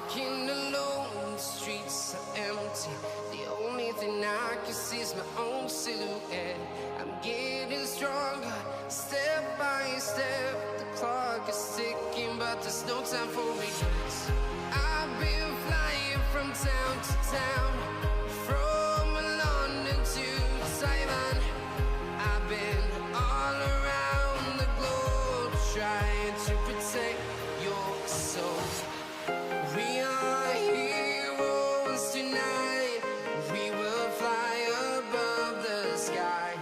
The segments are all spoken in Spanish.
Walking alone, the streets are empty. The only thing I can see is my own silhouette. I'm getting stronger, step by step. The clock is ticking, but there's no time for regrets. I've been flying from town to town, from London to Taiwan. I've been all around the globe, trying to protect your soul. We are heroes tonight. We will fly above the sky.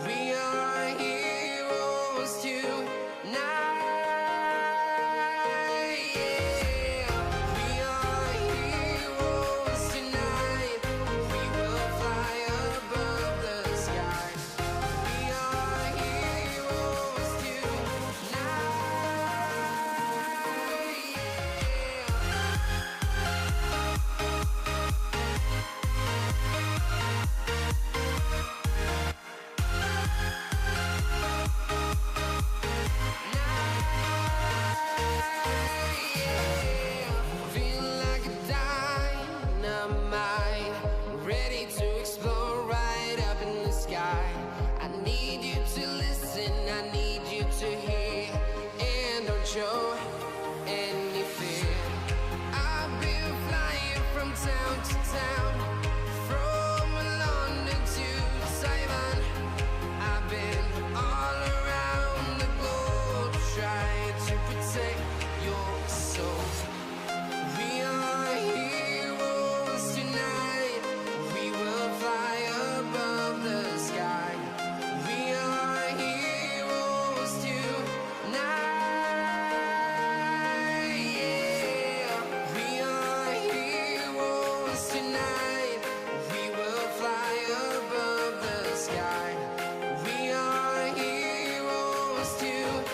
We are heroes tonight. Yeah. We are heroes tonight. We will fly above the sky. We are heroes tonight. Feel like a dynamite, ready to explode right up in the sky. I need you to listen, I need you to hear, and don't show any fear. I've been flying from town to town, from London to Taiwan. I've been all around the globe, trying to protect your soul. We are heroes tonight. We will fly above the sky. We are heroes tonight. Yeah. We are heroes tonight. We will fly above the sky. We are heroes tonight.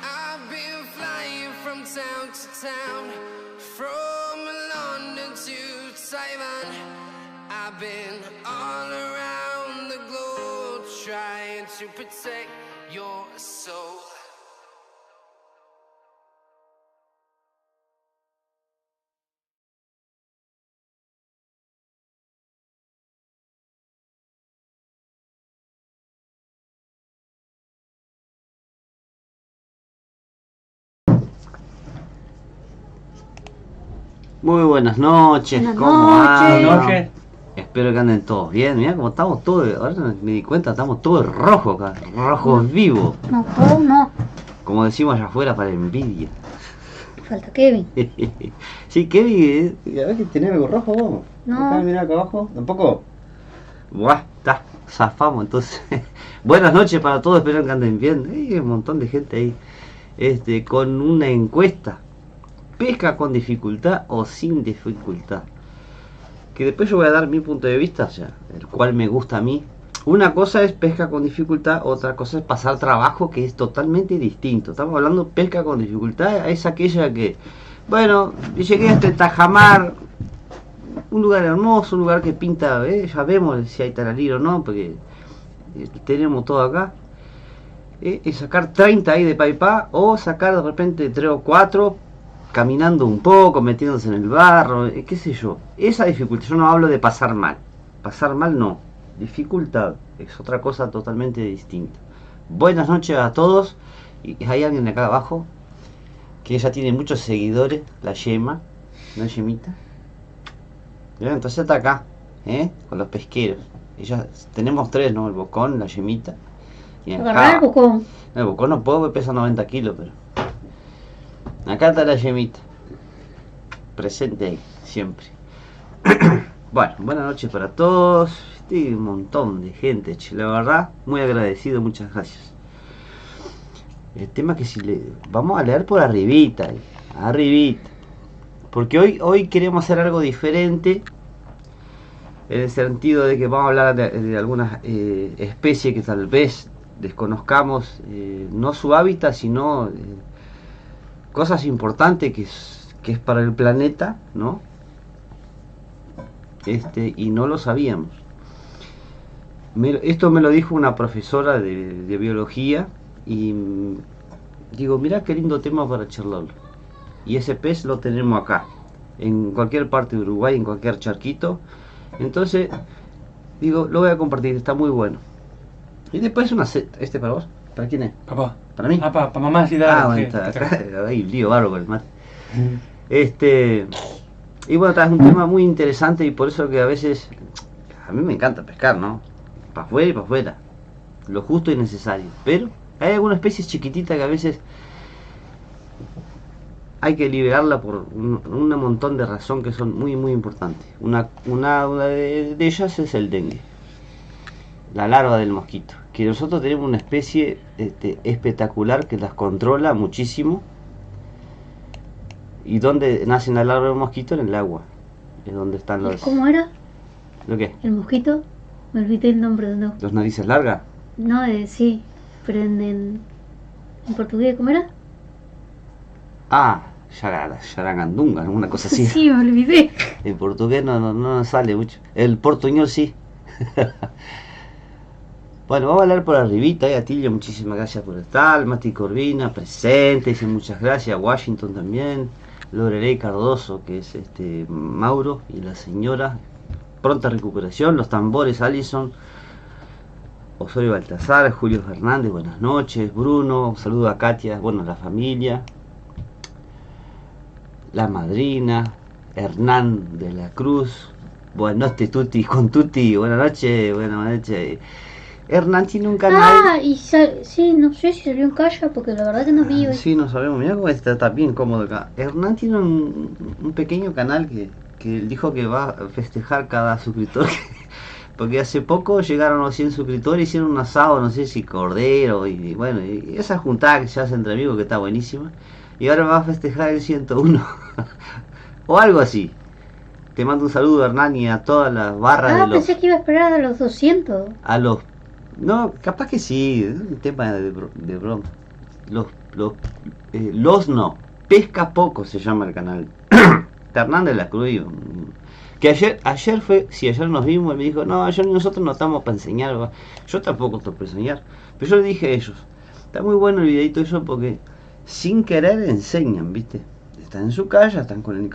I've been flying from town to town, from London to Taiwan. I've been all around the globe, trying to protect your soul. Muy buenas noches, Buenas ¿cómo noches. andan? Buenas noches. Espero que anden todos bien. Mirá cómo estamos todos, ahora me di cuenta, estamos todos rojos acá, rojos vivos. No, todos no. Como decimos allá afuera para envidia. Falta Kevin. Sí, Kevin, a ver que tenés algo rojo vos. No. Acá, mirá acá abajo, tampoco. Buah, está, zafamos entonces. Buenas noches para todos, espero que anden bien. Hay un montón de gente ahí. Con una encuesta. ¿Pesca con dificultad o sin dificultad? Que después yo voy a dar mi punto de vista, o sea, el cual me gusta a mí. Una cosa es pesca con dificultad, otra cosa es pasar trabajo, que es totalmente distinto. Estamos hablando de pesca con dificultad, es aquella que, bueno, llegué a este Tajamar, un lugar hermoso, un lugar que pinta, ya vemos si hay taralí o no, porque tenemos todo acá. Es sacar 30 ahí de paipá, o sacar de repente 3 o 4, caminando un poco, metiéndose en el barro, qué sé yo. Esa dificultad, yo no hablo de pasar mal no, dificultad es otra cosa totalmente distinta. Buenas noches a todos. Y hay alguien acá abajo que ella tiene muchos seguidores, la Yema, ¿no, Yemita? Bien, entonces está acá, con los pesqueros. Ella, tenemos 3, ¿no? El Bocón, la Yemita y Agarrar el Bocón. El Bocón no puedo, pesa 90 kilos, pero Acá está la Yemita. Presente ahí, siempre. Bueno, buenas noches para todos. Un montón de gente, che, la verdad, muy agradecido, muchas gracias. El tema que si le vamos a leer por arribita, porque hoy queremos hacer algo diferente, en el sentido de que vamos a hablar de algunas especies que tal vez desconozcamos, no su hábitat, sino cosas importantes que es para el planeta, ¿no? Y no lo sabíamos. Esto me lo dijo una profesora de biología y digo, mira qué lindo tema para charlarlo. Y ese pez lo tenemos acá, en cualquier parte de Uruguay, en cualquier charquito. Entonces, digo, lo voy a compartir, está muy bueno. Y después para vos, ¿para quién es? Papá. ¿Para mí? Ah, para mamá, sí, dale. Bueno, está acá, ahí lío bárbaro con el mate. Y bueno, es un tema muy interesante y por eso que a veces, a mí me encanta pescar, ¿no? Para afuera y para afuera, lo justo y necesario. Pero hay algunas especies chiquititas que a veces hay que liberarla por un montón de razones que son muy muy importantes. Una de ellas es el dengue, la larva del mosquito, que nosotros tenemos una especie espectacular que las controla muchísimo. ¿Y dónde nacen la larva del mosquito? En el agua, es donde están los... ¿Cómo era? ¿Lo qué? ¿El mosquito? Me olvidé el nombre, ¿no? ¿Los narices largas? No, sí, pero en portugués, ¿cómo era? Ah, yaragandunga, alguna cosa así. Sí, me olvidé. En portugués no sale mucho. El portuñol sí. Bueno, vamos a hablar por arribita. Atilio, muchísimas gracias por estar. Mati Corvina, presente, dice muchas gracias. Washington también. Lorelei Cardoso, que es Mauro y la señora. Pronta recuperación. Los tambores, Allison. Osorio Baltasar, Julio Fernández, buenas noches. Bruno, saludo a Katia, bueno, la familia. La madrina. Hernán de la Cruz. Buenas noches, Tuti, con Tuti. Buenas noches. Hernán tiene un canal. Ah, y sí, no sé si salió en Calla porque la verdad que no vi hoy. Sí, no sabemos. Mira cómo está bien cómodo acá. Hernán tiene un pequeño canal que él dijo que va a festejar cada suscriptor. Porque hace poco llegaron los 100 suscriptores, hicieron un asado, no sé si cordero, y bueno, y esa juntada que se hace entre amigos que está buenísima. Y ahora va a festejar el 101. O algo así. Te mando un saludo, Hernán, y a todas las barras de los... pensé que iba a esperar a los 200. A los... No, capaz que sí, es un tema de broma. Los no. Pesca Poco se llama el canal. Hernán de la Cruz. Que ayer fue, si ayer nos vimos, él me dijo, no, ayer nosotros no estamos para enseñar. ¿Va? Yo tampoco estoy para enseñar. Pero yo le dije a ellos, está muy bueno el videito eso porque sin querer enseñan, ¿viste? Están en su casa, están con el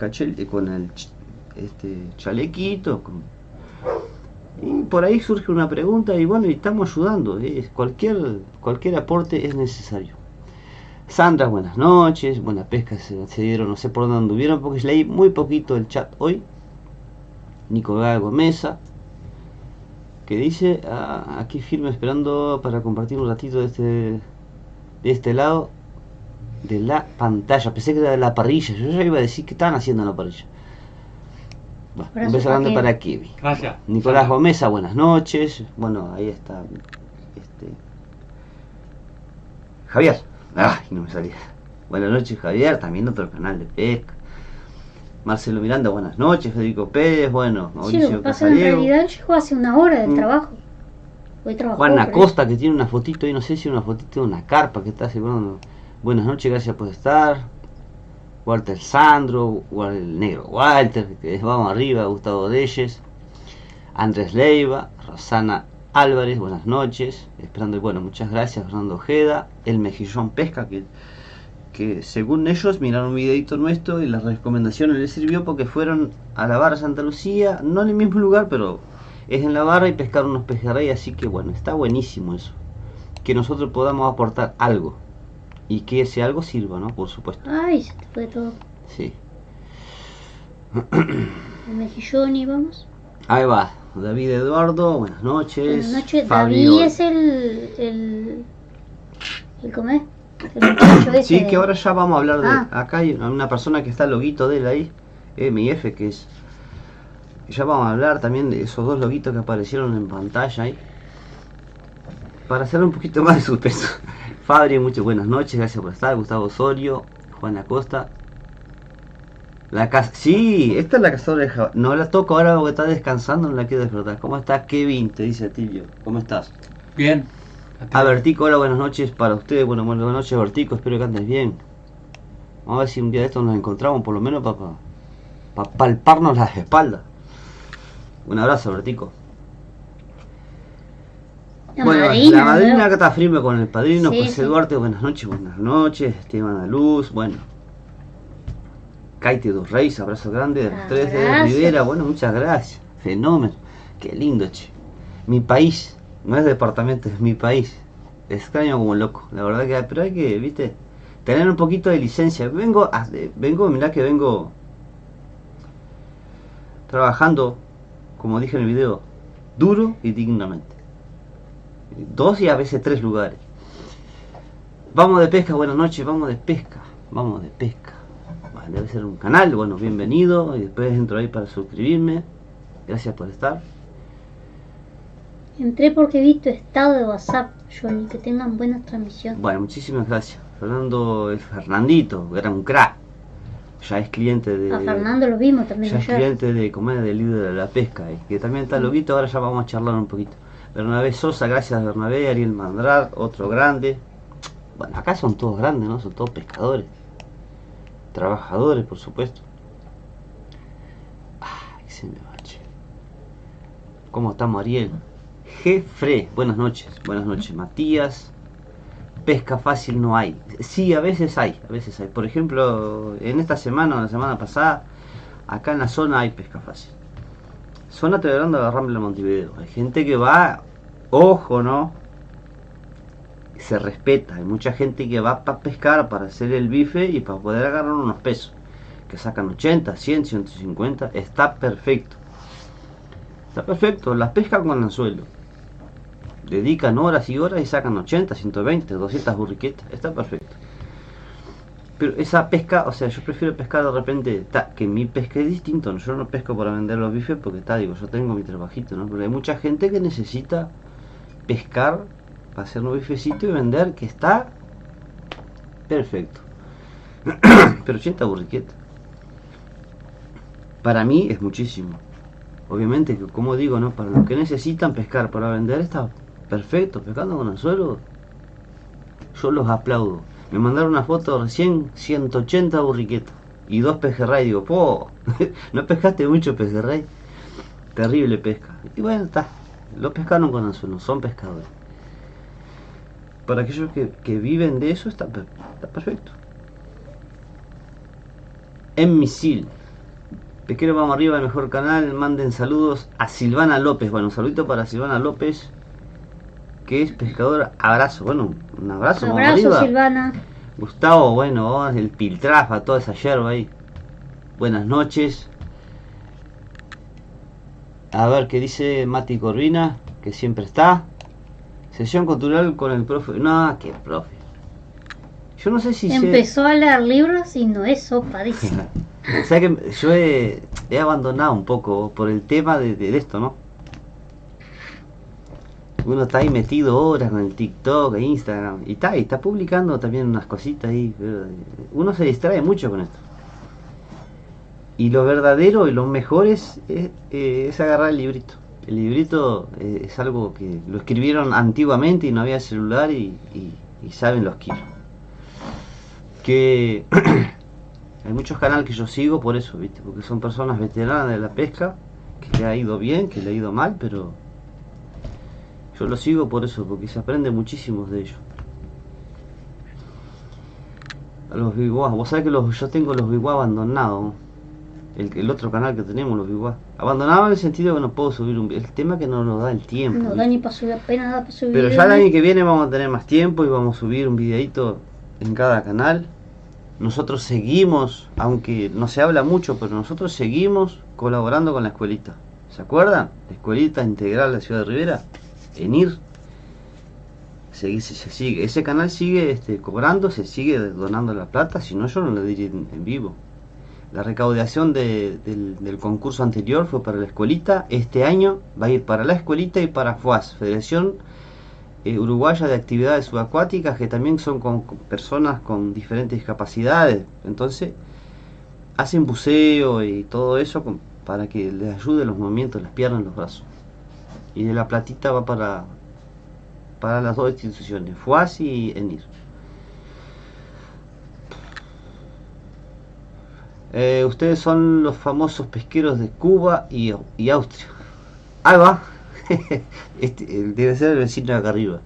chalequito, y por ahí surge una pregunta y bueno, y estamos ayudando, cualquier aporte es necesario. Sandra, buenas noches, buena pesca se dieron, no sé por dónde anduvieron porque leí muy poquito el chat hoy. Nicolás Gomeza, que dice, aquí firme esperando para compartir un ratito de este lado de la pantalla. Pensé que era de la parrilla, yo ya iba a decir que estaban haciendo en la parrilla. Bueno, un beso grande para Kiwi. Gracias. Nicolás Gomeza, buenas noches. Bueno, ahí está Javier. Ay, no me salía. Buenas noches, Javier, también otro canal de pesca. Marcelo Miranda, buenas noches. Federico Pérez, bueno, Sí, Mauricio lo que pasa en Casariego. realidad llegó hace una hora del trabajo. Hoy trabajó. Juan pero- Acosta, que tiene una fotito ahí, no sé si una fotito de una carpa que está asegurando. Buenas noches, gracias por estar. Walter Sandro, el negro Walter, que vamos arriba, Gustavo Deyes, Andrés Leiva, Rosana Álvarez, buenas noches, esperando, bueno, muchas gracias, Fernando Ojeda, el Mejillón Pesca, que según ellos miraron un videito nuestro y las recomendaciones les sirvió porque fueron a la barra Santa Lucía, no en el mismo lugar, pero es en la barra y pescaron unos pejerrey, así que bueno, está buenísimo eso, que nosotros podamos aportar algo. Y que ese algo sirva, ¿no? Por supuesto. Ay, se te fue todo. Sí. El mejillón y vamos. Ahí va. David Eduardo, buenas noches. Buenas noches. Fabio, David es el ¿cómo es? El muchacho ese Sí, de- que ahora ya vamos a hablar de... Ah. Acá hay una persona que está el loguito de él ahí, MIF, que es... Ya vamos a hablar también de esos dos loguitos que aparecieron en pantalla ahí. Para hacer un poquito más de suspenso. Fabri, muchas buenas noches, gracias por estar. Gustavo Osorio, Juan Acosta. La casa... Sí, esta es la cazadora de jabalí. No la toco ahora porque está descansando, no la quiero despertar. ¿Cómo está Kevin? Te dice Tilio. ¿Cómo estás? Bien. A Vertico, hola, buenas noches para ustedes. Bueno, buenas noches, Vertico, espero que andes bien. Vamos a ver si un día de estos nos encontramos, por lo menos para palparnos las espaldas. Un abrazo, Vertico. La Bueno, madrina, la madrina ¿no? acá está firme con el padrino, Sí, José sí. Duarte, buenas noches, Esteban Aluz, bueno. Kaite dos Reyes, abrazo grande, de los tres de Abrazo. Rivera, bueno, muchas gracias, fenómeno, qué lindo, che. Mi país, no es departamento, es mi país. Extraño como loco, la verdad que, pero hay que, viste, tener un poquito de licencia. Mirá que vengo trabajando, como dije en el video, duro y dignamente. 2 y a veces 3 lugares. Vamos de pesca, buenas noches, vamos de pesca. Bueno, debe ser un canal, bueno, bienvenido. Y después entro ahí para suscribirme. Gracias por estar. Entré porque vi tu estado de WhatsApp, Johnny, que tengan buenas transmisiones. Bueno, muchísimas gracias. Fernandito, era un crack. Ya es cliente de... A Fernando lo vimos también Ya es ayer. cliente de comer del líder de la pesca, que también está loquito. Ahora ya vamos a charlar un poquito. Bernabé Sosa, gracias Bernabé. Ariel Mandrar, otro grande. Bueno, acá son todos grandes, ¿no? Son todos pescadores. Trabajadores, por supuesto. Ay, se me va, che. ¿Cómo estamos, Ariel? Jefre, buenas noches. Matías. Pesca fácil no hay. Sí, a veces hay. Por ejemplo, en esta semana o la semana pasada, acá en la zona hay pesca fácil. Zona Telegrando de Rambla Montevideo. Hay gente que va, ojo, ¿no? Se respeta. Hay mucha gente que va para pescar, para hacer el bife y para poder agarrar unos pesos. Que sacan 80, 100, 150. Está perfecto. Las pescan con anzuelo. Dedican horas y horas y sacan 80, 120, 200 burriquetas. Está perfecto. Pero esa pesca, o sea, yo prefiero pescar de repente, que mi pesca es distinto, ¿no? Yo no pesco para vender los bifes porque digo, yo tengo mi trabajito, ¿no? Pero hay mucha gente que necesita pescar para hacer un bifecito y vender, que está perfecto. Pero 80 burriquetas para mí es muchísimo. Obviamente que, como digo, ¿no? Para los que necesitan pescar para vender está perfecto, pescando con anzuelo. Yo los aplaudo. Me mandaron una foto recién, 180 burriquetas y 2 pejerrey. Digo, po, no pescaste mucho pejerrey. Terrible pesca. Y bueno, está. Lo pescaron con anzuelo, son pescadores. Para aquellos que viven de eso, está perfecto. En Misil. Pesquero, vamos arriba, el mejor canal. Manden saludos a Silvana López. Bueno, un saludito para Silvana López, que es pescadora. Abrazo, bueno, un abrazo. Vamos Abrazo, arriba. Silvana. Gustavo, bueno, el piltrafa, toda esa yerba ahí. Buenas noches. A ver qué dice Mati Corvina, que siempre está. Sesión cultural con el profe. No, qué profe. Yo no sé si Empezó a leer libros y no es sopa, dice. O sea que yo he abandonado un poco por el tema de esto, ¿no? Uno está ahí metido horas con el TikTok, Instagram, y está publicando también unas cositas ahí, pero uno se distrae mucho con esto. Y lo verdadero y lo mejor es agarrar el librito. El librito es algo que lo escribieron antiguamente y no había celular y saben los kilos. Que hay muchos canales que yo sigo por eso, ¿viste? Porque son personas veteranas de la pesca, que le ha ido bien, que le ha ido mal, pero yo lo sigo por eso, porque se aprende muchísimo de ellos. A los biguá, vos sabés que yo tengo los biguá abandonados, ¿no? El otro canal que tenemos, los biguá. Abandonado en el sentido que no puedo subir el tema que no nos da el tiempo. No da ni para subir, apenas da para subir. Pero ya el año que viene vamos a tener más tiempo y vamos a subir un videito en cada canal. Nosotros seguimos, aunque no se habla mucho, pero nosotros seguimos colaborando con la escuelita. ¿Se acuerdan? La escuelita integral de la ciudad de Rivera, ENIR. se sigue, ese canal sigue cobrando, se sigue donando la plata, si no yo no le diría en vivo. La recaudación del concurso anterior fue para la escuelita, este año va a ir para la escuelita y para FUAS, Federación Uruguaya de Actividades Subacuáticas, que también son con personas con diferentes capacidades, entonces hacen buceo y todo eso para que les ayude los movimientos, las piernas, los brazos. Y de la platita va para las dos instituciones, FUAS y ENIR. Ustedes son los famosos pesqueros de Cuba y Austria. Ahí va. Debe ser el vecino de acá arriba.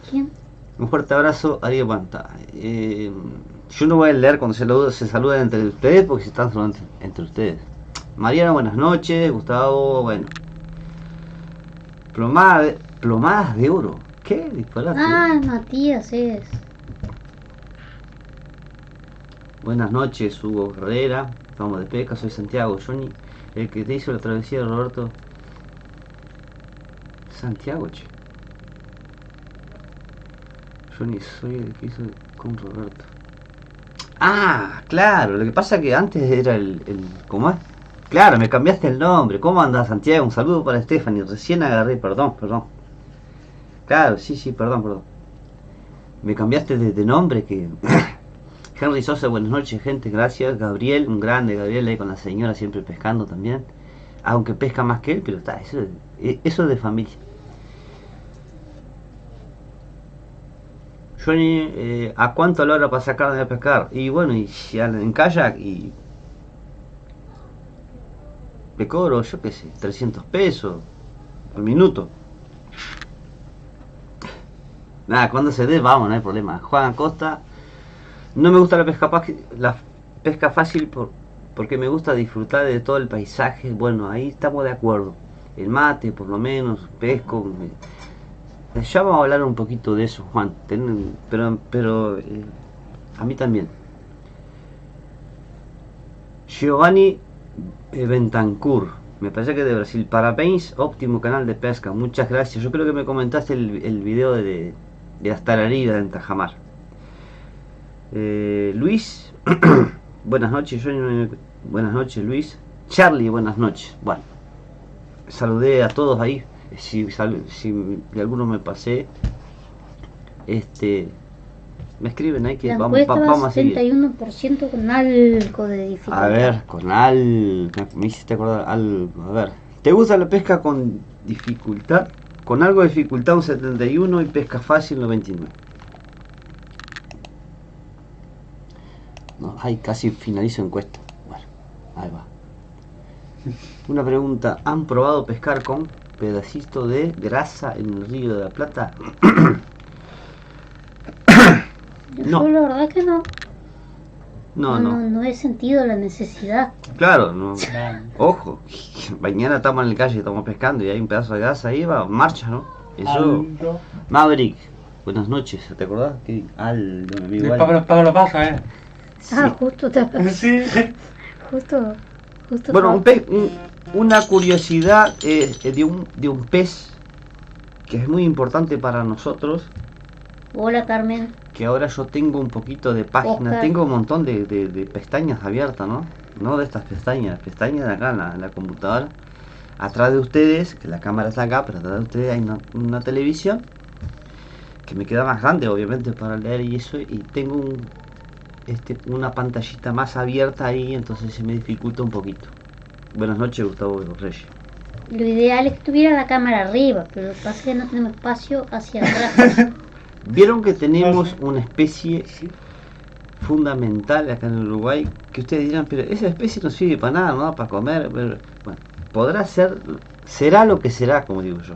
¿Quién? Un fuerte abrazo, Ariel Panta. Yo no voy a leer cuando se saludan entre ustedes porque se están saludando entre ustedes. Mariana, buenas noches. Gustavo, bueno. Plomadas de oro. ¿Qué? Disparate. Ah, Matías es. Buenas noches, Hugo Herrera. Estamos de pesca, soy Santiago. Johnny, el que te hizo la travesía de Roberto. Santiago, che. Johnny, soy el que hizo con Roberto. Ah, claro, lo que pasa que antes era el ¿cómo es? Claro, me cambiaste el nombre. ¿Cómo andás, Santiago? Un saludo para Stephanie. Recién agarré, perdón. Claro, sí, perdón. Me cambiaste de nombre que... Henry Sosa, buenas noches, gente, gracias. Gabriel, un grande Gabriel ahí con la señora siempre pescando también. Aunque pesca más que él, pero está, eso es de familia. Johnny, ¿a cuánto la hora para sacarme a pescar? Y bueno, y en kayak y le cobro, yo qué sé, 300 pesos al minuto. Nada, cuando se dé, vamos, no hay problema. Juan Acosta, no me gusta la pesca fácil porque me gusta disfrutar de todo el paisaje. Bueno, ahí estamos de acuerdo. El mate, por lo menos, pesco. Ya vamos a hablar un poquito de eso, Juan. Pero a mí también. Giovanni Bentancur, me parece que de Brasil. Parabéns, óptimo canal de pesca. Muchas gracias. Yo creo que me comentaste el video de las tararidas en Tajamar. Luis, buenas noches. Buenas noches, Luis. Charlie, buenas noches. Bueno, saludé a todos ahí. Si de alguno me pasé, me escriben ahí que la vamos a seguir. 71% con algo de dificultad. A ver, me hiciste acordar algo. A ver, ¿te gusta la pesca con dificultad? Con algo de dificultad un 71 y pesca fácil un 29. No, ahí casi finalizo encuesta. Bueno, ahí va. Una pregunta, ¿han probado pescar con pedacito de grasa en el Río de la Plata? Yo la verdad que no. No he sentido la necesidad. Claro, no. Ojo, mañana estamos en la calle, estamos pescando y hay un pedazo de grasa ahí, va, marcha, ¿no? Eso. Maverick, buenas noches, ¿te acordás? Que Aldo, mi amigo Aldo. Pago lo pasa, Sí. Ah, justo te Sí. Justo. Bueno, una curiosidad de un pez que es muy importante para nosotros. Hola, Carmen. Que ahora yo tengo un poquito de página, Oscar. tengo un montón de pestañas abiertas, ¿no? No de estas pestañas de acá en la computadora. Atrás de ustedes, que la cámara está acá, pero atrás de ustedes hay una televisión que me queda más grande, obviamente, para leer y eso, y tengo una pantallita más abierta ahí, entonces se me dificulta un poquito. Buenas noches, Gustavo Reyes. Lo ideal es que tuviera la cámara arriba, pero lo que pasa es que no tenemos espacio hacia atrás. Vieron que tenemos una especie fundamental acá en Uruguay, que ustedes dirán, pero esa especie no sirve para nada, no para comer, pero, bueno, podrá ser, será lo que será, como digo yo.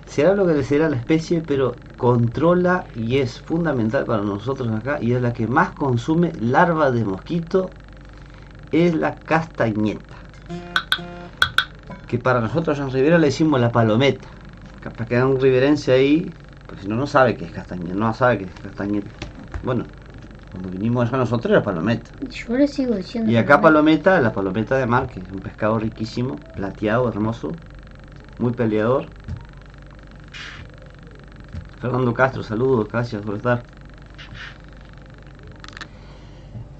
Será lo que será la especie, pero controla y es fundamental para nosotros acá, y es la que más consume larva de mosquito, es la castañeta. Que para nosotros en Rivera le decimos la palometa. Capaz que da un riverense ahí, porque si no, no sabe qué es castañeta, no sabe qué es castañeta. Bueno, cuando vinimos allá nosotros era palometa. Yo le sigo diciendo. Y acá palometa, la palometa de mar, que es un pescado riquísimo, plateado, hermoso, muy peleador. Fernando Castro, saludos, gracias por estar.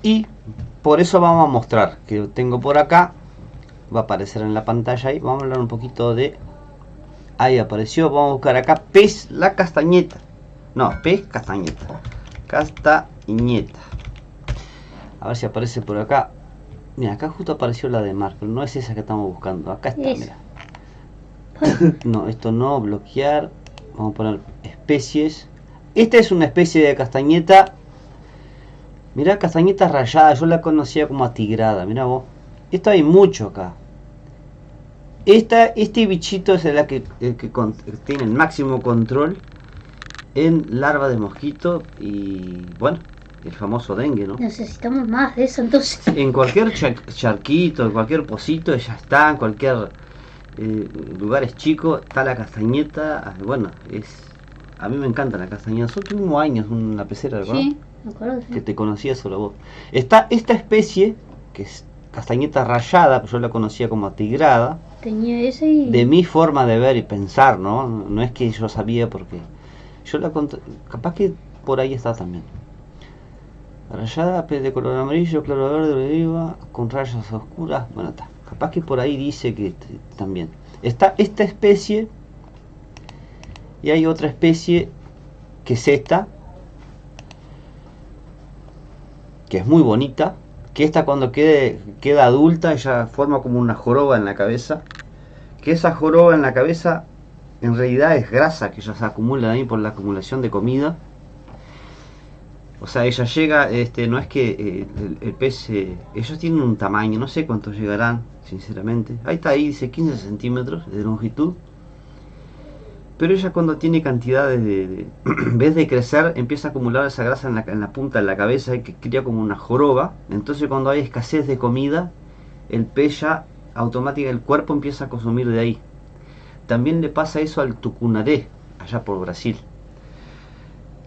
Y por eso vamos a mostrar que tengo por acá, va a aparecer en la pantalla ahí, vamos a hablar un poquito de, ahí apareció, vamos a buscar acá pez la castañeta, no, pez castañeta, castañeta, a ver si aparece por acá. Mira, acá justo apareció la de Marco, no es esa que estamos buscando, acá está, mira. No, esto no, bloquear, vamos a poner especies. Esta es una especie de castañeta. Mirá, castañeta rayada, yo la conocía como atigrada, mirá vos. Esto hay mucho acá. Este bichito es el que tiene el máximo control en larva de mosquito y bueno, el famoso dengue, ¿no? Necesitamos más de eso entonces. En cualquier charquito, en cualquier pocito, ya está, en cualquier lugares chicos, está la castañeta. Bueno, a mí me encanta la castañeta. Nosotros tuvimos años una pecera, ¿verdad? Sí, me acuerdo. Sí. Que te conocía solo vos. Está esta especie, que es castañeta rayada, pero yo la conocía como atigrada. Tenía ese y... De mi forma de ver y pensar, ¿no? No es que yo sabía porque... Yo la capaz que por ahí está también. Rayada, pez de color amarillo, claro verde, oliva, con rayas oscuras. Bueno, está. Capaz que por ahí dice que también. Está esta especie. Y hay otra especie que es esta. Que es muy bonita. Que esta cuando queda adulta, ella forma como una joroba en la cabeza. Que esa joroba en la cabeza en realidad es grasa que ella se acumula ahí por la acumulación de comida. O sea, ella llega, no es que el pez, ellos tienen un tamaño, no sé cuántos llegarán, sinceramente. Ahí está, ahí dice 15 centímetros de longitud. Pero ella cuando tiene cantidades en vez de crecer, empieza a acumular esa grasa en la punta de la cabeza y que cría como una joroba. Entonces cuando hay escasez de comida, el pez ya automáticamente, el cuerpo empieza a consumir de ahí. También le pasa eso al tucunaré, allá por Brasil.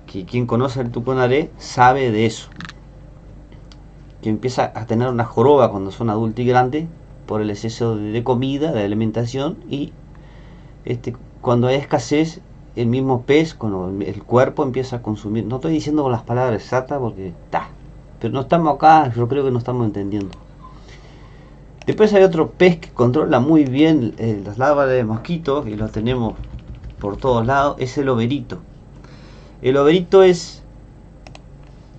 Que quien conoce el tucunaré sabe de eso. Que empieza a tener una joroba cuando son adultos y grandes por el exceso de comida, de alimentación, y cuando hay escasez, el mismo pez, con el cuerpo empieza a consumir. No estoy diciendo con las palabras exactas porque está, pero no estamos acá, yo creo que no estamos entendiendo. Después hay otro pez que controla muy bien las larvas de mosquitos, y lo tenemos por todos lados, es el overito. El overito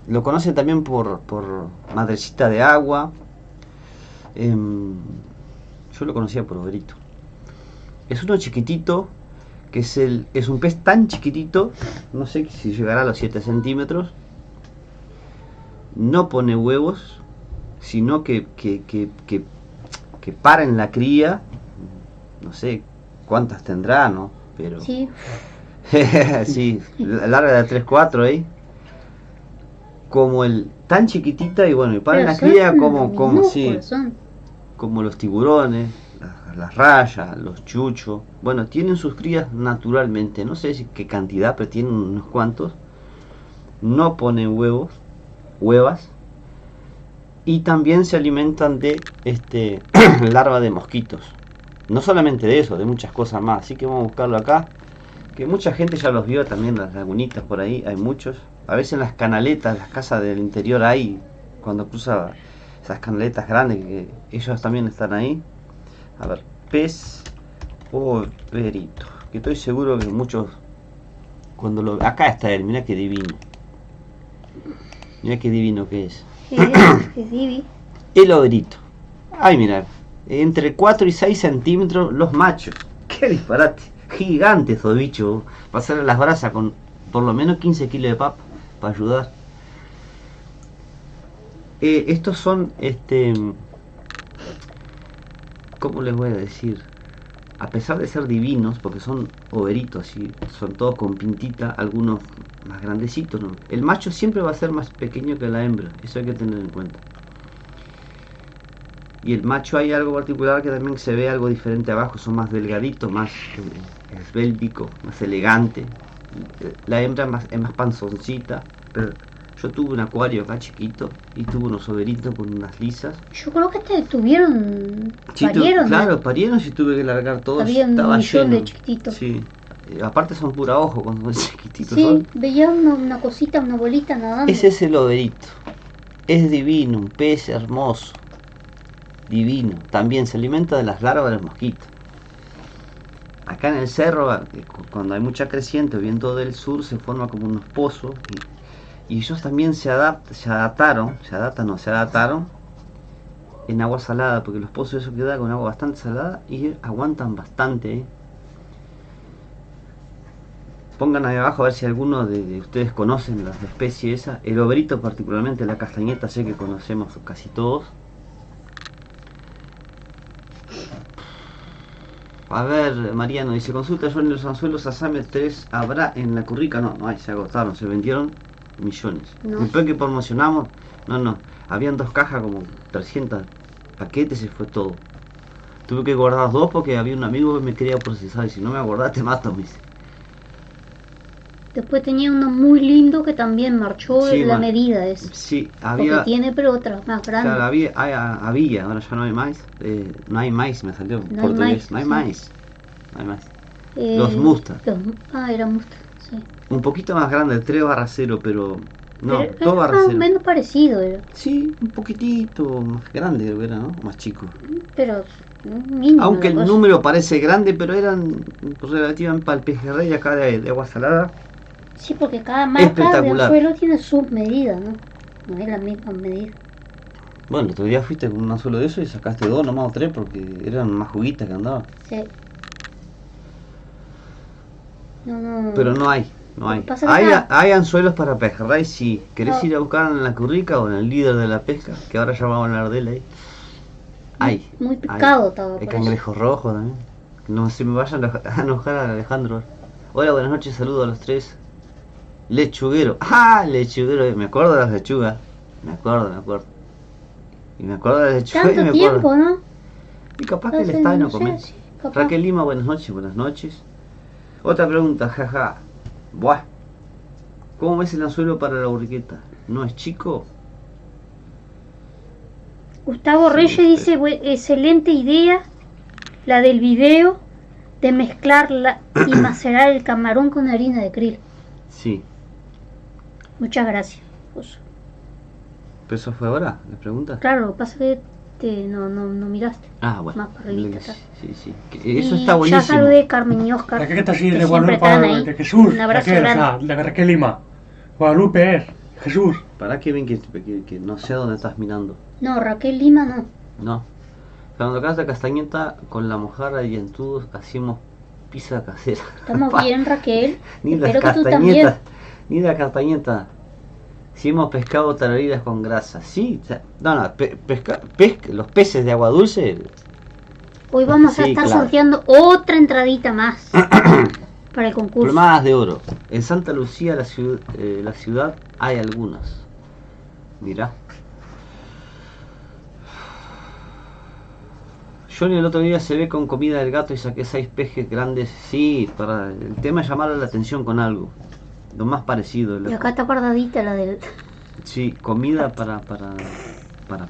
lo conocen también por madrecita de agua. Yo lo conocía por overito. Es uno chiquitito, que es un pez tan chiquitito, no sé si llegará a los 7 centímetros. No pone huevos, sino que para en la cría. No sé cuántas tendrá, ¿no? Pero sí. sí, larga de 3-4 ahí. Como tan chiquitita, y bueno, y para en la cría como sí, como los tiburones, las rayas, los chuchos. Bueno, tienen sus crías naturalmente, no sé qué cantidad, pero tienen unos cuantos. No ponen huevas. Y también se alimentan de larva de mosquitos. No solamente de eso, de muchas cosas más. Así que vamos a buscarlo acá. Que mucha gente ya los vio también, las lagunitas por ahí, hay muchos. A veces en las canaletas, las casas del interior hay, cuando cruza esas canaletas grandes, que ellos también están ahí. A ver, pez overito, que estoy seguro que muchos, acá está él, mirá qué divino. Mirá qué divino que es. Es divi. El overito. Ay, mirá, entre 4 y 6 centímetros los machos. Qué disparate. Gigantes esos bichos. Pasarle las brasas con por lo menos 15 kilos de papa para ayudar. Estos son, ¿cómo les voy a decir? A pesar de ser divinos, porque son overitos y son todos con pintita, algunos más grandecitos, ¿no? El macho siempre va a ser más pequeño que la hembra, eso hay que tener en cuenta. Y el macho hay algo particular que también se ve algo diferente abajo, son más delgaditos, más esbélticos, más elegante. La hembra es más panzoncita, pero yo tuve un acuario acá chiquito y tuve unos overitos con unas lisas. Yo creo que parieron. Claro, parieron y tuve que largar todos. Había un estaba millón lleno de chiquititos. Sí, Aparte son pura ojo cuando son chiquititos. Sí, son. veía una cosita, una bolita nadando. Ese es el loberito. Es divino, un pez hermoso. Divino. También se alimenta de las larvas de los mosquitos. Acá en el cerro, cuando hay mucha creciente, viento del sur, se forma como unos pozos. Y ellos también se adaptaron en agua salada, porque los pozos esos quedan con agua bastante salada y aguantan bastante. Pongan ahí abajo a ver si alguno de ustedes conocen las especies esas. El loberito, particularmente la castañeta, sé que conocemos casi todos. A ver, Mariano dice, consulta yo en los anzuelos Asame 3 habrá en la currica. No hay, se agotaron, se vendieron millones. No. Después que promocionamos, no, habían 2 cajas como 300 paquetes y fue todo. Tuve que guardar 2 porque había un amigo que me quería procesar y si no me guardás te mato, me dice. Después tenía uno muy lindo que también marchó Sí, en la medida esa. Sí, Porque había. tiene pero otras más grandes. Claro, había, ahora ya no hay más. No hay más, me salió en No hay portugués. maíz, No hay sí. más. No hay más. Eh, Los Mustang. Era Mustang, sí. Un poquito más grande, 3/0, pero. No, Pero todo era barra más o cero. menos parecido era. Sí, un poquitito más grande era, ¿no? Más chico. Pero mínimo. Aunque el la cosa. número parece grande, pero eran relativamente para el pejerrey acá de agua salada. Sí, porque cada marca de Espectacular. anzuelo tiene sus medidas, ¿no? No es la misma medida. Bueno, el otro día fuiste con un anzuelo de eso y sacaste 2 nomás o 3 porque eran más juguitas que andaban. Sí. No. Pero no hay. Pasa que Hay anzuelos para pejerrey, sí. ¿Querés No. ir a buscar en la currica o en el líder de la pesca? Que ahora ya vamos a hablar de él ahí. Hay. Muy picado estaba. Hay por eso. cangrejo rojo también. No se me vayan a enojar a Alejandro. Hola, buenas noches, saludos a los 3. Lechuguero. Lechuguero. Me acuerdo de las lechugas. Me acuerdo. Y me acuerdo de las lechugas y Tanto me tiempo, acuerdo. ¿no? Y capaz que Hace, le está y no no sé, come. sí, capaz. Raquel Lima, buenas noches. Otra pregunta, jaja. Buah. ¿Cómo ves el anzuelo para la burriqueta? ¿No es chico? Gustavo Sí, Reyes dice, excelente idea la del video de mezclar y macerar el camarón con harina de krill. Sí. Muchas gracias. Pues, ¿Pero eso fue ahora? ¿Me preguntas? claro, lo que pasa es que no miraste. Bueno. Más para arribita, está. Sí. Eso Y está buenísimo. Ya saludé Carmen y Oscar. Raquel está así que de siempre Guadalupe, están ahí. de Jesús. Un abrazo Raquel, grande. o sea, de Raquel Lima. Guadalupe es Jesús. Para que ven que no sé dónde estás mirando. No, Raquel Lima no. No. Cuando acá de Castañeta con la mojarra y entudos hacíamos pizza casera. Estamos bien, Raquel. Ni las Espero que tú también. castañetas. Ni la castañeta. Hicimos pescado tarariras con grasa. Sí, los peces de agua dulce. Hoy vamos a Sí, estar claro. sorteando otra entradita más para el concurso. Plomadas de oro. En Santa Lucía, la ciudad, hay algunas. Mirá. Johnny el otro día se ve con comida del gato y saqué 6 peces grandes. Sí, para el tema es llamarle la atención con algo. Lo más parecido. Y acá está guardadita la del... Sí, comida para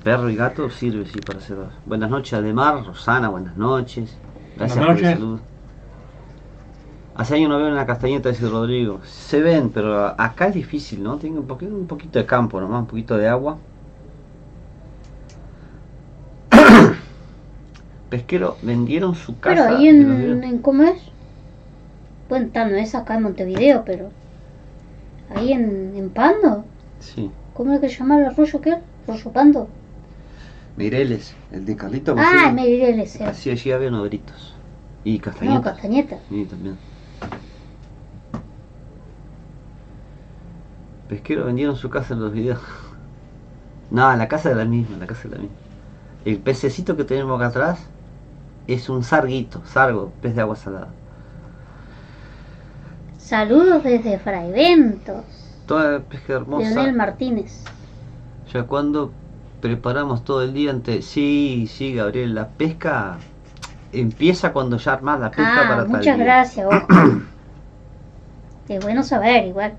perro y gato sirve, sí, para hacer. Buenas noches, Ademar, Rosana, buenas noches. Gracias Buenas por el noches. saludo. Hace años no veo una castañeta, dice Rodrigo. Se ven, pero acá es difícil, ¿no? Tiene un poquito de campo nomás, un poquito de agua. Pesquero, vendieron su casa. Pero ahí de los videos. en ¿cómo es? Bueno, no es acá en Montevideo, pero... Ahí en Pando. Sí. ¿Cómo es que se llama el arroyo qué? ¿Arroyo Pando? Mireles, el de Carlito. Ah, Meireles. Así allí había nodritos. Y No, castañetas. Castañeta. Sí, también. Pesquero vendieron su casa en los videos. No, la casa es la misma, El pececito que tenemos acá atrás es un sargo, pez de agua salada. Saludos desde Fraiventos. Toda la pesca hermosa. Leonel Martínez. Ya cuando preparamos todo el día antes. Sí, Gabriel, la pesca empieza cuando ya armás la pesca para tal Muchas día. gracias, Oscar. Es bueno saber, igual.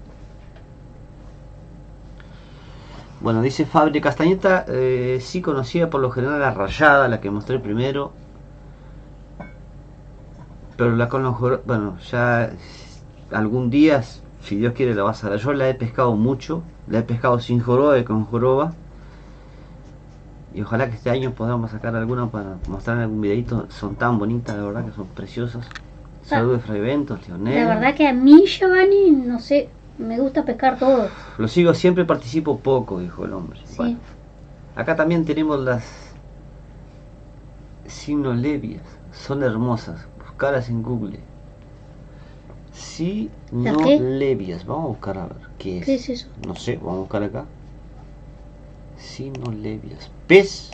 Bueno, dice Fabri Castañeta, sí conocía por lo general la rayada, la que mostré primero. Pero la con los jorobas, bueno, ya algún día, si Dios quiere, la vas a ver. Yo la he pescado mucho, la he pescado sin joroba y con joroba. Y ojalá que este año podamos sacar alguna para mostrar en algún videito. Son tan bonitas, la verdad que son preciosas. Saludos de Fray Bento, Leonel. La verdad que a mí, Giovanni, no sé, me gusta pescar todo. Lo sigo siempre, participo poco, dijo el hombre. Sí. Bueno, acá también tenemos las sinolebias. Son hermosas. Buscarlas en Google. Sinolebias. Vamos a buscar a ver qué es. ¿Qué es eso? No sé, vamos a buscar acá. Sinolebias. Pez.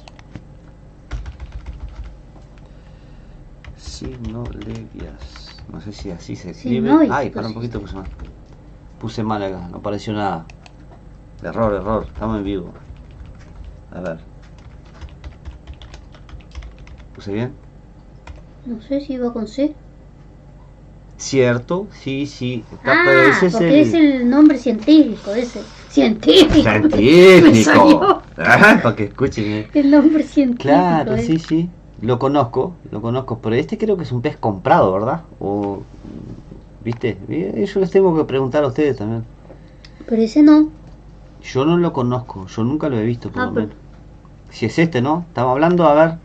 Sinolebias. No sé si así se escribe. Sinoides, Ay, para un poquito puse mal acá. No apareció nada. Error. Estamos en vivo. A ver. ¿Puse bien? No sé si iba con C. Cierto, sí. Ah, ese porque es el nombre científico, ese. Científico. Me científico. salió. Para que escuchen. El nombre científico. Claro, ese. sí. Lo conozco, pero este creo que es un pez comprado, ¿verdad? O, ¿viste? Yo les tengo que preguntar a ustedes también. Pero ese no. Yo no lo conozco, yo nunca lo he visto por lo pero- menos. Si es este, ¿no? Estamos hablando, a ver,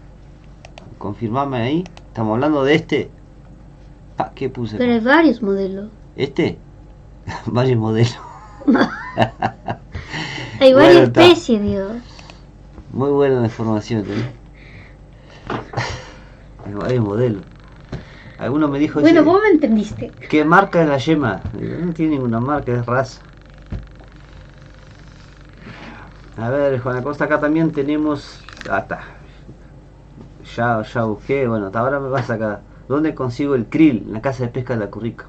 confirmame ahí. Estamos hablando de este. Ah, ¿qué puse? Pero hay varios modelos. ¿Este? Varios modelos. Hay Bueno, varias está. especies, Dios. Muy buena la información, ¿eh? Hay varios modelos. Alguno me dijo, Bueno, "Che, vos me entendiste. ¿qué marca es la yema?" Digo, no tiene ninguna marca, es raza. A ver, Juan Acosta, acá también tenemos. Ah, está. Ya busqué, bueno, hasta ahora me vas acá. ¿Dónde consigo el krill? En la casa de pesca de la Currica.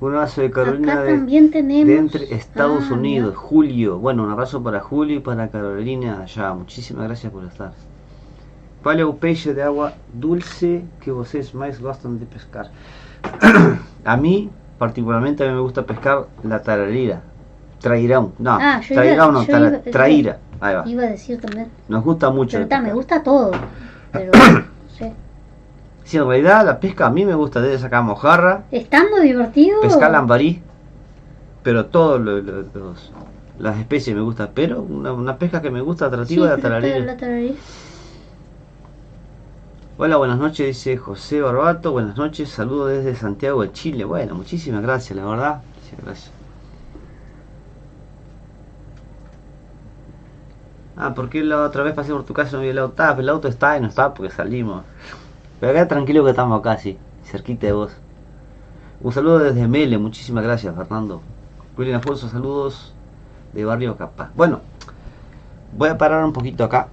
Un abrazo de Carolina Acá de también tenemos. entre Estados Ah, Unidos, mira. Julio. Bueno, un abrazo para Julio y para Carolina allá. Muchísimas gracias por estar. ¿Cuál es el peixe de agua dulce que vocês mais gostam de pescar? A mí, particularmente, a mí me gusta pescar la tararira. Trairão. No, Yo trairão no, yo iba- traíra. Ahí va. Iba a decir también. Nos gusta mucho. Pero la me pesca. gusta todo. Pero no sé. Sí, en realidad la pesca a mí me gusta, desde sacar mojarra, Estando divertido. pescar lambarí, pero todas las especies me gustan, pero una pesca que me gusta atractiva de la tararira. la tararira. Hola, buenas noches, dice José Barbato, buenas noches, saludos desde Santiago de Chile. Bueno, muchísimas gracias, la verdad. Muchas gracias. Ah, porque la otra vez pasé por tu casa y no vi el auto. El auto está y no está porque salimos. Pero acá tranquilo que estamos acá, sí, cerquita de vos. Un saludo desde Mele, muchísimas gracias, Fernando. William Afonso, saludos de Barrio Capaz. Bueno, voy a parar un poquito acá.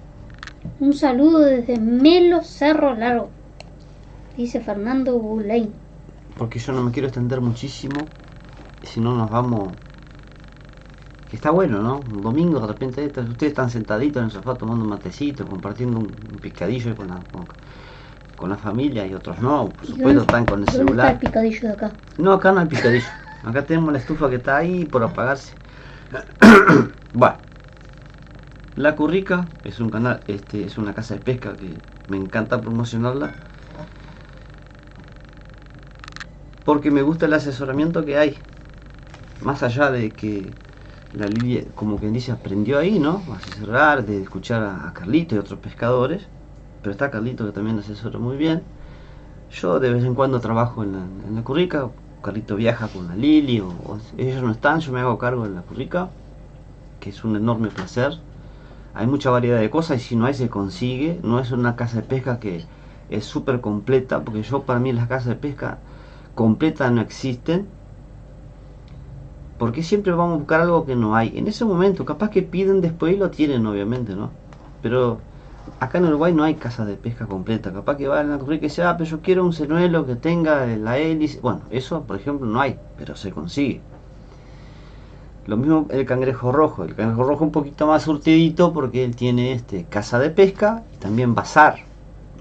Un saludo desde Melo Cerro Largo. Dice Fernando Bulain. Porque yo no me quiero extender muchísimo. Si no nos vamos. Que está bueno, ¿no? Un domingo de repente ustedes están sentaditos en el sofá tomando un matecito, compartiendo un picadillo con la familia, y otros no, por supuesto están con el ¿Dónde está el celular. picadillo de acá? No, acá no hay picadillo. Acá tenemos la estufa que está ahí por apagarse. Bueno. La Currica es un canal, es una casa de pesca que me encanta promocionarla. Porque me gusta el asesoramiento que hay. Más allá de que la Lilia, como quien dice, aprendió ahí, ¿no? A asesorar, de escuchar a Carlito y otros pescadores. Pero está Carlito que también asesora muy bien. Yo de vez en cuando trabajo en la Currica. Carlito viaja con la Lili, o ellos no están, yo me hago cargo de la Currica, que es un enorme placer. Hay mucha variedad de cosas y si no hay se consigue. No es una casa de pesca que es súper completa, porque para mí las casas de pesca completas no existen, porque siempre vamos a buscar algo que no hay. En ese momento capaz que piden después y lo tienen, obviamente, ¿no? Pero acá en Uruguay no hay casas de pesca completa. Capaz que van a ocurrir que sea, pero yo quiero un señuelo que tenga la hélice. Bueno, eso por ejemplo no hay, pero se consigue. Lo mismo el cangrejo rojo. El cangrejo rojo un poquito más surtidito porque él tiene casa de pesca y también bazar.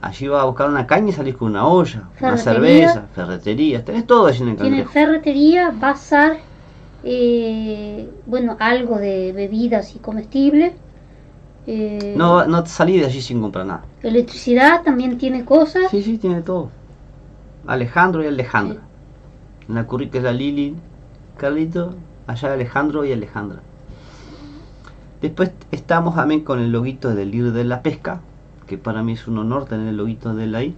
Allí vas a buscar una caña y salís con una olla, una Ferretería. cerveza, ferretería. Tenés todo allí en el Tiene cangrejo. ferretería, bazar, bueno, algo de bebidas y comestibles, No, no te salí de allí sin comprar nada. Electricidad también tiene cosas. Sí, tiene todo. Alejandro y Alejandra. En la currícula es la Lili, Carlito, allá Alejandro y Alejandra. Después estamos también con el loguito del libro de la pesca, que para mí es un honor tener el loguito de él ahí.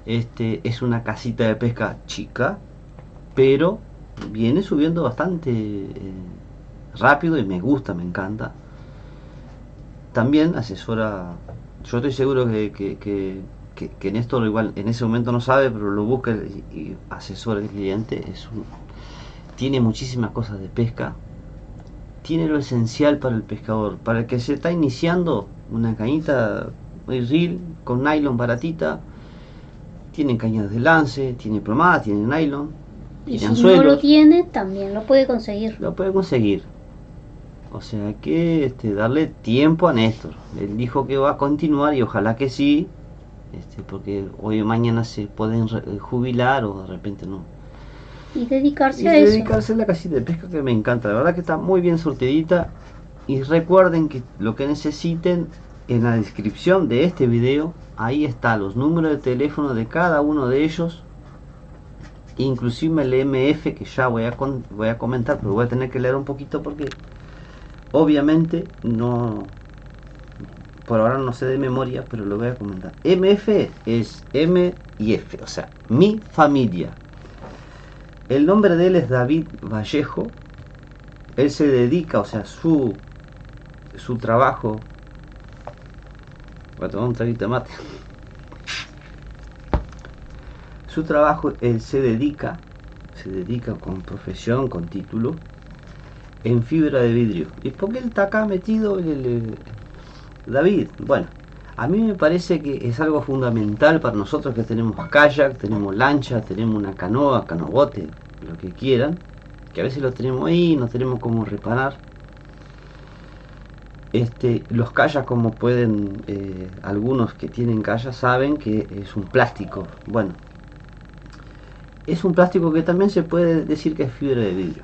Es una casita de pesca chica, pero viene subiendo bastante rápido y me gusta, me encanta. También asesora, yo estoy seguro que Néstor igual en ese momento no sabe, pero lo busca y asesora al cliente. Tiene muchísimas cosas de pesca, tiene lo esencial para el pescador, para el que se está iniciando, una cañita reel con nylon baratita. Tiene cañas de lance, tiene plomada, tiene nylon, Y tiene si anzuelos. no lo tiene, también lo puede conseguir. Lo puede conseguir. O sea, hay que darle tiempo a Néstor. Él dijo que va a continuar y ojalá que sí, porque hoy o mañana se pueden jubilar o de repente no. Y dedicarse Y a eso. dedicarse a la casita de pesca, que me encanta. La verdad que está muy bien surtidita. Y recuerden que lo que necesiten, en la descripción de este video, ahí está los números de teléfono de cada uno de ellos, inclusive el MF, que ya voy a comentar, pero voy a tener que leer un poquito porque obviamente no, por ahora no sé de memoria, pero lo voy a comentar. MF es M y F, o sea, mi familia. El nombre de él es David Vallejo. Él se dedica, o sea, su trabajo. Voy a tomar un traguito de mate. Su trabajo, él se dedica con profesión, con título, en fibra de vidrio. ¿Y por qué él está acá metido, David? Bueno, a mí me parece que es algo fundamental para nosotros que tenemos kayak, tenemos lancha, tenemos una canoa, canobote, lo que quieran, que a veces lo tenemos ahí, no tenemos cómo reparar. Los kayaks, como pueden, algunos que tienen kayak saben que es un plástico. Bueno, es un plástico que también se puede decir que es fibra de vidrio.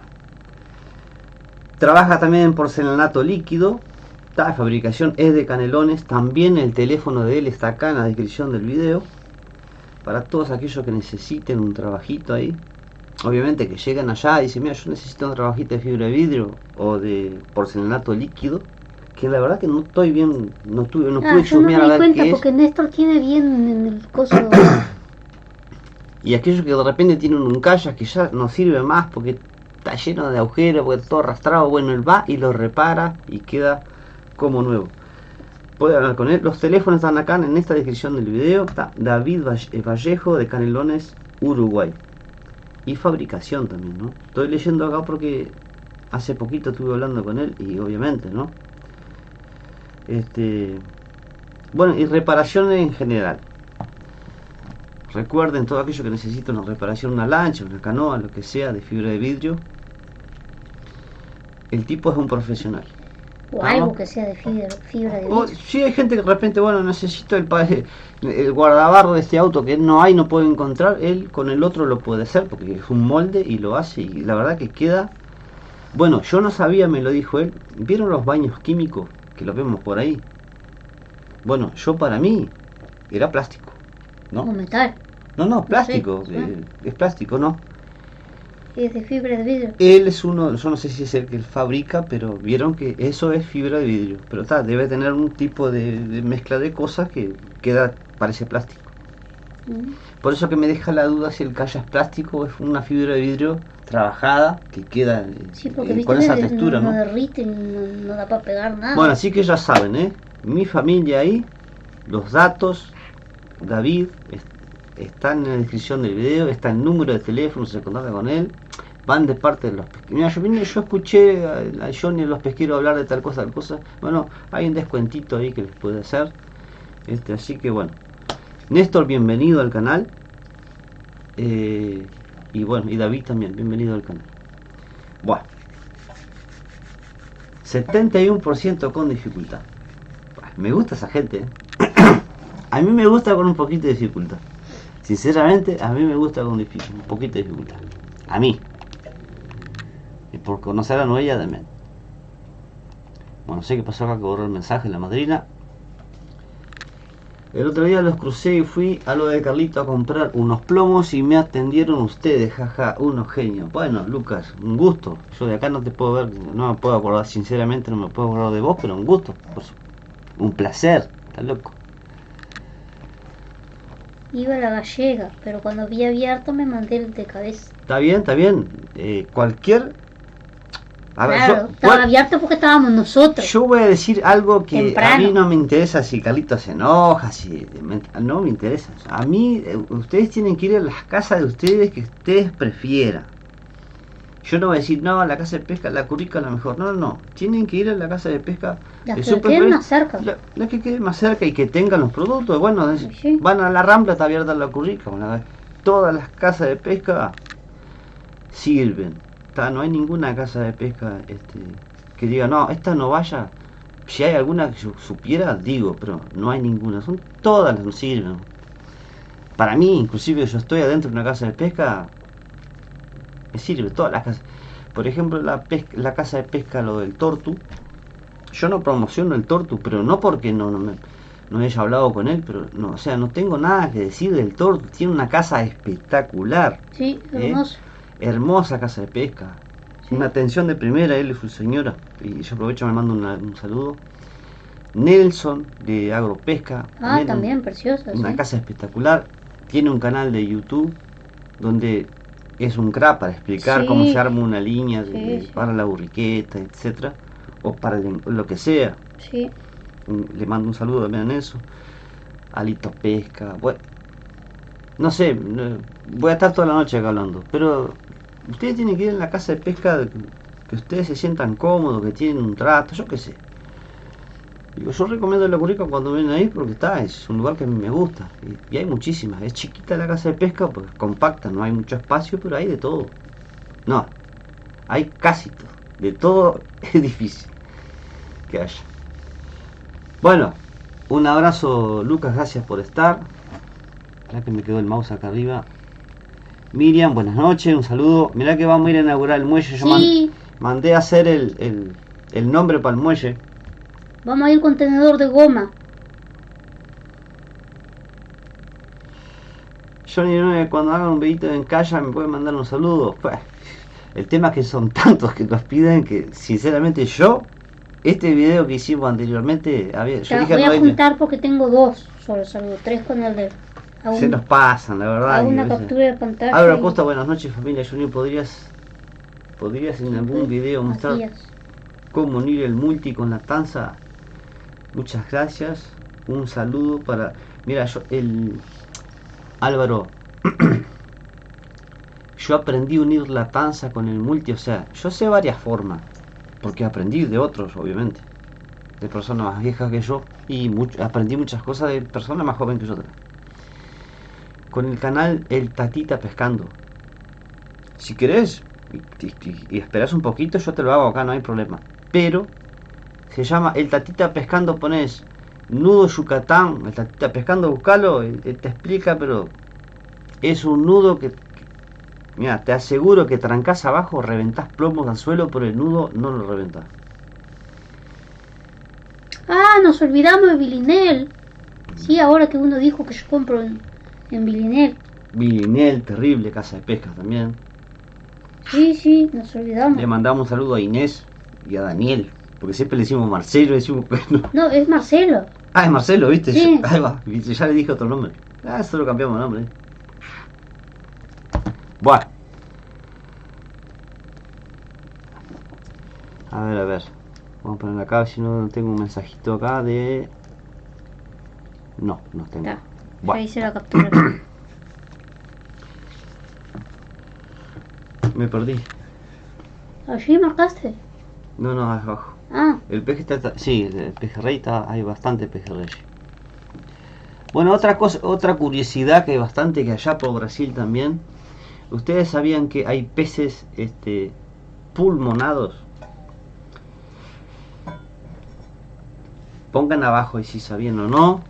Trabaja también en porcelanato líquido. La fabricación es de Canelones. También el teléfono de él está acá en la descripción del video, para todos aquellos que necesiten un trabajito ahí. Obviamente que llegan allá y dicen: mira, yo necesito un trabajito de fibra de vidrio o de porcelanato líquido, que la verdad que no estoy bien, no pude Yo no me chusmear a di ver cuenta qué es. porque Néstor tiene bien en el coso. Y aquellos que de repente tienen un kayak que ya no sirve más porque está lleno de agujeros, porque todo arrastrado, bueno, él va y lo repara y queda como nuevo. Puede hablar con él. Los teléfonos están acá en esta descripción del video. Está David Vallejo, de Canelones, Uruguay. Y fabricación también, ¿no? Estoy leyendo acá porque hace poquito estuve hablando con él y obviamente, ¿no? Bueno, y reparaciones en general. Recuerden, todo aquello que necesita una reparación, una lancha, una canoa, lo que sea de fibra de vidrio, el tipo es un profesional. O algo que sea de fibra de O, vidrio. sí, hay gente que de repente, bueno, necesito el guardabarro de este auto que no hay, no puedo encontrar. Él con el otro lo puede hacer porque es un molde y lo hace, y la verdad que queda. Bueno, yo no sabía, me lo dijo él. ¿Vieron los baños químicos que los vemos por ahí? Bueno, yo, para mí era plástico, ¿no? O metal. No, plástico, Sí, sí. es plástico, ¿no? Es de fibra de vidrio. Él es uno, yo no sé si es el que fabrica, pero vieron que eso es fibra de vidrio. Pero debe tener un tipo de mezcla de cosas que parece plástico. Por eso que me deja la duda si el kayak es plástico o es una fibra de vidrio trabajada que queda Sí, porque con esa textura, no ¿no? derrite, no da para pegar nada. Bueno, así que ya saben, mi familia ahí, los datos, David, está en la descripción del video, está el número de teléfono, se contacta con él, van de parte de los pesqueros. Mira, yo escuché a Johnny, a los pesqueros, hablar de tal cosa. Bueno, hay un descuentito ahí que les puede hacer. Así que bueno, Néstor, bienvenido al canal. Y bueno, y David también, bienvenido al canal. Bueno, 71% con dificultad. Me gusta esa gente, A mí me gusta con un poquito de dificultad. Sinceramente, a mí me gusta con un poquito de dificultad. A mí. Y por conocer a Noella también. Bueno, sé qué pasó acá, que borró el mensaje la madrina. El otro día los crucé y fui a lo de Carlito a comprar unos plomos y me atendieron ustedes, jaja, unos genios. Bueno, Lucas, un gusto. Yo de acá no te puedo ver, no me puedo acordar, sinceramente no me puedo acordar de vos, pero un gusto. Un placer, está loco. Iba a la Gallega, pero cuando había abierto me mandé el de cabeza. Está bien, está bien. Cualquier... A ver, Claro, estaba abierto porque estábamos nosotros. yo voy a decir algo que Temprano. a mí no me interesa si Carlitos se enoja, no me interesa. A mí, ustedes tienen que ir a las casas de ustedes que ustedes prefieran. Yo no voy a decir, no, la casa de pesca, la Currica la mejor. No, no, tienen que ir a la casa de pesca Las de que su queden preferencia. más cerca. La que quede más cerca y que tengan los productos. Bueno, Sí. van a la Rambla, está abierta la Currica. Todas las casas de pesca sirven. No hay ninguna casa de pesca que diga, no, esta no vaya. Si hay alguna que yo supiera, digo, pero no hay ninguna. Son todas las que sirven. Para mí, inclusive yo estoy adentro de una casa de pesca, me sirve todas las casas. Por ejemplo, la casa de pesca, lo del Tortu. Yo no promociono el Tortu, pero no porque no haya hablado con él, pero no, o sea, no tengo nada que decir del Tortu. Tiene una casa espectacular. Sí, hermoso. Hermosa casa de pesca. Sí. Una atención de primera, él y su señora. Y yo aprovecho, me mando un saludo. Nelson de Agropesca. También preciosa. Una Sí. casa espectacular. Tiene un canal de YouTube donde es un crack para explicar Sí. cómo se arma una línea Sí. para la burriqueta, etcétera, o para lo que sea. Sí. Le mando un saludo también a Nelson. Alito Pesca. Bueno, no sé, voy a estar toda la noche acá hablando, pero ustedes tienen que ir en la casa de pesca que ustedes se sientan cómodos, que tienen un trato, yo qué sé. Digo, yo recomiendo la Currica cuando vienen ahí porque es un lugar que a mí me gusta. Y hay muchísimas. Es chiquita la casa de pesca porque es compacta, no hay mucho espacio, pero hay de todo. No, hay casi todo. De todo es difícil que haya. Bueno, un abrazo, Lucas, gracias por estar. Mirá que me quedó el mouse acá arriba. Miriam, buenas noches, un saludo. Mirá que vamos a ir a inaugurar el muelle. Yo Sí. mandé a hacer el nombre para el muelle. Vamos a ir con tenedor de goma. Johnny 9, cuando hagan un videito en Calla me pueden mandar un saludo. Pues, el tema es que son tantos que nos piden que sinceramente este video que hicimos anteriormente, yo dije Voy no a hay- juntar porque tengo 2 solo saludos, 3 con el de... se nos pasan, la verdad. Hago y una a veces- captura de pantalla. Álvaro y- Acosta, buenas noches familia. Johnny, ¿podrías en algún video mostrar Matías. cómo unir el multi con la tanza? Muchas gracias. Un saludo para... Mira, Álvaro, yo aprendí a unir la tanza con el multi, o sea, yo sé varias formas, porque aprendí de otros, obviamente, de personas más viejas que yo, y aprendí muchas cosas de personas más jóvenes que yo también. Con el canal El Tatita Pescando. Si querés y esperás un poquito, yo te lo hago acá, no hay problema. Pero se llama El Tatita Pescando, pones nudo Yucatán, El Tatita Pescando, buscalo, te explica, pero es un nudo que mira, te aseguro que trancás abajo, reventás plomos al suelo, por el nudo no lo reventás. Ah, nos olvidamos de Bilinel. Sí, ahora que uno dijo que yo compro en Bilinel. Vilinel, terrible, casa de pesca también. Sí, nos olvidamos. Le mandamos un saludo a Inés y a Daniel, porque siempre le decimos Marcelo, decimos No, es Marcelo. Ah, es Marcelo, ¿viste? Sí. Ahí va, ya le dije otro nombre. Solo cambiamos de nombre. Bueno. A ver. Vamos a poner acá, si no tengo un mensajito acá de... No tengo. Ya, Bueno. ya hice la captura. Me perdí. ¿Allí marcaste? No, abajo. Ah, El peje está... Sí, el pejerrey hay bastante pejerrey. Bueno, otra curiosidad que hay bastante, que allá por Brasil también. ¿Ustedes sabían que hay peces pulmonados? Pongan abajo y si sabían o no.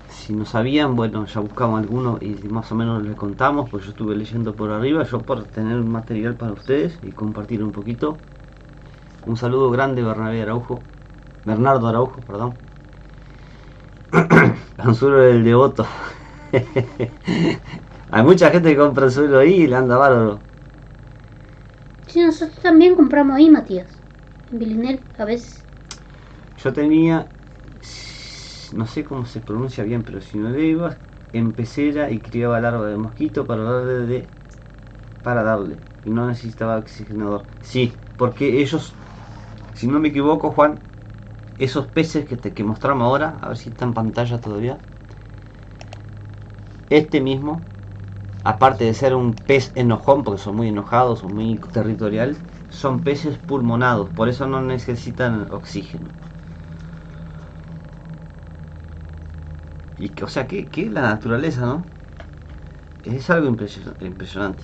Si no sabían, bueno, ya buscamos algunos y más o menos les contamos, pues yo estuve leyendo por arriba, yo por tener material para ustedes y compartir un poquito. Un saludo grande, Bernabé Araujo. Bernardo Araujo, perdón. Anzuelo del Devoto. Hay mucha gente que compra anzuelo ahí y le anda bárbaro. Sí, nosotros también compramos ahí, Matías. En Vilinel, a veces. Yo tenía, no sé cómo se pronuncia bien, pero si no le iba en pecera y criaba larva de mosquito para darle. Y no necesitaba oxigenador. Sí, porque ellos, si no me equivoco, Juan, esos peces que mostramos ahora, a ver si está en pantalla todavía. Este mismo, aparte de ser un pez enojón, porque son muy enojados, son muy territorial, son peces pulmonados, por eso no necesitan oxígeno. Y o sea, que la naturaleza, ¿no? Es algo impresionante.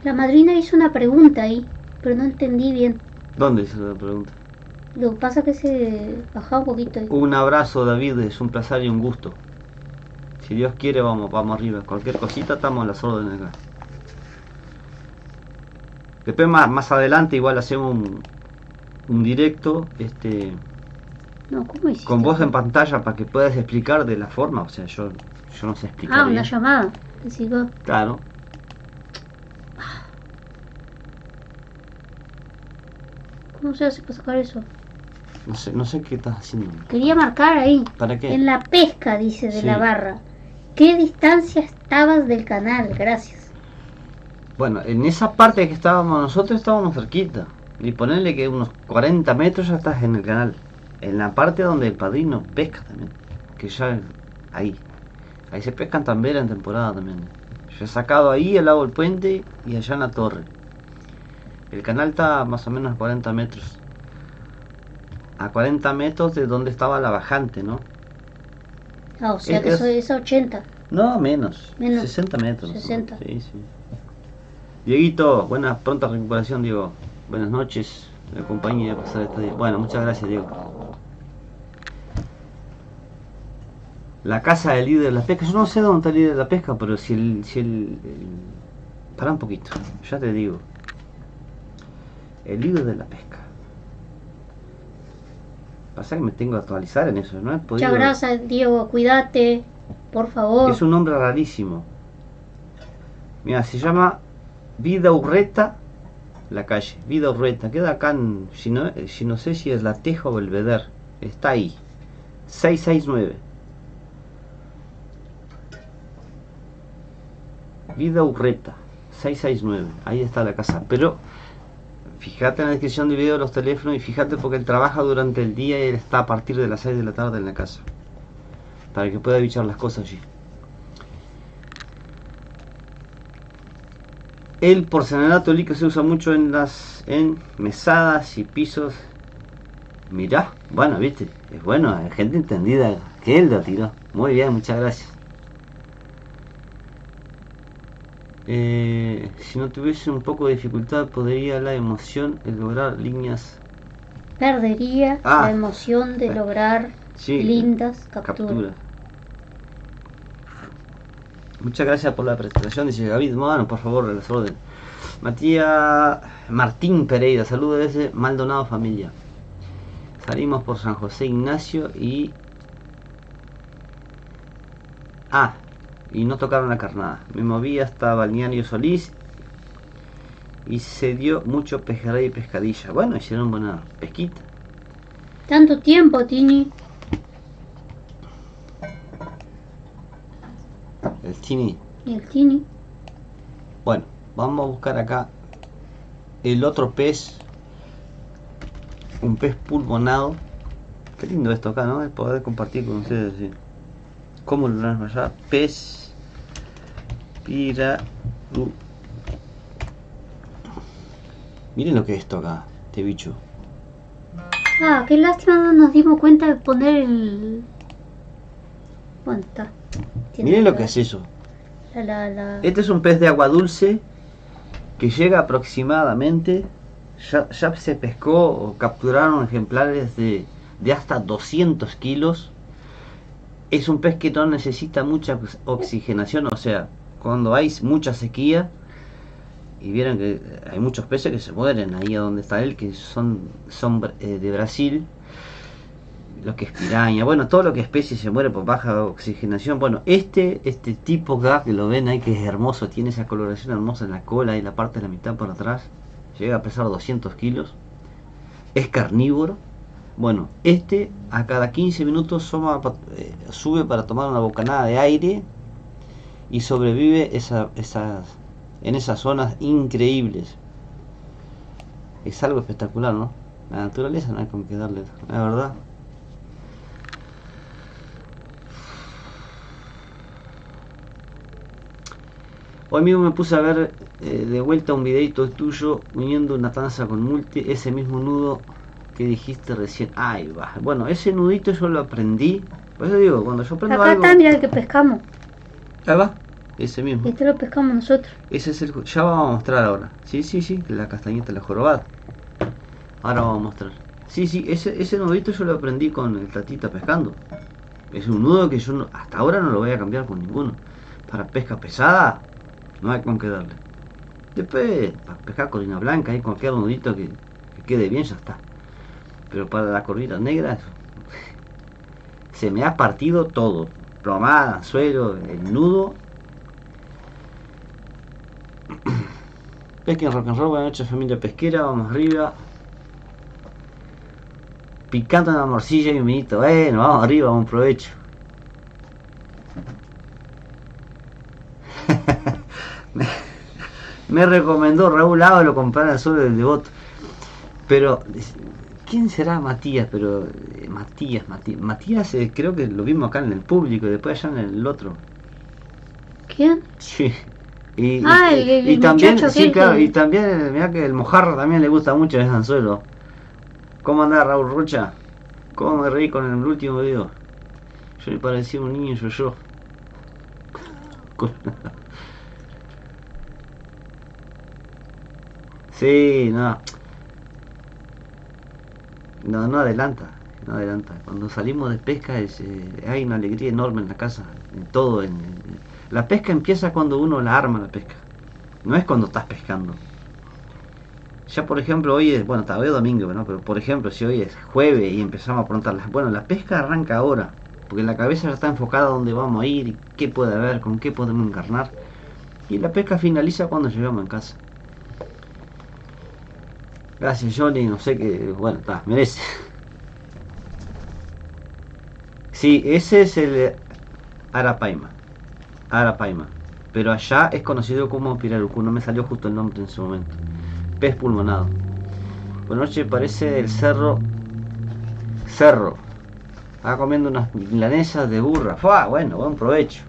La madrina hizo una pregunta ahí, pero no entendí bien. ¿Dónde hizo la pregunta? Lo que pasa es que se bajaba un poquito ahí. Un abrazo, David, es un placer y un gusto. Si Dios quiere, vamos arriba. Cualquier cosita, estamos a las órdenes acá. Después más adelante igual hacemos un directo, No, ¿cómo hiciste? con voz en pantalla para que puedas explicar de la forma. O sea, yo no sé explicar Ah, bien. una llamada. Así que... Claro. ¿Cómo se hace para sacar eso? No sé qué estás haciendo. Quería marcar ahí. ¿Para qué? En la pesca, dice, de Sí. la barra. ¿Qué distancia estabas del canal? Gracias. Bueno, en esa parte que nosotros estábamos cerquita. Y ponerle que unos 40 metros ya estás en el canal. En la parte donde el padrino pesca también. Que ya ahí se pescan también en temporada también. Yo he sacado ahí al lado del puente y allá en la torre. El canal está más o menos a 40 metros. A 40 metros de donde estaba la bajante, ¿no? Ah, o sea que eso es a 80. No, menos. Menos. 60 metros. 60. Sí. Dieguito, pronta recuperación, Diego. Buenas noches. Me acompañe a pasar este día. Bueno, muchas gracias, Diego. La casa del líder de la pesca. Yo no sé dónde está el líder de la pesca, pero si el pará un poquito, ya te digo. El líder de la pesca. Pasa que me tengo que actualizar en eso, no he podido. Muchas gracias, Diego. Cuídate, por favor. Es un nombre rarísimo. Mira, se llama Vida Urreta, la calle. Vida Urreta. Queda acá en, si no sé si es La Teja o Belvedere. Está ahí. 669. Vida Urreta. 669. Ahí está la casa. Pero fíjate en la descripción del video de los teléfonos y fíjate porque él trabaja durante el día y él está a partir de las 6 de la tarde en la casa. Para que pueda bichar las cosas allí. El porcelanato líquido se usa mucho en mesadas y pisos. Mirá, bueno, viste, es bueno, hay gente entendida que él lo tiró. Muy bien, muchas gracias. Si no tuviese un poco de dificultad, podría la emoción de lograr líneas. Perdería la emoción de lograr lindas capturas. Muchas gracias por la presentación, dice David. Bueno, por favor, a las órdenes. Matías Martín Pereira, saludos desde Maldonado familia. Salimos por San José Ignacio y no tocaron la carnada. Me moví hasta Balneario Solís y se dio mucho pejerrey y pescadilla. Bueno, hicieron buena pesquita. Tanto tiempo, Tini. El Tini. Y el Tini. Bueno, vamos a buscar acá el otro pez. Un pez pulmonado. Qué lindo esto acá, ¿no? Es poder compartir con ustedes así. ¿Cómo lo van a llamar? Pez piraru. Miren lo que es esto acá, este bicho. Ah, qué lástima, no nos dimos cuenta de poner el... Bueno, está. Miren lo que es eso. Este es un pez de agua dulce que llega aproximadamente, ya se pescó o capturaron ejemplares de hasta 200 kilos. Es un pez que no necesita mucha oxigenación, o sea, cuando hay mucha sequía, y vieron que hay muchos peces que se mueren ahí a donde está él, que son de Brasil, lo que es piraña, bueno, todo lo que es especie se muere por baja oxigenación. Bueno, este tipo acá, que lo ven ahí, que es hermoso, tiene esa coloración hermosa en la cola y la parte de la mitad por atrás, llega a pesar 200 kilos, es carnívoro. Bueno, a cada 15 minutos sube para tomar una bocanada de aire y sobrevive en esas zonas increíbles. Es algo espectacular, ¿no? La naturaleza no hay con qué darle, la verdad. Hoy mismo me puse a ver de vuelta un videito tuyo uniendo una tanza con multi, ese mismo nudo que dijiste recién. Ahí va. Bueno, ese nudito yo lo aprendí. Por eso digo, cuando yo aprendo Acá algo... está, mira el que pescamos. Ahí va. Ese mismo. Este lo pescamos nosotros. Ese es ya vamos a mostrar ahora. Sí, la castañeta, la jorobada. Ahora vamos a mostrar. Sí, ese nudito yo lo aprendí con el Tatita pescando. Es un nudo que yo hasta ahora no lo voy a cambiar con ninguno. Para pesca pesada, no hay con qué darle. Después, para pescar corvina blanca, cualquier nudito que quede bien, ya está. Pero para la corvina negra, se me ha partido todo. Plomada, anzuelo, el nudo. Pesca en rock and roll, buenas noches familia pesquera, vamos arriba. Picando una morcilla y un vinito, bueno, vamos arriba, buen provecho. me recomendó Raúl Ávalo comprar el suelo del Devoto. Pero, ¿quién será Matías? Pero, Matías creo que lo vimos acá en el público y después allá en el otro. ¿Quién? Sí. El también, muchacho sí, claro, que... y también, mirá que el mojarra también le gusta mucho ese anzuelo. ¿Cómo andás, Raúl Rocha? ¿Cómo me reí con el último video? Yo le parecía un niño yo. Sí, no adelanta. Cuando salimos de pesca hay una alegría enorme en la casa, en todo. La pesca empieza cuando uno la arma la pesca, no es cuando estás pescando. Ya por ejemplo hoy es, bueno, todavía es domingo, ¿no? Pero por ejemplo si hoy es jueves y empezamos a preguntarlas, bueno, la pesca arranca ahora, porque la cabeza ya está enfocada a dónde vamos a ir, qué puede haber, con qué podemos encarnar, y la pesca finaliza cuando llegamos en casa. Gracias Johnny, no sé qué, bueno, está, merece. Sí, ese es el Arapaima, pero allá es conocido como pirarucú, no me salió justo el nombre en su momento. Pez pulmonado. Buenas noches, parece el cerro. Estaba comiendo unas milanesas de burra. ¡Fua! Bueno, buen provecho.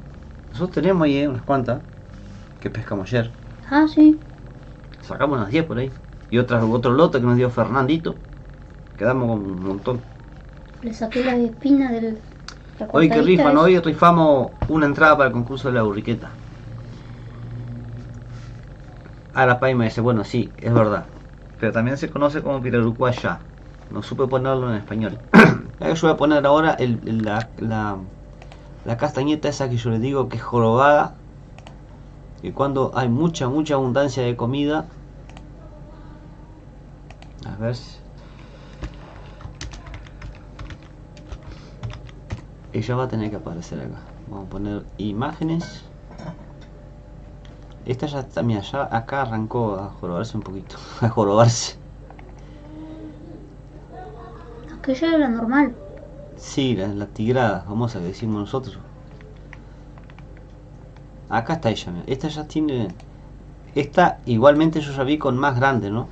Nosotros tenemos ahí unas cuantas que pescamos ayer. Ah, sí. Sacamos unas 10 por ahí. Y otro lote que nos dio Fernandito. Quedamos con un montón. Le saqué la espina del... Hoy que rifan, hoy rifamos una entrada para el concurso de la burriqueta. Arapaima dice, bueno, sí, es verdad. Pero también se conoce como pirarucú allá. No supe ponerlo en español. Yo voy a poner ahora la castañeta esa que yo le digo que es jorobada. Que cuando hay mucha abundancia de comida. A ver si... ella va a tener que aparecer acá. Vamos a poner imágenes. Esta ya está, mira, ya acá arrancó a jorobarse un poquito. A jorobarse. Aquella era la normal. Sí, la tigrada, famosa que decimos nosotros. Acá está ella, mira. Esta ya tiene... Esta igualmente yo ya vi con más grande, ¿no?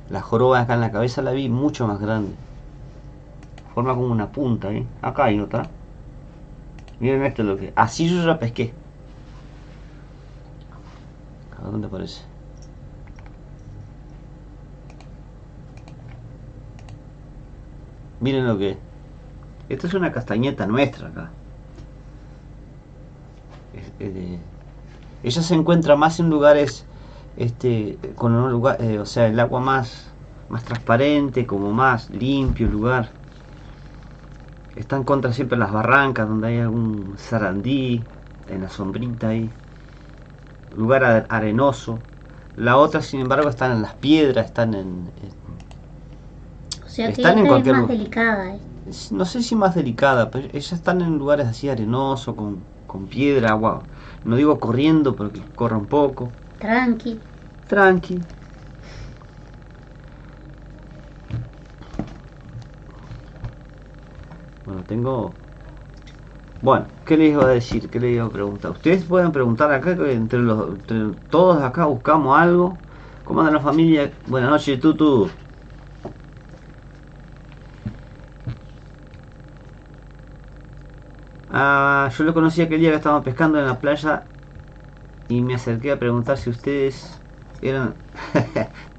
La joroba acá en la cabeza la vi mucho más grande. Forma como una punta, ¿eh? Acá hay otra. Miren esto lo que... Así yo ya pesqué. A ver dónde aparece. Miren lo que... Esto es una castañeta nuestra acá. Ella se encuentra más en lugares... con un lugar... o sea, el agua más transparente, como más limpio el lugar. Están contra siempre las barrancas donde hay algún sarandí, en la sombrita ahí, lugar arenoso. La otra sin embargo están en las piedras, están O sea que Están en esta es cualquier más lugar. delicada, No sé si más delicada, pero ellas están en lugares así arenosos, con piedra, agua. No digo corriendo, pero que corra un poco. tranqui. Tranqui. Bueno, tengo... Bueno, ¿qué les iba a decir? ¿Qué les iba a preguntar? Ustedes pueden preguntar acá, que entre todos acá buscamos algo. ¿Cómo anda la familia? Buenas noches, Tutu. Ah, yo lo conocí aquel día que estábamos pescando en la playa y me acerqué a preguntar si ustedes eran...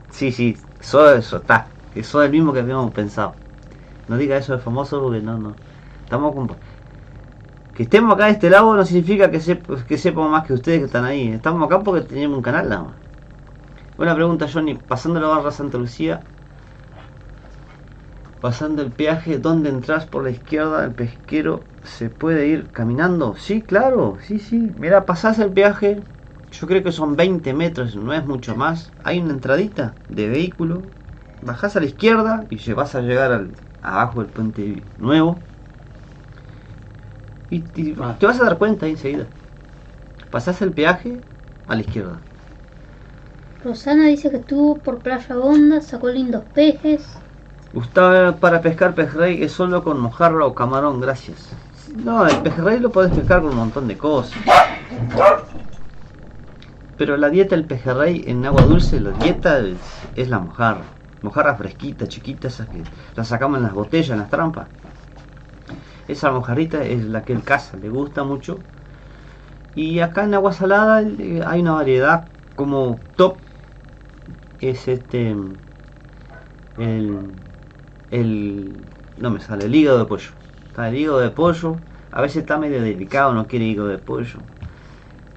sí, soy eso, está. Que soy el mismo que habíamos pensado. No diga eso de famoso porque no. Estamos con... Que estemos acá de este lado no significa que sepamos más que ustedes que están ahí. Estamos acá porque tenemos un canal nada más. Buena pregunta, Johnny. Pasando la barra Santa Lucía, pasando el peaje, ¿dónde entras por la izquierda? El pesquero, ¿se puede ir caminando? Sí, claro, sí. Mira, pasás el peaje, yo creo que son 20 metros, no es mucho más. Hay una entradita de vehículo, bajás a la izquierda y vas a llegar abajo del puente nuevo. Y te vas a dar cuenta ahí enseguida. Pasás el peaje a la izquierda. Rosana dice que estuvo por Playa Honda, sacó lindos pejes. Gustavo, para pescar pejerrey es solo con mojarra o camarón, gracias. No, el pejerrey lo podés pescar con un montón de cosas. Pero la dieta del pejerrey en agua dulce, la dieta es la mojarra. Mojarra fresquita, chiquita, esas que la sacamos en las botellas, en las trampas. Esa mojarrita es la que él caza, le gusta mucho. Y acá en agua salada hay una variedad como top. Es no me sale, el hígado de pollo. Está el hígado de pollo, a veces está medio delicado, no quiere hígado de pollo.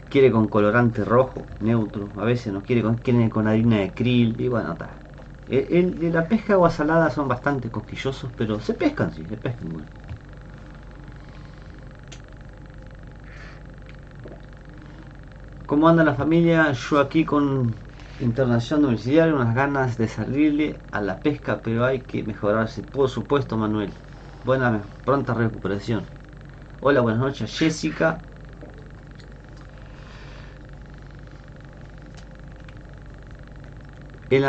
Quiere con colorante rojo, neutro, a veces no quiere con harina de krill, y bueno, está. La pesca de agua salada son bastante cosquillosos, pero se pescan, sí, se pescan bueno. ¿Cómo anda la familia? Yo aquí con internación domiciliaria, unas ganas de salirle a la pesca, pero hay que mejorarse, por supuesto, Manuel. Pronta recuperación. Hola, buenas noches, Jessica. En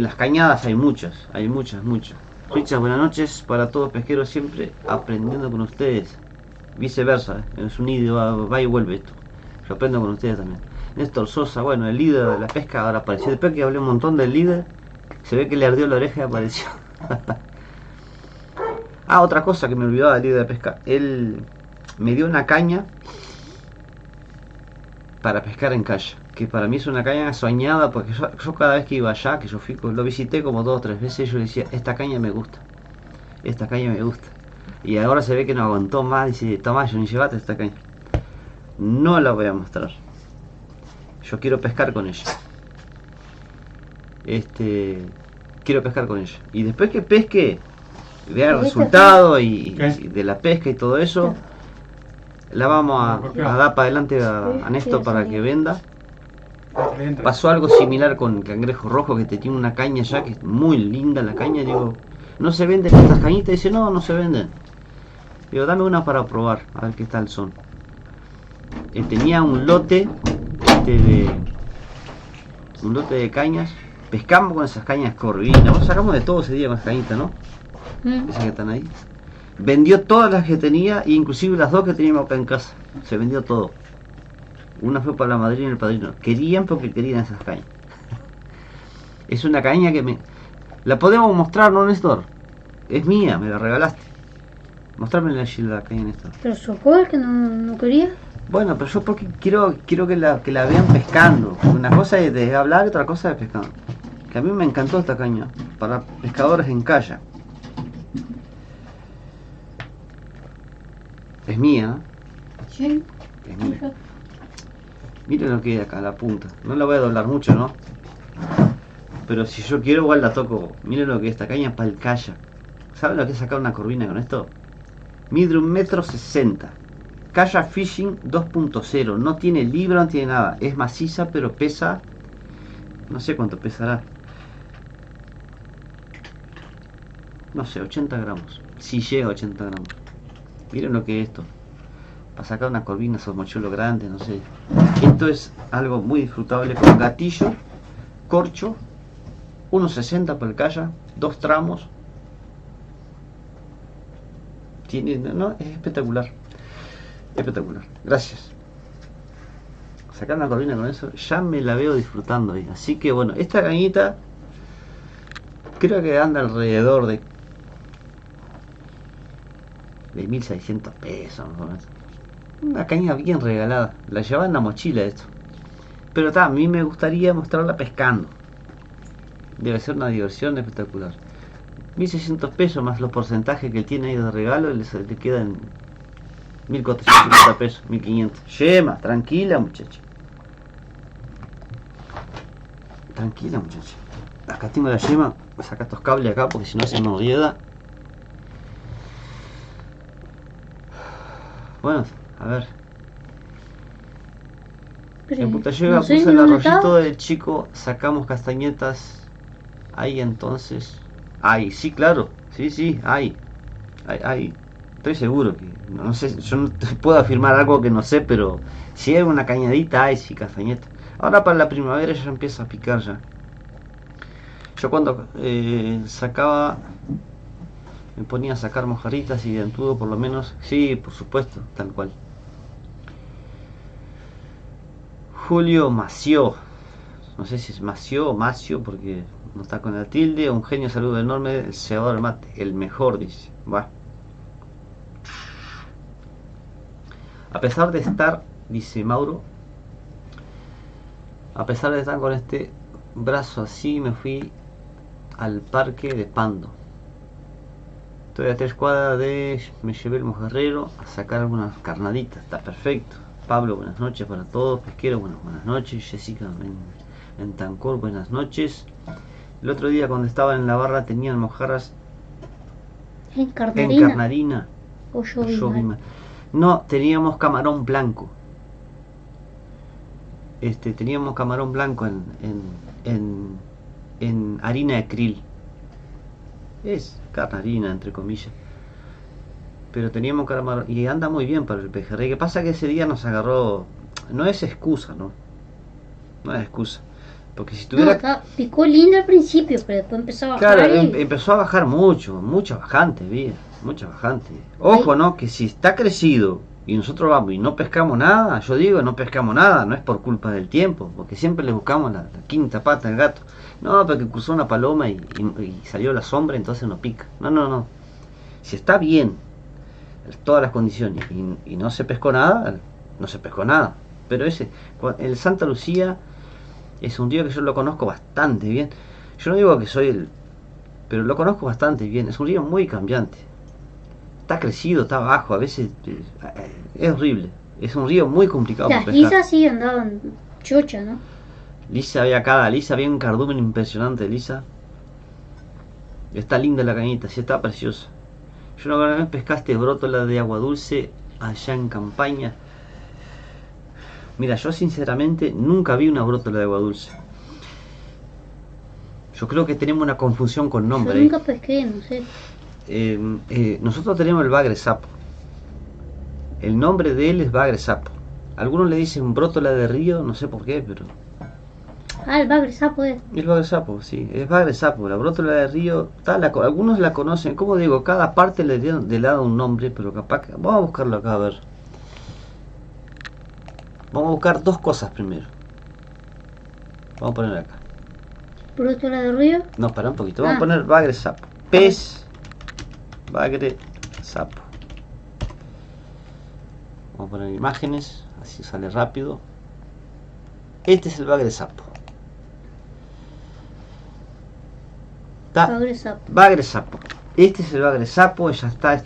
las cañadas hay muchas. Richard, buenas noches para todos pesqueros, siempre aprendiendo con ustedes. Viceversa, es un idioma, va y vuelve esto. Yo aprendo con ustedes también. Néstor Sosa, bueno, el líder de la pesca ahora apareció. Después que hablé un montón del líder, se ve que le ardió la oreja y apareció. Otra cosa que me olvidaba del líder de pesca. Él me dio una caña para pescar en calla. Que para mí es una caña soñada, porque yo cada vez que iba allá, que yo lo visité como 2 o 3 veces, yo le decía, esta caña me gusta. Y ahora se ve que no aguantó más, dice, toma, Johnny, llevate esta caña. No la voy a mostrar. Yo quiero pescar con ella. Quiero pescar con ella. Y después que pesque, vea el resultado y de la pesca y todo eso, la vamos a dar para adelante a Néstor para que venda. Pasó algo similar con el cangrejo rojo, que te tiene una caña ya que es muy linda la caña. Digo, no se venden estas cañitas. Dice, no se venden. Digo, dame una para probar, a ver qué tal son. Tenía un lote de cañas. Pescamos con esas cañas corvinas. Sacamos de todo ese día con esas cañitas, ¿no? Esas que están ahí. Vendió todas las que tenía, inclusive las 2 que teníamos acá en casa. Se vendió todo. Una fue para la madrina y el padrino. Querían porque querían esas cañas. Es una caña que la podemos mostrar, ¿no, Néstor? Es mía, me la regalaste. Mostrarme la caña, Néstor. Pero Sokol que no quería. Bueno, pero yo porque quiero que la vean pescando. Una cosa es de hablar y otra cosa es pescando. Que a mí me encantó esta caña. Para pescadores en calla. Es mía, Sí. es mía. Miren lo que hay acá, la punta. No la voy a doblar mucho, ¿no? Pero si yo quiero, igual la toco. Miren lo que es esta caña para el calla. ¿Saben lo que es sacar una corvina con esto? Mide 1,60 m. Calla Fishing 2.0. No tiene libra, no tiene nada. Es maciza, pero pesa... No sé cuánto pesará. no sé, 80 gramos. Si llega a 80 gramos. Miren lo que es esto. Para sacar una corvina, esos mochuelos grandes, no sé. Esto es algo muy disfrutable con gatillo, corcho, 1.60 por el calla, 2 tramos. Tiene, no, es espectacular. Espectacular. Gracias. Sacar una corvina con eso, ya me la veo disfrutando ahí. Así que bueno, esta cañita creo que anda alrededor de 1.600 pesos, más o menos. Una caña bien regalada. La llevaba en la mochila esto. Pero a mí me gustaría mostrarla pescando. Debe ser una diversión espectacular. 1.600 pesos más los porcentajes que él tiene ahí de regalo, le quedan 1.450 pesos, 1.500. Yema, tranquila muchacha. Tranquila muchacha. Acá tengo la yema. Voy a sacar estos cables acá porque si no se me enreda. Bueno, a ver. En Putallega puse el arroyito del chico, sacamos castañetas. Ahí entonces. Ahí, sí, claro. Sí, ahí. Estoy seguro que. No sé, yo no te puedo afirmar algo que no sé, pero si hay una cañadita, hay sí, castañeta. Ahora para la primavera ya empieza a picar ya. Yo cuando sacaba, me ponía a sacar mojarritas y dentudo por lo menos. Sí, por supuesto, tal cual. Julio Mació, no sé si es Mació o Macio porque no está con la tilde. Un genio, saludo enorme, el cebador del mate, el mejor, dice. Va. A pesar de estar, dice Mauro, a pesar de estar con este brazo así, me fui al parque de Pando. Estoy a 3 cuadras de... Me llevé el mojarrero a sacar algunas carnaditas. Está perfecto. Pablo, buenas noches para todos. Pesquero, buenas noches. Jessica en Tancor, buenas noches. El otro día cuando estaba en la barra tenían mojarras en carnarina. O yo vi mal. No, teníamos camarón blanco. Teníamos camarón blanco en harina de krill. Es carnarina, entre comillas. Pero teníamos camarón y anda muy bien para el pejerrey. Que pasa que ese día nos agarró. No es excusa, ¿no? No es excusa. Porque si tuviera. No, picó lindo al principio, pero después empezó a bajar. Claro, empezó a bajar mucha bajante, bien. Mucha bajante. Ojo, ¿no? Que si está crecido y nosotros vamos y no pescamos nada, yo digo, no pescamos nada, no es por culpa del tiempo, porque siempre le buscamos la quinta pata al gato. No, porque cruzó una paloma y salió la sombra, entonces no pica. No. Si está bien, todas las condiciones, y no se pescó nada, no se pescó nada. Pero el Santa Lucía es un río que yo lo conozco bastante bien. Yo no digo que soy pero lo conozco bastante bien. Es un río muy cambiante. Está crecido, está bajo, a veces es horrible. Es un río muy complicado para pescar. Lisas sí andaban chocha, ¿no? Lisa había un cardumen impresionante, Lisa. Está linda la cañita, sí, está preciosa. Yo una vez pescaste brótola de agua dulce allá en Campaña. Mira, yo sinceramente nunca vi una brótola de agua dulce. Yo creo que tenemos una confusión con nombre. Yo nunca pesqué, no sé. Nosotros tenemos el bagre sapo. El nombre de él es bagre sapo. Algunos le dicen brótola de río, no sé por qué, pero... Ah, el bagre sapo es. El bagre sapo, sí, es bagre sapo. La brótola de río, algunos la conocen. Como digo, cada parte le da un nombre, pero capaz que... Vamos a buscarlo acá, a ver. Vamos a buscar dos cosas primero. Vamos a poner acá. ¿Brótola de río? No, para un poquito. Vamos a poner bagre sapo. Pez bagre sapo. Vamos a poner imágenes, así sale rápido. Este es el bagre sapo. Bagre sapo. Bagre sapo. Este es el bagre sapo, ya está.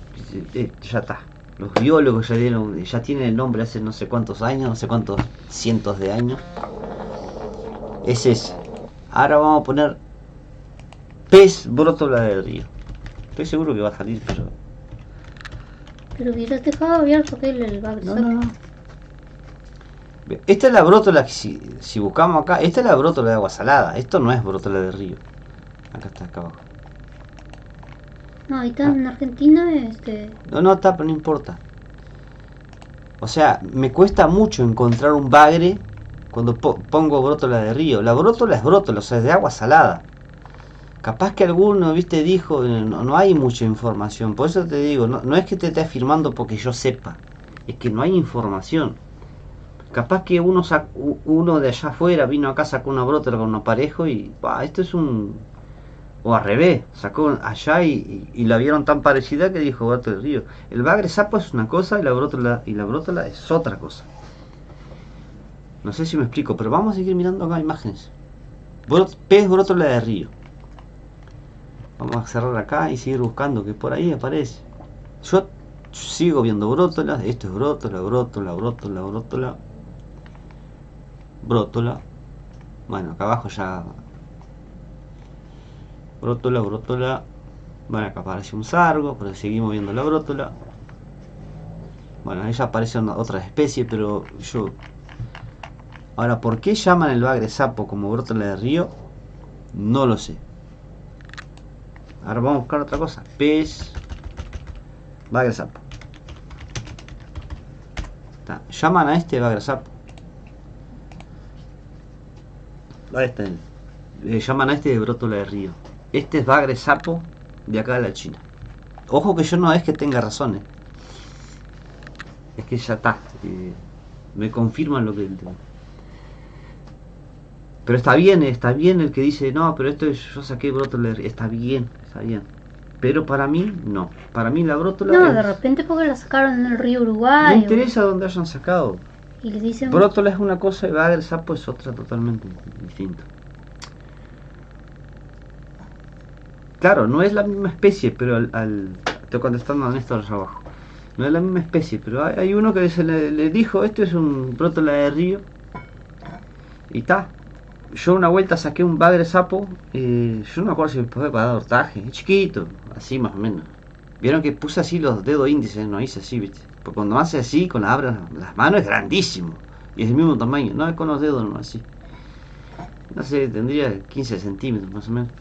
Los biólogos ya tienen el nombre hace no sé cuántos años, no sé cuántos cientos de años. Es ese. Ahora vamos a poner pez brótola del río. Estoy seguro que va a salir, pero... Pero hubieras dejado abierto el bagre sapo. No. Esta es la brótola que si buscamos acá, esta es la brótola de agua salada. Esto no es brótola de río. Acá está, acá abajo. No, ahí está en Argentina, No, está, pero no importa. O sea, me cuesta mucho encontrar un bagre cuando pongo brótola de río. La brótola es brótola, o sea, es de agua salada. Capaz que alguno, viste, dijo, no hay mucha información. Por eso te digo, no es que te esté afirmando porque yo sepa, es que no hay información. Capaz que uno de allá afuera vino acá, sacó una brótola con un aparejo y, esto es un... O al revés, sacó allá y la vieron tan parecida que dijo brótola de río. El bagre sapo es una cosa y la brótola es otra cosa. No sé si me explico, pero vamos a seguir mirando acá imágenes. Pez brótola de río. Vamos a cerrar acá y seguir buscando, que por ahí aparece. Yo sigo viendo brótolas. Esto es brótola. Bueno, acá abajo ya... Brótola. Bueno, acá aparece un sargo, pero seguimos viendo la brótola. Bueno, ahí ya aparecen otras especies, pero yo... Ahora, ¿por qué llaman el bagre sapo como brótola de río? No lo sé. Ahora vamos a buscar otra cosa. Pez bagre sapo. Llaman a este bagre sapo. Ahí está él. Llaman a este de brótola de río. Este es bagre sapo de acá de la China. Ojo que yo no es que tenga razones. Es que ya está. Me confirman lo que... Pero está bien el que dice, no, pero esto yo saqué brótola de río. Está bien. Pero para mí, no. Para mí la brótola... No, de repente porque la sacaron en el río Uruguay. No interesa dónde hayan sacado. Y le dicen... Brótola es una cosa y bagre sapo es otra totalmente distinta. Claro, no es la misma especie, pero estoy contestando a Néstor allá abajo. No es la misma especie, pero hay uno que le dijo, esto es un brótola de río. Y está. Yo una vuelta saqué un bagre sapo, yo no me acuerdo si fue para dar hortaje, es chiquito, así más o menos. Vieron que puse así los dedos índices, no hice así, viste. Porque cuando hace así, con las manos es grandísimo. Y es del mismo tamaño, no es con los dedos, no así. No sé, tendría 15 centímetros más o menos.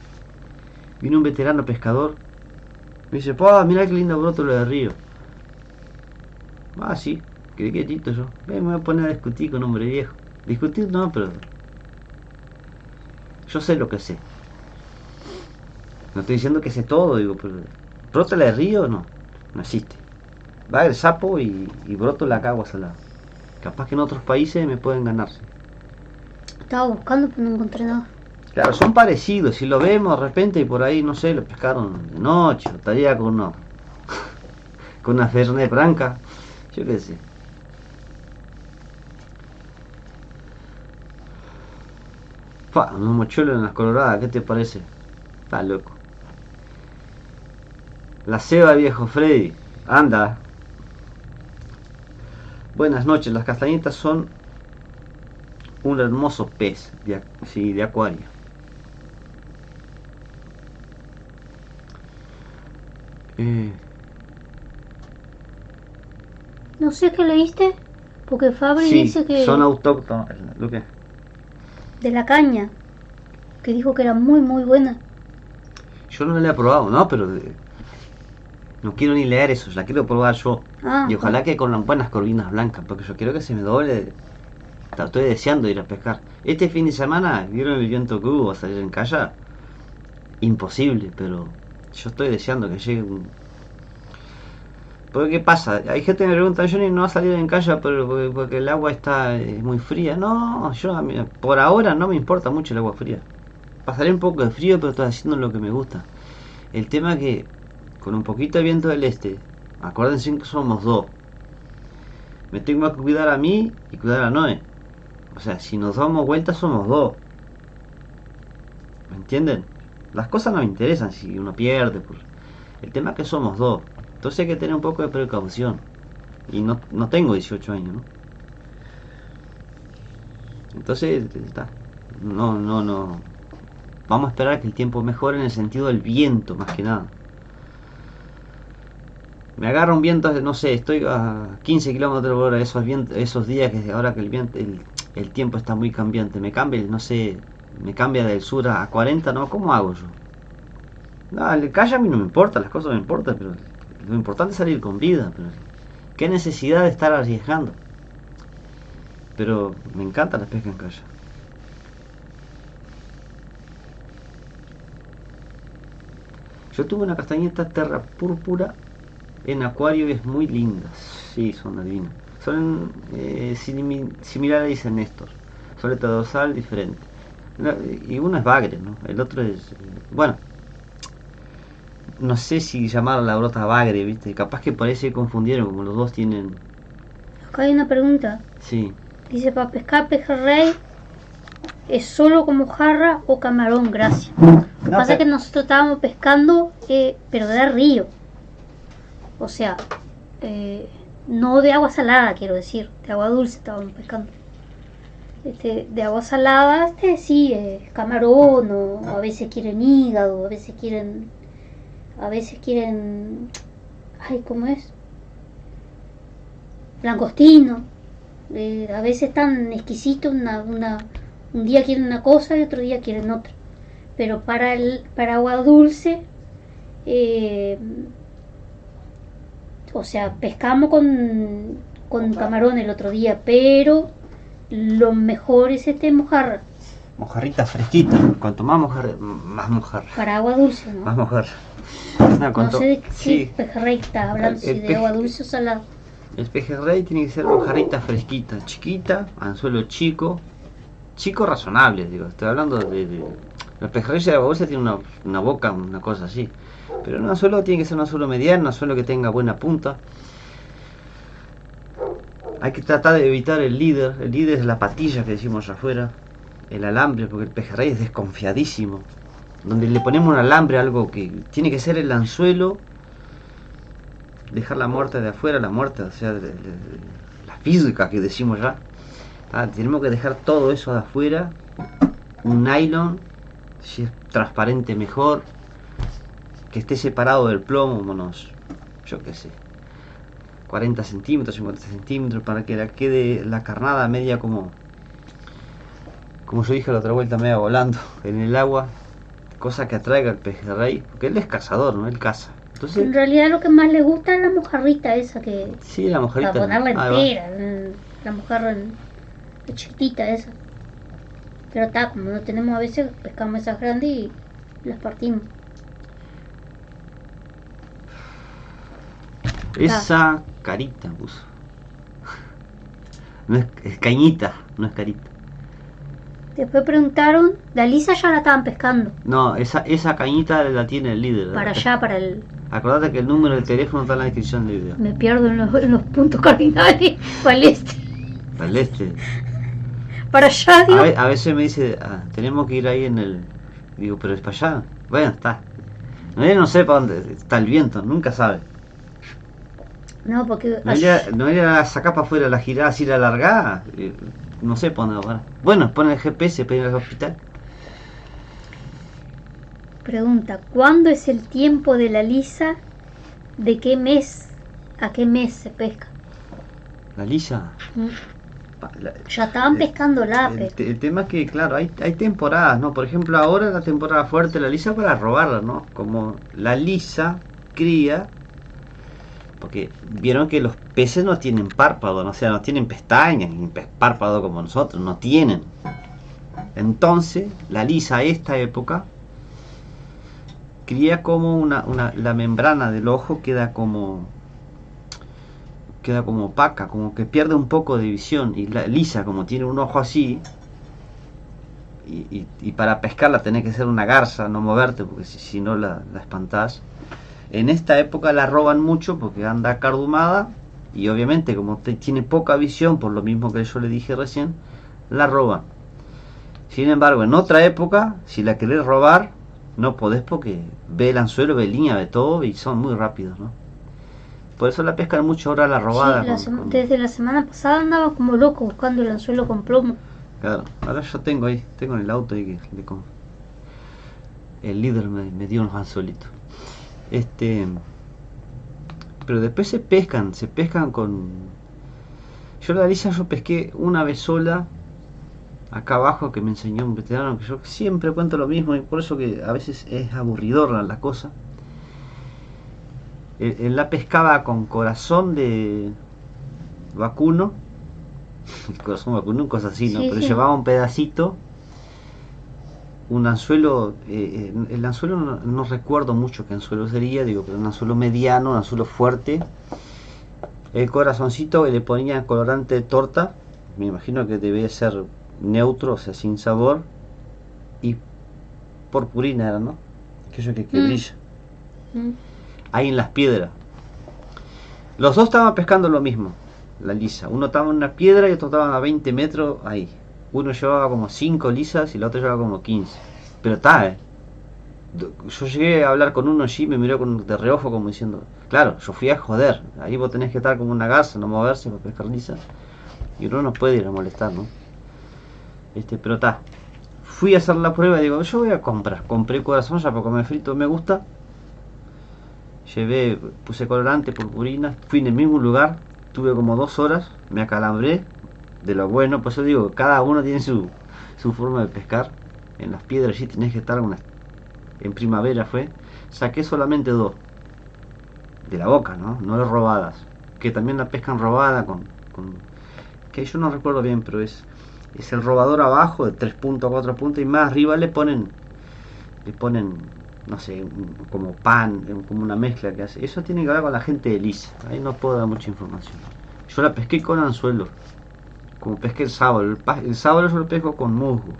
Vino un veterano pescador. Me dice, mirá qué lindo brótola de río. Sí, quedé quietito yo. Me voy a poner a discutir con un hombre viejo. Discutir no, pero... Yo sé lo que sé. No estoy diciendo que sé todo, digo, pero... Brótola de río no existe. Bagre sapo y brótola acá agua salada. Capaz que en otros países me pueden ganarse. Estaba buscando pero no encontré nada. Claro, son parecidos, si lo vemos de repente y por ahí, no sé, lo pescaron de noche, estaría con una Fernet Branca, yo qué sé. Unos mochuelos en las coloradas, ¿qué te parece? Está loco. La ceba, viejo Freddy, anda. Buenas noches, las castañetas son un hermoso pez de acuario. No sé qué leíste, porque Fabri dice que... son autóctonos. ¿Lo qué? De la caña, que dijo que era muy muy buena. Yo no la he probado, ¿no? Pero no quiero ni leer eso, la quiero probar yo. Y ojalá que con buenas corvinas blancas, porque yo quiero que se me doble. Estoy deseando ir a pescar. Este fin de semana, ¿vieron el viento que hubo a salir en kayak? Imposible, pero yo estoy deseando que llegue un... Porque ¿qué pasa? Hay gente que me pregunta, Johnny, no va a salir en kayak porque el agua está muy fría. No, por ahora no me importa mucho el agua fría. Pasaré un poco de frío, pero estoy haciendo lo que me gusta. El tema es que con un poquito de viento del este, acuérdense que somos dos. Me tengo que cuidar a mí y cuidar a Noé. O sea, si nos damos vueltas somos dos. ¿Me entienden? Las cosas no me interesan si uno pierde. El tema es que somos dos. Entonces hay que tener un poco de precaución. Y no tengo 18 años, ¿no? Entonces, está. No. Vamos a esperar a que el tiempo mejore en el sentido del viento, más que nada. Me agarra un viento, no sé, estoy a 15 kilómetros por hora, esos días que ahora que el tiempo está muy cambiante. Me cambia, no sé, me cambia del sur a 40, ¿no? ¿Cómo hago yo? No, el calla a mí no me importa, las cosas no me importan, pero lo importante es salir con vida. Pero qué necesidad de estar arriesgando. Pero me encanta la pesca en calla. Yo tuve una castañeta terra púrpura en acuario y es muy linda. Sí, son divinas. Son similares a Néstor. Soleta dorsal diferente. Y uno es bagre, ¿no? El otro es... bueno, no sé si llamarla la brota bagre, ¿viste? Capaz que parece que confundieron, como los dos tienen... Acá hay una pregunta. Sí. Dice, para pescar pejerrey, ¿es solo con mojarra o camarón? Gracias. Lo que pasa es que nosotros estábamos pescando, pero de río. O sea, no de agua salada, quiero decir. De agua dulce estábamos pescando. De agua salada, sí, camarón, o a veces quieren hígado, a veces quieren, ay, ¿cómo es? Langostino. A veces tan exquisito, un día quieren una cosa y otro día quieren otra. Pero para agua dulce, o sea, pescamos con camarón el otro día, pero lo mejor es mojarra. Mojarrita fresquita. Cuanto más mojarra, más mojarra. Para agua dulce, ¿no? Más mojarra. No sé de qué sí. pejerrey estás hablando, si de agua dulce o salado. El pejerrey tiene que ser mojarrita fresquita, chiquita, anzuelo chico razonable, digo. Estoy hablando de el pejerrey de agua dulce tiene una boca, una cosa así. Pero un anzuelo tiene que ser un anzuelo mediano, un anzuelo que tenga buena punta. Hay que tratar de evitar el líder. El líder es la patilla que decimos allá afuera. El alambre, porque el pejerrey es desconfiadísimo. Donde le ponemos un alambre, algo que tiene que ser el anzuelo. Dejar la muerte de afuera, la muerte, o sea, la física que decimos ya. Tenemos que dejar todo eso de afuera. Un nylon, si es transparente mejor. Que esté separado del plomo, unos, yo qué sé, 40 centímetros, 50 centímetros, para que quede la carnada media como yo dije la otra vuelta, media volando en el agua, cosa que atraiga al pejerrey, porque él es cazador, ¿no? Él caza. Entonces, en realidad lo que más le gusta es la mojarrita esa que... sí, la mojarrita. Para ponerla entera, la mojarra chiquitita esa. Pero está, como no tenemos a veces, pescamos esas grandes y las partimos. Esa carita puso. No es cañita, no es carita. Después preguntaron, la lisa ya la estaban pescando. No, esa cañita la tiene el líder. Para allá, para el... Acordate que el número del teléfono está en la descripción del video. Me pierdo en los puntos cardinales. Para el este. Para el este. Para allá, digo. A veces me dice, tenemos que ir ahí en el... Digo, pero es para allá. Bueno, está. No sé para dónde está el viento, nunca sabe. No, porque... No ir a la sacar para afuera, la girada, así la largada. No sé para dónde va. Bueno, pone el GPS para ir al hospital. Pregunta, ¿cuándo es el tiempo de la lisa? ¿De qué mes a qué mes se pesca? La lisa. Ya estaban pescando lape. El tema es que, claro, hay temporadas, ¿no? Por ejemplo, ahora es la temporada fuerte de la lisa para robarla, ¿no? Como la lisa cría, porque vieron que los peces no tienen párpado, ¿no? O sea, no tienen pestañas ni párpado como nosotros, no tienen. Entonces, la lisa a esta época cría como la membrana del ojo queda como opaca, como que pierde un poco de visión, y la lisa, como tiene un ojo así, y para pescarla tenés que ser una garza, no moverte, porque si no la espantás. En esta época la roban mucho porque anda cardumada, y obviamente como tiene poca visión, por lo mismo que yo le dije recién, la roban. Sin embargo, en otra época, si la querés robar, no podés, porque ve el anzuelo, ve línea, ve todo, y son muy rápidos, ¿no? Por eso la pescan mucho ahora la robada. Sí, desde la semana pasada andaba como loco buscando el anzuelo con plomo. Claro, ahora yo tengo en el auto ahí el líder me dio unos anzuelitos. Pero después se pescan con... Yo la lisa pesqué una vez sola, acá abajo que me enseñó un veterano, que yo siempre cuento lo mismo y por eso que a veces es aburridor la cosa. Él la pescaba con corazón de vacuno, el corazón vacuno, cosas así, ¿no? Sí, Pero sí. llevaba un pedacito, un anzuelo, el anzuelo no recuerdo mucho qué anzuelo sería, digo, pero un anzuelo mediano, un anzuelo fuerte, el corazoncito que le ponía colorante de torta, me imagino que debe ser neutro, o sea, sin sabor, y purpurina era, ¿no? Aquello que brilla, Mm. ahí en las piedras. Los dos estaban pescando lo mismo, la lisa. Uno estaba en una piedra y otro estaba a 20 metros ahí. Uno llevaba como 5 lisas y el otro llevaba como 15. Pero está, yo llegué a hablar con uno allí, me miró de reojo como diciendo, claro, yo fui a joder, ahí vos tenés que estar como una garza, no moverse para pescar lisa. Y uno no puede ir a molestar, ¿no? Pero está. Fui a hacer la prueba y digo, yo voy a comprar. Compré corazón ya porque me frito me gusta. Llevé, puse colorante, purpurina, fui en el mismo lugar, tuve como 2 horas, me acalambré de lo bueno, por eso digo, cada uno tiene su forma de pescar. En las piedras sí tenés que estar en primavera fue, saqué solamente 2 de la boca, no de robadas, que también la pescan robada con que yo no recuerdo bien, pero es el robador abajo de 3 puntos a 4 puntos y más arriba le ponen no sé, como pan, como una mezcla que hace. Eso tiene que ver con la gente de Lisa, ahí no puedo dar mucha información. Yo la pesqué con anzuelo, como pesqué el sábalo. El sábalo yo lo pesco con musgo,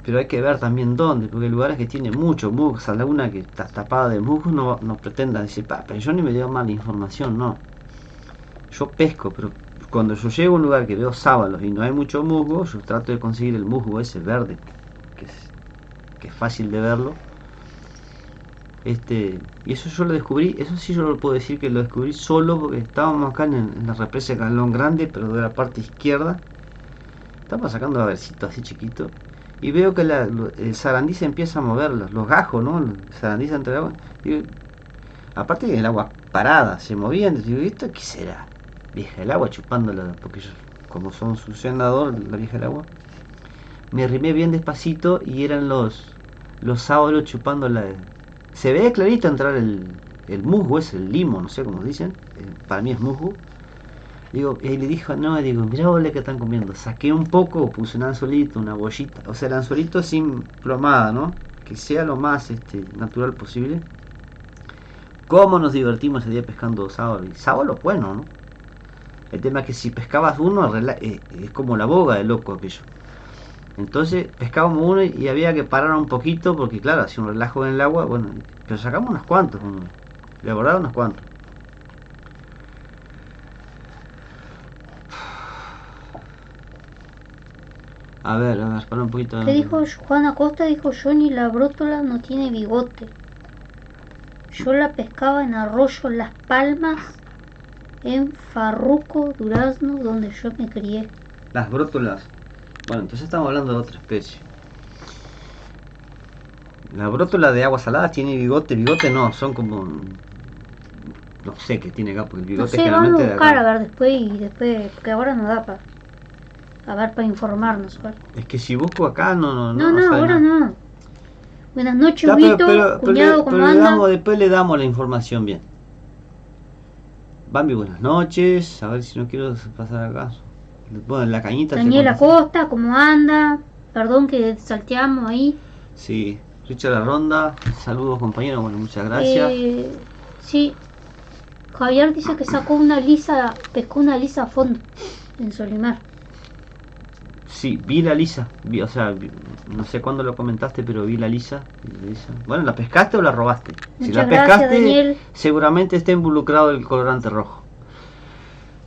pero hay que ver también dónde, porque hay lugares que tiene mucho musgo. Esa laguna que está tapada de musgo, no pretenda decir, pero yo ni me dio mala información, no. Yo pesco, pero cuando yo llego a un lugar que veo sábalos y no hay mucho musgo, yo trato de conseguir el musgo ese verde, que es fácil de verlo. Y eso yo lo descubrí, eso sí yo lo puedo decir que lo descubrí solo porque estábamos acá en la represa de Canlón Grande, pero de la parte izquierda. Estamos sacando a versito así chiquito y veo que el sarandí se empieza a mover, los gajos, ¿no? El sarandí se entre el agua. Digo, aparte que el agua parada, se movían, digo, ¿esto qué será? Vieja el agua chupándola, porque yo, como son succionador, la vieja el agua. Me arrimé bien despacito y eran los sábalos chupando se ve clarito entrar el musgo, es el limo, no sé cómo dicen, para mí es musgo. Digo, y le dijo, no, digo, mirá vos que están comiendo. Saqué un poco, puse un anzuelito, una bollita, o sea, el anzuelito sin plomada, ¿no? Que sea lo más natural posible. ¿Cómo nos divertimos ese día pescando sábalo? Y sábalo bueno, ¿no? El tema es que si pescabas uno, es como la boga de loco aquello. Entonces pescábamos uno y había que parar un poquito porque claro, hacía un relajo en el agua, bueno, pero sacamos unos cuantos, de verdad unos cuantos. A ver, para un poquito. ¿Qué dijo Juan Acosta? Dijo, Johnny, la brótola no tiene bigote. Yo la pescaba en Arroyo Las Palmas, en Farruco, Durazno, donde yo me crié. Las brótolas. Bueno, entonces estamos hablando de otra especie. La brótola de agua salada tiene bigote no, son como... No sé qué tiene acá, porque el bigote no sé, vamos a generalmente buscar, de acá. a ver, después, porque ahora no da para informarnos. ¿Vale? Es que si busco acá, no No, sale ahora nada. no. Buenas noches, Ya, Huguito, cuñado, ¿cómo anda? después le damos la información bien. Bambi, buenas noches. A ver si no quiero pasar acá. Bueno, la cañita. Daniel Acosta, ¿cómo anda? Perdón que salteamos ahí. Sí, Richard La Ronda. Saludos, compañeros. Bueno, muchas gracias. Sí. Javier dice que pescó una lisa a fondo en Solimar. Sí, vi la lisa. No sé cuándo lo comentaste, pero vi la lisa. Bueno, ¿la pescaste o la robaste? Si Muchas la gracias, pescaste, Daniel. seguramente está involucrado el colorante rojo.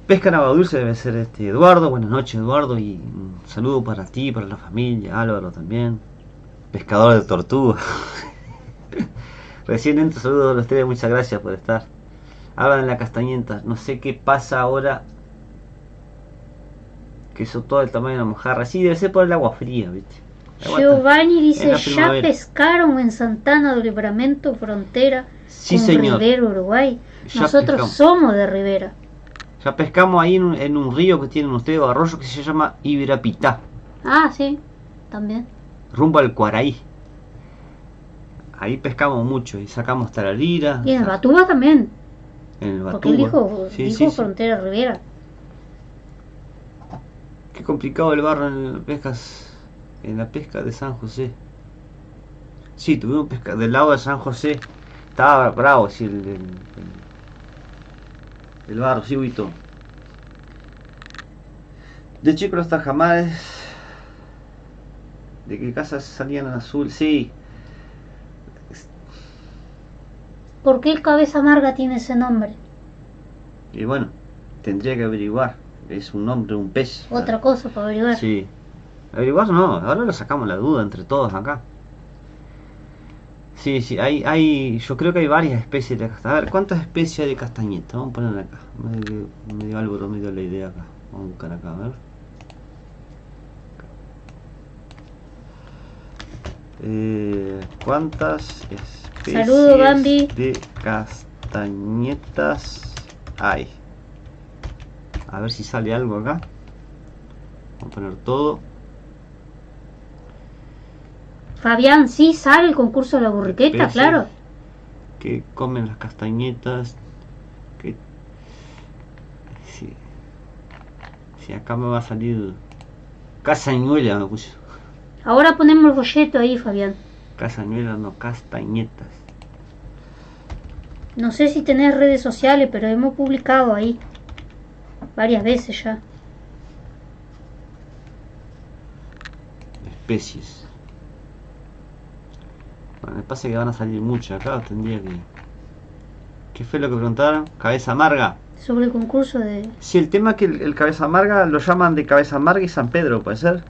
Pesca en agua dulce debe ser Eduardo. Buenas noches, Eduardo, y un saludo para ti, para la familia, Álvaro también. Pescador de tortuga. Recién entro, saludos a los tres, muchas gracias por estar. Hablan en la castañeta, no sé qué pasa ahora. Que eso todo el tamaño de la mojarra. Sí, debe ser por el agua fría, ¿viste? Giovanni dice, la ya primavera. pescaron en Santana del Livramento, frontera Sí, con señor. Rivera, Uruguay. Ya Nosotros pescamos. somos de Rivera. Ya pescamos ahí en un río que tienen ustedes, o arroyo, que se llama Ibirapitá, Ah, sí, también. rumbo al Cuaraí. Ahí pescamos mucho y sacamos tararira. Y en el Batuba también. En el Porque él Batuba. dijo Frontera Rivera. Qué complicado el barro en la pesca de San José. Sí, tuvimos pesca del lado de San José. Estaba bravo, sí, el barro, sí, Huito. De chico los tajamares. ¿De qué casas salían en azul? Sí. ¿Por qué el cabeza amarga tiene ese nombre? Y bueno, tendría que averiguar. Es un nombre, un pez. Otra cosa para averiguar. Sí. Averiguar no, ahora lo sacamos la duda entre todos acá. Sí, sí, yo creo que hay varias especies de castañeta. A ver, ¿cuántas especies hay de castañeta? Vamos a poner acá. Me dio algo, me dio la idea acá. Vamos a buscar acá, a ver. ¿Cuántas especies Saludo, Bambi. de castañetas hay? A ver si sale algo acá. Vamos a poner todo. Fabián, sí sale el concurso de la burriqueta, Especies claro. que comen las castañetas. Que si acá me va a salir castañuela, me puse. Ahora ponemos el folleto ahí, Fabián. Castañuela, no, castañetas. No sé si tenés redes sociales, pero hemos publicado ahí varias veces ya. Especies. Bueno, me pasa que van a salir muchas acá, tendría que... ¿Qué fue lo que preguntaron? ¿Cabeza amarga? Sobre el concurso de... Sí, el tema es que el cabeza amarga lo llaman de cabeza amarga y San Pedro, ¿puede ser?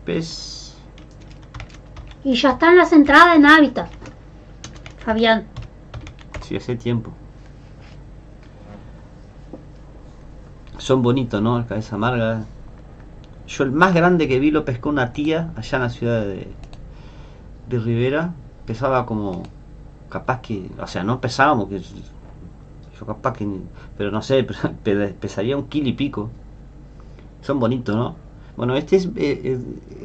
Pez... Y ya están las entradas en Hábitat, Fabián. Sí, hace tiempo. Son bonitos, ¿no? El cabeza amarga. Yo el más grande que vi lo pescó una tía allá en la ciudad de Rivera. Pesaba como... Capaz que... O sea, no pesábamos, que yo capaz que... Pero no sé, pesaría 1 kilo y pico. Son bonitos, ¿no? Bueno, este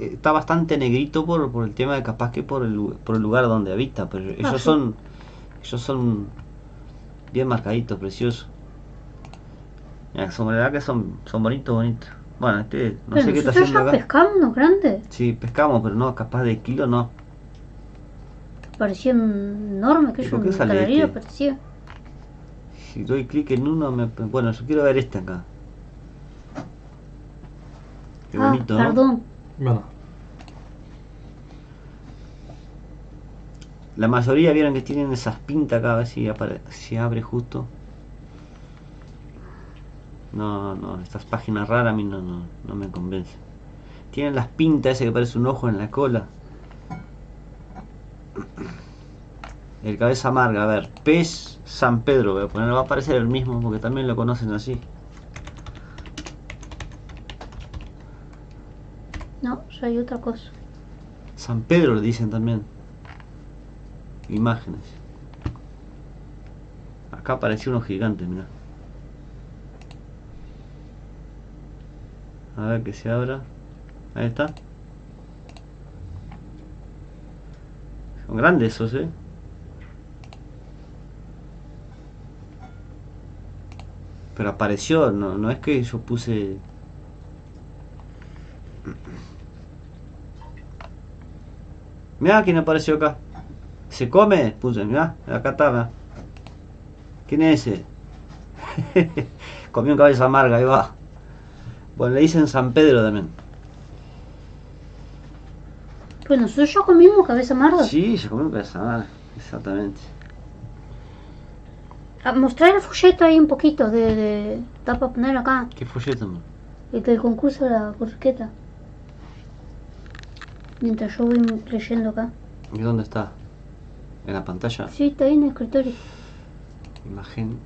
está bastante negrito por el tema de capaz que por el lugar donde habita. Pero ellos son bien marcaditos, preciosos. Ya, son, la verdad que son bonitos. Bueno, no Pero sé qué está nosotros haciendo ya acá. pescamos unos grandes. Sí, pescamos, pero no, capaz de kilo no. Parecían enormes, que ¿Y yo por qué un sale tararira este? parecía. Si doy clic en uno, bueno, yo quiero ver este acá. Qué bonito, ¿no? Perdón. Bueno, La mayoría vieron que tienen esas pintas acá, a ver si abre justo. No, estas páginas raras a mí no me convencen. Tienen las pintas ese que parece un ojo en la cola. El cabeza amarga, a ver, pez San Pedro, voy a poner, va a aparecer el mismo porque también lo conocen así. No, ya hay otra cosa. San Pedro le dicen también. Imágenes. Acá apareció uno gigante, mirá. A ver que se abra. Ahí está. Son grandes esos, Pero apareció, no es que yo puse... Mirá quién apareció acá. ¿Se come? Puse, mirá, acá está, mirá. ¿Quién es ese? Comió un cabeza amarga, ahí va. Bueno, le dicen San Pedro también. Pues nosotros ya comimos cabeza amarga. Sí, se comió un cabeza amarga, exactamente. Mostrar el folleto ahí un poquito de está para poner acá. ¿Qué folleto, man? El concurso de la burriqueta. Mientras yo voy leyendo acá. ¿Y dónde está? ¿En la pantalla? Sí, está ahí en el escritorio. Imagen.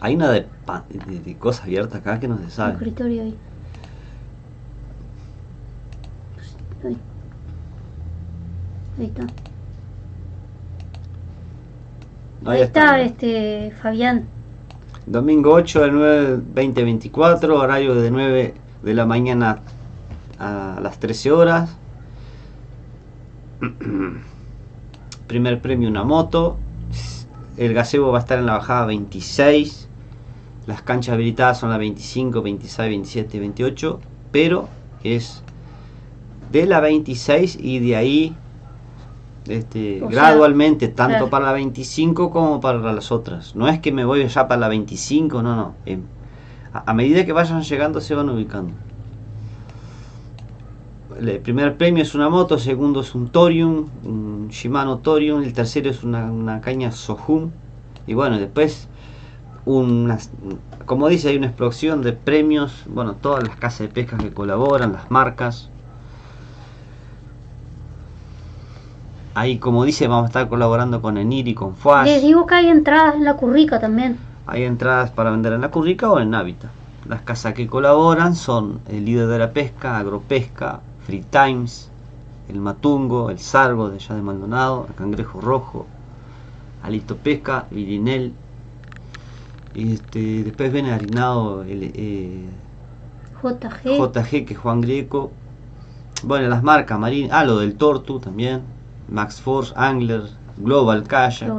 Hay una de cosas abiertas acá que no se El sabe. escritorio ahí. Ahí. Ahí está. Ahí Ahí está, está. Fabián. Domingo 8 del 9 2024, horario de 9 de la mañana a las 13 horas. Primer premio una moto. El gazebo va a estar en la bajada 26. Las canchas habilitadas son las 25, 26, 27 y 28. Pero es de la 26 y de ahí gradualmente, tanto claro, para la 25 como para las otras. No es que me voy ya para la 25, no. A medida que vayan llegando se van ubicando. El primer premio es una moto, el segundo es un Torium, un Shimano Torium, el tercero es una caña Sohum. Y bueno, después como dice, hay una explosión de premios. Bueno, todas las casas de pesca que colaboran, las marcas. Ahí, como dice, vamos a estar colaborando con Enir y con FUAS. Les digo que hay entradas en la Currica también. Hay entradas para vender en la Currica o en Hábitat. Las casas que colaboran son el Líder de la Pesca, Agropesca, Free Times, el Matungo, el Sargo de allá de Maldonado, el Cangrejo Rojo, Alito Pesca, Virinel. Y después viene harinado el JG, que es Juan Grieco. Bueno, las marcas marinas, lo del Tortu también, Max Force, Angler, Global Kayak,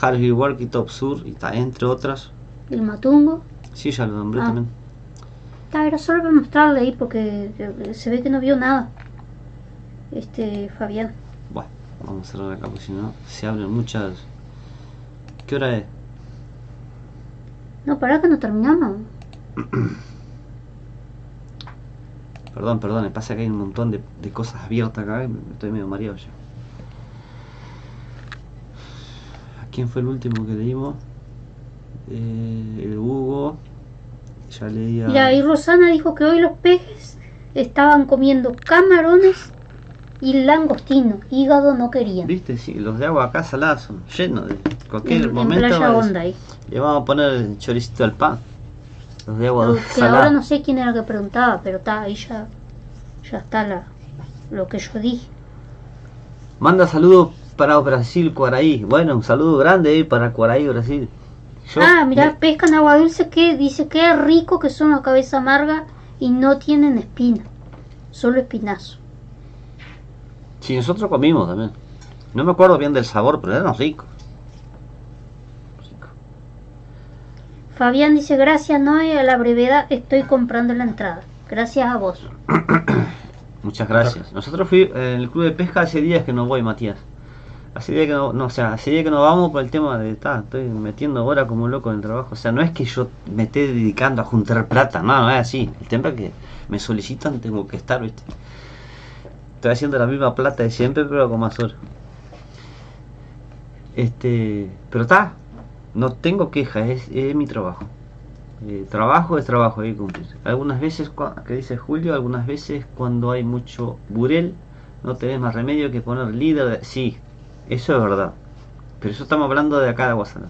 Harvey Work y Top Sur, y está, entre otras. El Matungo. Sí, ya lo nombré también. Era solo para mostrarle ahí porque se ve que no vio nada. Fabián. Bueno, vamos a cerrar acá porque si no se abren muchas. ¿Qué hora es? No, pará que no terminamos. Perdón, me pasa que hay un montón de cosas abiertas acá y me estoy medio mareado ya. ¿A quién fue el último que leímos? El Hugo. Ya leía. Mira, y Rosana dijo que hoy los peces estaban comiendo camarones y langostino. Hígado no querían. ¿Viste? Sí, los de agua acá saladas son llenos de cualquier momento. En Playa Honda ahí. Le vamos a poner el choricito al pan. Los de agua que salada. Ahora no sé quién era el que preguntaba, pero está ahí ya está lo que yo dije. Manda saludos para Brasil, Cuaraí. Bueno, un saludo grande ahí para Cuaraí, Brasil. Mirá, pescan agua dulce que dice que es rico, que son la cabeza amarga y no tienen espina, solo espinazo. Sí, nosotros comimos también. No me acuerdo bien del sabor, pero eran ricos. Fabián dice, gracias Noé, a la brevedad estoy comprando la entrada. Gracias a vos. Muchas gracias. Nosotros fuimos en el club de pesca hace días que no voy, Matías. Hace días que no vamos por el tema de estoy metiendo horas como loco en el trabajo. O sea, no es que yo me esté dedicando a juntar plata, no es así. El tema es que me solicitan, tengo que estar, ¿viste? Estoy haciendo la misma plata de siempre, pero con más horas. Pero no tengo quejas, es mi trabajo. Trabajo es trabajo, hay que cumplir. Algunas veces, que dice Julio, algunas veces cuando hay mucho burel, no tenés más remedio que poner líder. Sí, eso es verdad. Pero eso estamos hablando de acá de Aguasana.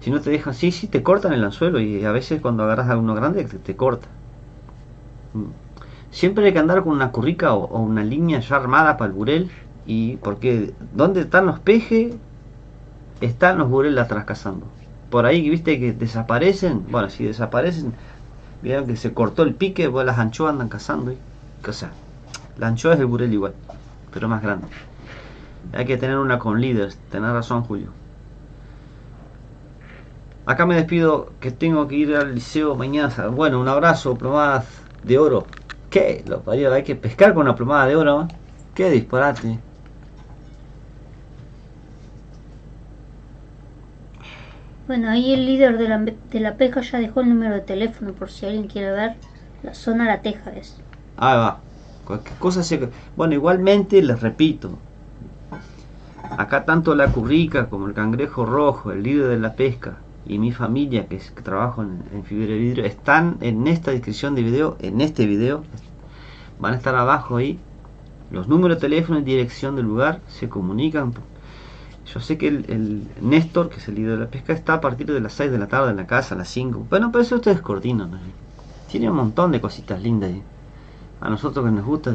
Si no te dejan, sí, te cortan el anzuelo y a veces cuando agarras a uno grande te corta. Siempre hay que andar con una currica o una línea ya armada para el burel. Y porque donde están los pejes, están los bureles atrás cazando. Por ahí, viste que desaparecen. Bueno, si desaparecen, vieron que se cortó el pique, pues las anchoas andan cazando. O sea, la anchoa es el burel igual, pero más grande. Hay que tener una con líderes. Tenés razón, Julio. Acá me despido, que tengo que ir al liceo mañana. Bueno, un abrazo, plomadas de oro. ¿Qué? Lo parió, hay que pescar con una plomada de oro, ¿eh? Qué disparate. Bueno, ahí el líder de la pesca ya dejó el número de teléfono por si alguien quiere ver. La zona La Teja es. Ahí va. Cualquier cosa Bueno, igualmente les repito. Acá tanto la currica como el cangrejo rojo, el líder de la pesca y mi familia que trabajo en fibra de vidrio están en esta descripción de video, en este video. Van a estar abajo ahí los números de teléfono y dirección del lugar. Se comunican. Yo sé que el Néstor, que es el líder de la pesca, está a partir de las 6 de la tarde en la casa, a las 5. Bueno, pero eso ustedes coordinan, ¿no? Tiene un montón de cositas lindas ahí. A nosotros que nos gusta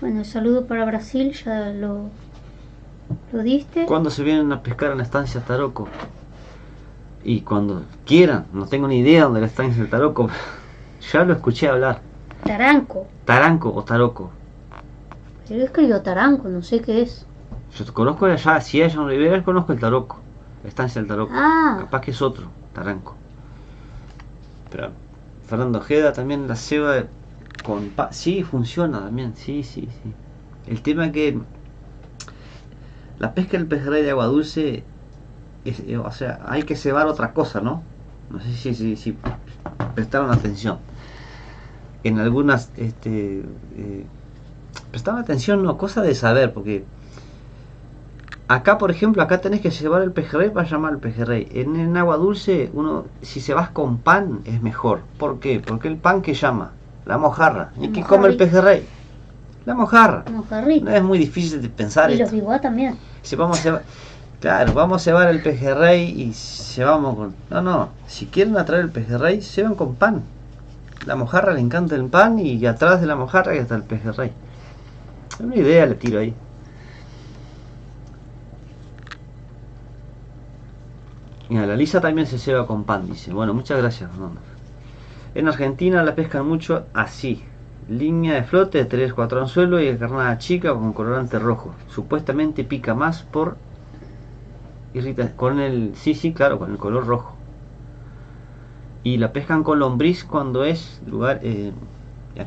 Bueno, el saludo para Brasil, ya lo diste. ¿Cuándo se vienen a pescar en la estancia Taroco? Y cuando quieran, no tengo ni idea dónde la estancia de Taroco. Ya lo escuché hablar. Taranco. Taranco o Taroco. Yo escribo Taranco, no sé qué es. Yo conozco allá, si hay en Rivera, conozco el Taroco. La estancia del Taroco. Ah. Capaz que es otro, Taranco. Pero Fernando Ojeda también la ceba con sí, funciona también, sí. El tema es que la pesca del pejerrey de agua dulce o sea, hay que cebar otra cosa, ¿no? No sé si prestaron atención. En algunas prestaron atención, no, cosa de saber, porque acá, por ejemplo, acá tenés que cebar el pejerrey para llamar al pejerrey. En agua dulce, uno, si se vas con pan, es mejor. ¿Por qué? Porque el pan que llama, la mojarra. ¿Y qué come el pejerrey? La mojarra. Mojarrita. No es muy difícil de pensar. Y esto. los biguá también. Si vamos a cebar, claro, vamos a cebar el pejerrey y cebamos con... No, si quieren atraer el pejerrey, ceban con pan. La mojarra le encanta el pan y atrás de la mojarra está el pejerrey. Una idea le tiro ahí. Mira, la lisa también se ceba con pan, dice. Bueno, muchas gracias, Fernando. En Argentina la pescan mucho así. Línea de flote, 3-4 anzuelos y carnada chica con colorante rojo. Supuestamente pica más por con el... Sí, claro, con el color rojo. Y la pescan con lombriz cuando es lugar...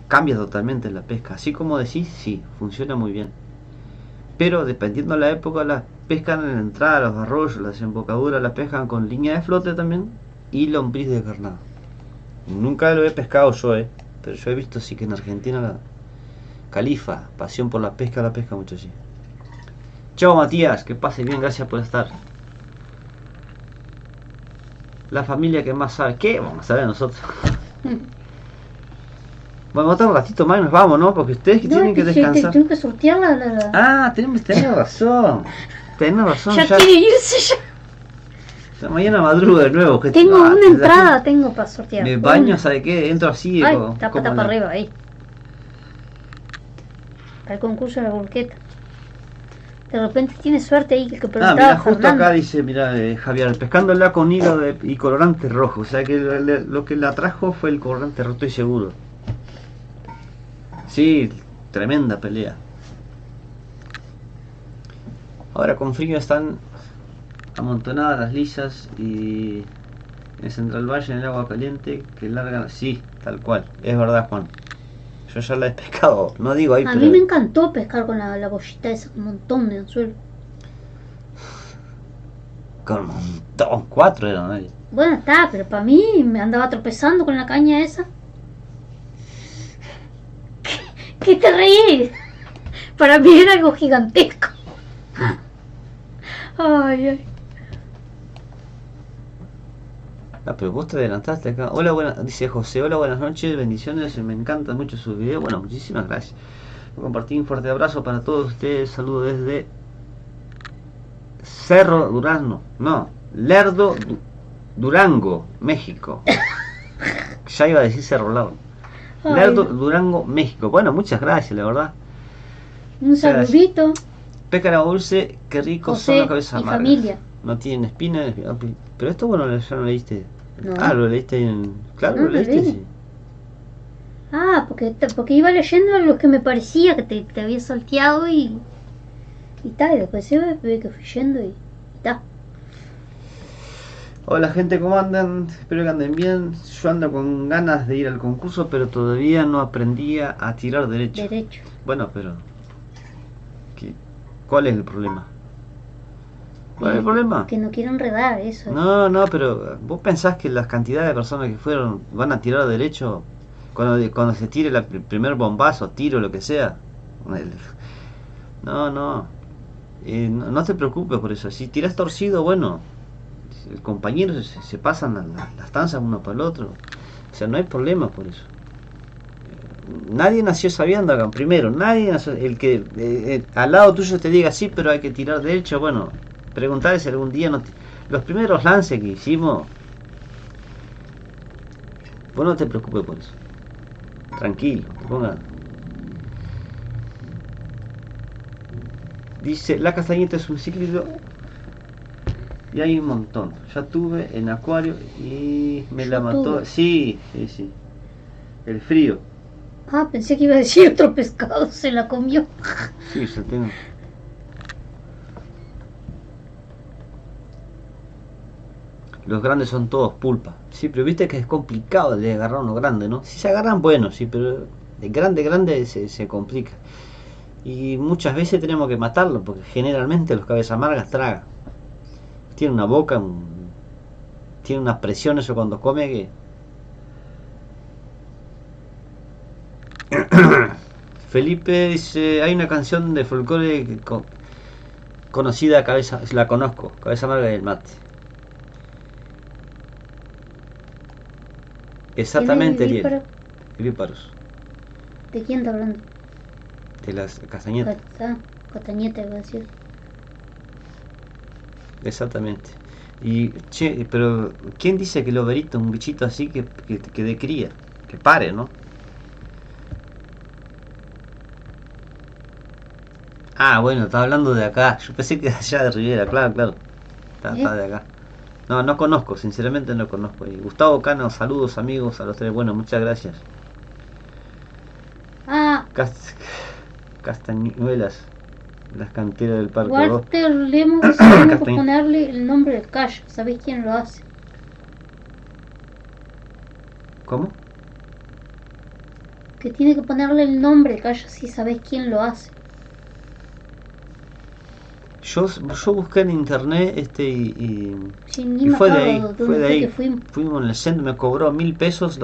cambia totalmente la pesca. Así como decís, sí, funciona muy bien. Pero dependiendo de la época, la pescan en la entrada, los arroyos, la desembocadura, la pescan con línea de flote también y lombriz de carnada. Nunca lo he pescado yo, pero yo he visto sí que en Argentina la Califa, pasión por la pesca mucho sí. Chao Matías, que pase bien, gracias por estar. La familia que más sabe. ¿Qué? Vamos a saber nosotros. Vamos a estar un ratito más y nos vamos, ¿no? Porque ustedes que tienen que descansar. Tengo que sortear la... Ah, tenés razón. Tenés razón. Ya quiere irse ya. Mañana madruga de nuevo. Que tengo una entrada, tengo para sortear. Me baño, ¿sabe qué? Entro así. Ay, tapa arriba, ahí. Para el concurso de la volqueta. De repente tiene suerte ahí que preguntaba. Mira, justo acá dice, mira, Javier, pescándola con hilo y colorante rojo. O sea que lo que la trajo fue el colorante rojo, estoy seguro. Sí, tremenda pelea. Ahora con frío están amontonadas las lisas y en Central Valle en el agua caliente que largan. Sí, tal cual, es verdad, Juan. Yo ya la he pescado, no digo ahí, a pero... mí me encantó pescar con la bollita esa, un montón de anzuelo. Con un montón, 4 eran ahí. Bueno, está, pero para mí me andaba tropezando con la caña esa. ¿Qué te reís? Para mí era algo gigantesco. Ay. Ah, pero vos te adelantaste acá. Hola, dice José, hola, buenas noches, bendiciones, me encantan mucho sus videos. Bueno, muchísimas gracias por compartir. Un fuerte abrazo para todos ustedes. Saludo desde Cerro Durazno, no, Lerdo Durango, México. Ya iba a decir Cerro Largo. Lerdo Durango, México. Bueno, muchas gracias, la verdad. Un saludito. Pécara dulce, qué rico José son las cabezas y amargas. familia. No tienen espinas. Pero esto, bueno, ya lo leíste. No. Ah, lo leíste en... Claro, No, lo leíste, lo leí. sí. Ah, porque iba leyendo los que me parecía que te había salteado y tal, y después se ve que fui yendo y tal. Hola gente, ¿cómo andan? Espero que anden bien. Yo ando con ganas de ir al concurso, pero todavía no aprendía a tirar derecho. Bueno, pero... ¿Cuál es el problema? ¿Cuál es el problema? Que no quiero enredar eso. No, pero ¿vos pensás que las cantidades de personas que fueron van a tirar derecho cuando se tire el primer bombazo, tiro, lo que sea? No te preocupes por eso. Si tiras torcido, bueno, el compañero se pasan las tanzas uno para el otro. O sea, no hay problema por eso. Nadie nació sabiendo acá. Primero, nadie nació, el que al lado tuyo te diga sí, pero hay que tirar derecho. Bueno, preguntarle si algún día los primeros lances que hicimos, vos no te preocupes por eso. Tranquilo, Dice, la castañeta es un cíclido. Y hay un montón. Ya tuve en acuario y me la mató. tuve. Sí, sí, sí. El frío. Ah, pensé que iba a decir otro pescado, se la comió. Sí, yo tengo. Los grandes son todos pulpa. Sí, pero viste que es complicado de agarrar uno grande, ¿no? Si se agarran, bueno, sí, pero de grande se complica. Y muchas veces tenemos que matarlo, porque generalmente los cabezas amargas tragan. Tiene una boca, tiene una presión eso cuando come que... Felipe dice, hay una canción de folclore conocida, cabeza, la conozco, Cabeza Amarga del Mate. Exactamente, ¿Tiene Liel. Vivíparos. ¿De quién está hablando? De las castañetas. Castañeta, iba a decir. Exactamente. Y, che, pero ¿quién dice que el loberito es un bichito así que de cría? Que pare, ¿no? Ah, bueno, está hablando de acá. Yo pensé que de allá de Rivera, claro. Está de acá. No, no conozco, sinceramente no conozco. Y Gustavo Cano, saludos amigos a los tres. Bueno, muchas gracias. Ah, Castañuelas, las canteras del Parque Rodó. Walter Lemos dice que tengo que ponerle el nombre del callo. ¿Sabéis quién lo hace? ¿Cómo? Que tiene que ponerle el nombre del callo si sabéis quién lo hace. Yo busqué en internet Sí, ni y me fue de acuerdo ahí, dónde fue de ahí. que fuimos. Fuimos en el centro, me cobró 1000 pesos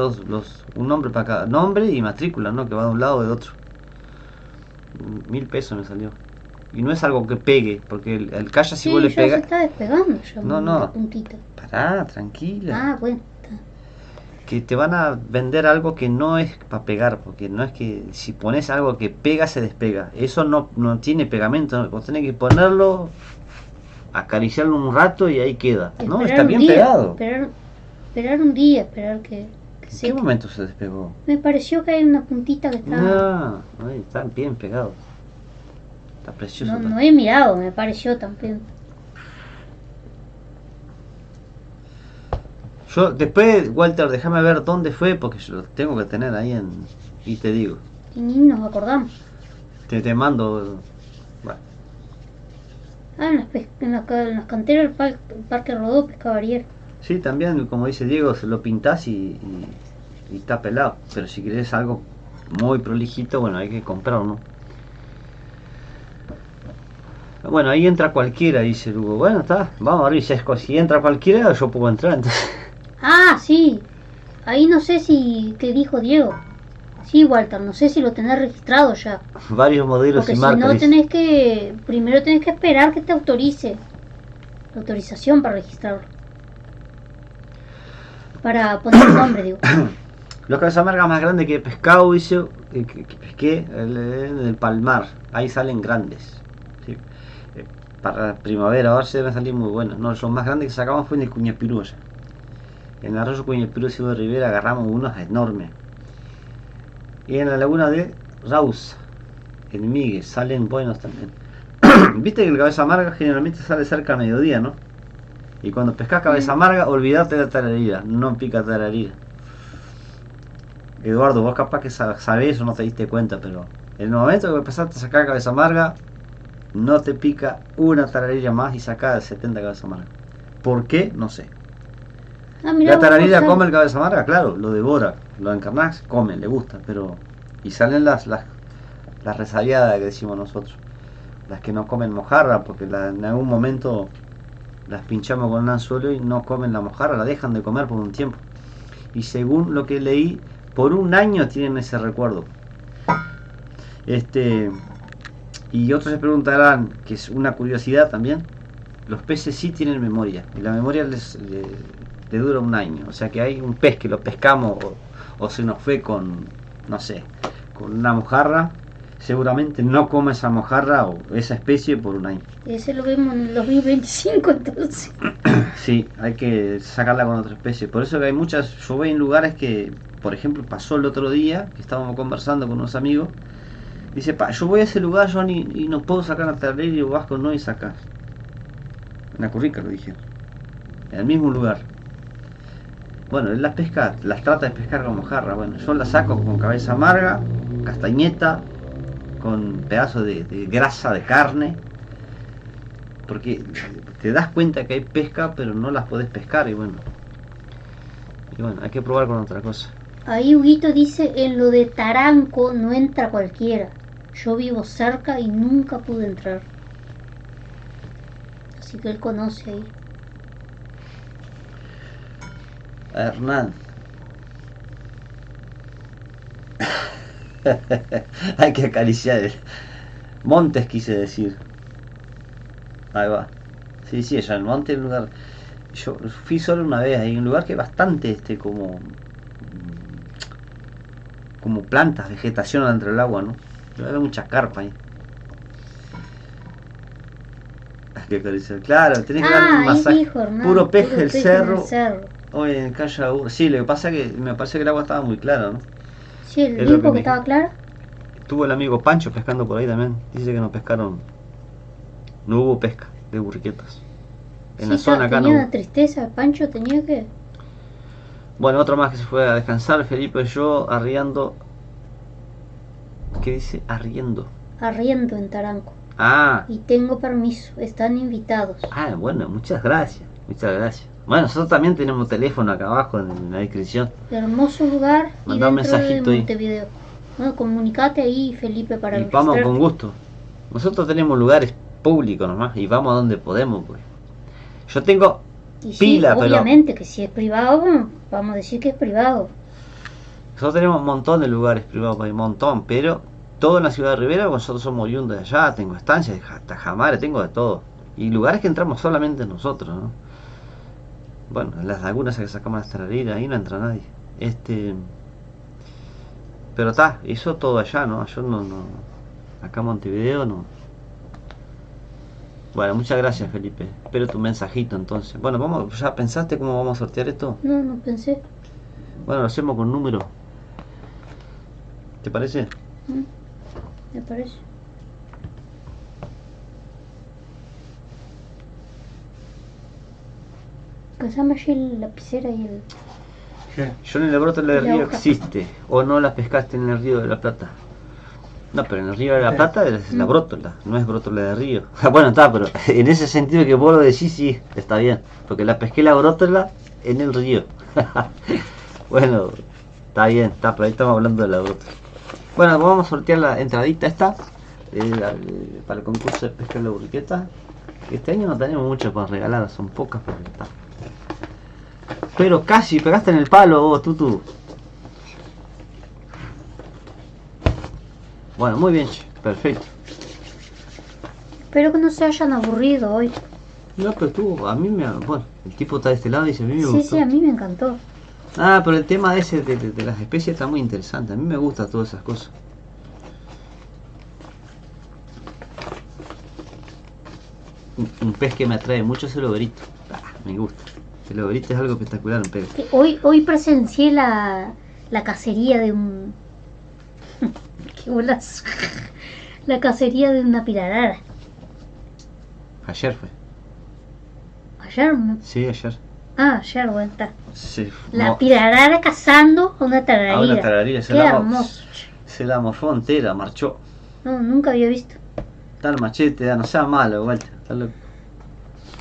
un nombre para cada nombre y matrícula, ¿no? Que va de un lado o de otro. 1000 pesos me salió. Y no es algo que pegue, porque el calla si Sí, vos le ya pegas. se está despegando ya No, la puntita. Pará, tranquila. Ah, bueno. Que te van a vender algo que no es para pegar, porque no es que si pones algo que pega se despega. Eso no tiene pegamento, vos tenés que ponerlo, acariciarlo un rato y ahí queda. No, Esperar está un bien día, pegado. Esperar un día, esperar que ¿En se qué momento se despegó? Me pareció que hay una puntita que está... No, ahí está bien pegado. Está precioso. No he mirado, me pareció también. Yo después, Walter, déjame ver dónde fue, porque yo lo tengo que tener ahí y te digo. Y ni nos acordamos. Te mando. Bueno. Ah, en las canteras del Parque Rodó pescaba ayer. Sí, también, como dice Diego, se lo pintás y está pelado. Pero si querés algo muy prolijito, bueno, hay que comprarlo, ¿no? Bueno, ahí entra cualquiera, dice Hugo. Bueno, está, vamos a ver si entra cualquiera, yo puedo entrar, entonces. Ah, sí. Ahí no sé si... ¿Qué dijo Diego? Sí, Walter, no sé si lo tenés registrado ya. Varios modelos Porque y si marcas. no tenés que... Primero tenés que esperar que te autorice. La autorización para registrarlo. Para poner el nombre, digo. Los cabezas amargas más grandes que he pescado, dice, que pesqué en el Palmar. Ahí salen grandes. ¿Sí? Para primavera, ahora se van a salir muy buenos. No, los más grandes que sacamos fue en el Cuñapirú allá. En el arroyo Cuñapirú de Rivera agarramos unos enormes. Y en la laguna de Rausa, en Miguel, salen buenos también. Viste que el cabeza amarga generalmente sale cerca a mediodía, ¿no? Y cuando pescas cabeza amarga, olvidate de la tararira, no pica tararira. Eduardo, vos capaz que sabés o no te diste cuenta, pero en el momento que empezaste a sacar cabeza amarga, no te pica una tararira más y sacás de 70 cabeza amarga. ¿Por qué? No sé. Ah, mirá, La tararira vos, come el cabeza amarga, claro, lo devora, lo encarnás, come, le gusta, pero... Y salen las resabiadas que decimos nosotros, las que no comen mojarra, porque en algún momento las pinchamos con un anzuelo y no comen la mojarra, la dejan de comer por un tiempo. Y según lo que leí, por un año tienen ese recuerdo. Y otros se preguntarán, que es una curiosidad también, los peces sí tienen memoria, y la memoria le dura un año. O sea que hay un pez que lo pescamos o se nos fue con, no sé, con una mojarra, seguramente no come esa mojarra o esa especie por un año. Ese lo vemos en el 2025 entonces. Sí, hay que sacarla con otra especie. Por eso que hay muchas, yo voy en lugares que, por ejemplo, pasó el otro día, que estábamos conversando con unos amigos, Dice, pa, yo voy a ese lugar, Johnny, y no puedo sacar la tarrera y Vasco no y sacás. En la currica lo dije. En el mismo lugar. Bueno, él las pesca, las trata de pescar como jarra. Bueno, yo las saco con cabeza amarga, castañeta, con pedazos de grasa, de carne. Porque te das cuenta que hay pesca, pero no las podés pescar y bueno, hay que probar con otra cosa. Ahí Huguito dice, en lo de Taranco no entra cualquiera. Yo vivo cerca y nunca pude entrar. Así que él conoce ahí. Hernán. Hay que acariciar el Montes, quise decir. Ahí va. Sí, allá en el monte, un lugar. Yo fui solo una vez, hay un lugar que es bastante como plantas, vegetación dentro del agua, ¿no? Hay mucha carpa ahí. Hay que acariciar. Claro, tenés que darle un masaje. Dijo, Hernán, puro peje puro del peje cerro. cerro. Hoy en Calle Aburra. Sí, lo que pasa es que me parece que el agua estaba muy clara, ¿no? Sí, el Es lo dijo que que estaba claro. Tuvo el amigo Pancho pescando por ahí también. Dice que no pescaron. No hubo pesca de burriquetas. En la zona acá no tenía hubo. una tristeza, Pancho tenía que... Bueno, otro más que se fue a descansar, Felipe y yo, arriando. ¿Qué dice? Arriendo. Arriendo en Taranco. Ah, Y tengo permiso, están invitados. bueno, muchas gracias. Muchas gracias. Bueno, nosotros también tenemos teléfono acá abajo en la descripción. Hermoso lugar y Mandá un dentro de mensajito ahí. Montevideo. Bueno, comunicate ahí, Felipe, para Y vamos registrarte. con gusto. Nosotros tenemos lugares públicos nomás y vamos a donde podemos, pues. Yo tengo Y sí, pila, pero obviamente que si es privado, vamos a decir que es privado. nosotros tenemos un montón de lugares privados, hay un montón, pero todo en la ciudad de Rivera, nosotros somos oriundos de allá, tengo estancias, tajamares, tengo de todo. Y lugares que entramos solamente nosotros, ¿no? Bueno, en las lagunas que sacamos las tarareras, ahí no entra nadie. Pero está, eso todo allá, ¿no? Yo no. Acá en Montevideo no. Bueno, muchas gracias, Felipe. Espero tu mensajito entonces. Bueno, vamos, ¿ya pensaste cómo vamos a sortear esto? No pensé. Bueno, lo hacemos con número. ¿Te parece? Me parece. Pasame allí la lapicera y el... ¿Qué? Yo en el broto del La río hoja. existe. ¿O no la pescaste en el río de la Plata? No, pero en el río de la Plata es la brótola, no es brótola de río. Bueno, está, pero en ese sentido que vos lo decís, sí, está bien. Porque la pesqué la brótola en el río. Bueno, está bien, está, pero ahí estamos hablando de la brótola. Bueno, vamos a sortear la entradita esta para el concurso de pesca de la burriqueta. Este año no tenemos mucho para regalar, son pocas, pero está. Pero casi pegaste en el palo vos, Tutu. Bueno, muy bien, che, perfecto. Espero que no se hayan aburrido hoy. No, pero tú, a mí me... Bueno, el tipo está de este lado y dice, a mí me gustó. Sí, a mí me encantó. Ah, pero el tema ese de las especies está muy interesante. A mí me gustan todas esas cosas. Un pez que me atrae mucho es el oberito. Me gusta. El oberito es algo espectacular, un pez. Que hoy presencié la cacería de un... ¡Qué bolas! La cacería de una pirarara. Ayer fue. Ayer, Sí, ayer. ayer, bueno, está. Sí, La pirarara cazando a una tararira. A una tararira, Qué hermoso. se la morfó entera, marchó. No, nunca había visto. Está el machete, no sea malo, Walter. Está loco.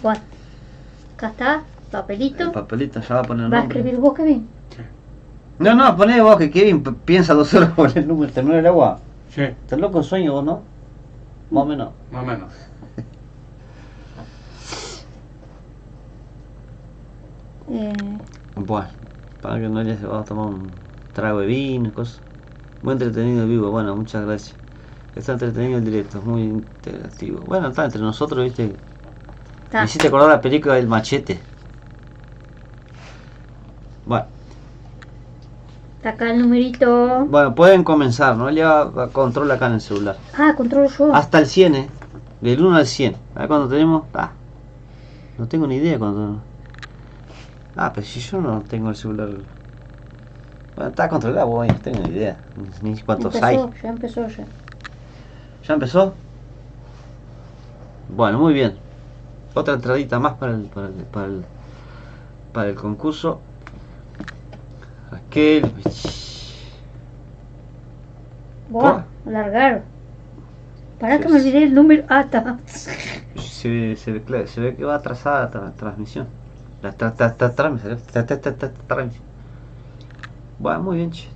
Bueno, acá está, papelito. El papelito ya va a poner el ¿Va a nombre. escribir vos, Kevin? No, poné vos que Kevin piensa 2 horas por el número, terminó el agua. Sí, ¿Estás loco en sueño vos, no? Más o menos. más o menos. Bueno, para que no se va a tomar un trago de vino y cosas. Muy entretenido el vivo, bueno, muchas gracias. Está entretenido el directo, es muy interactivo. Bueno, está entre nosotros, viste. Está. Me hiciste acordar la película del machete. Bueno. Está acá el numerito. Bueno, pueden comenzar, ¿no? Él lleva control acá en el celular. Ah, controlo yo. Hasta el 100, ¿eh? Del 1 al 100. A ver cuando tenemos... no tengo ni idea cuando... pero si yo no tengo el celular... Bueno, está controlado, no tengo ni idea. Ni cuántos hay. Ya empezó ya. ¿Ya empezó? Bueno, muy bien. Otra entradita más para el concurso. Raquel. Buah, largaron. Para que me olvidé el número. Ah, está. Se ve que va atrasada la transmisión. La transmisión. Bueno, muy bien, che.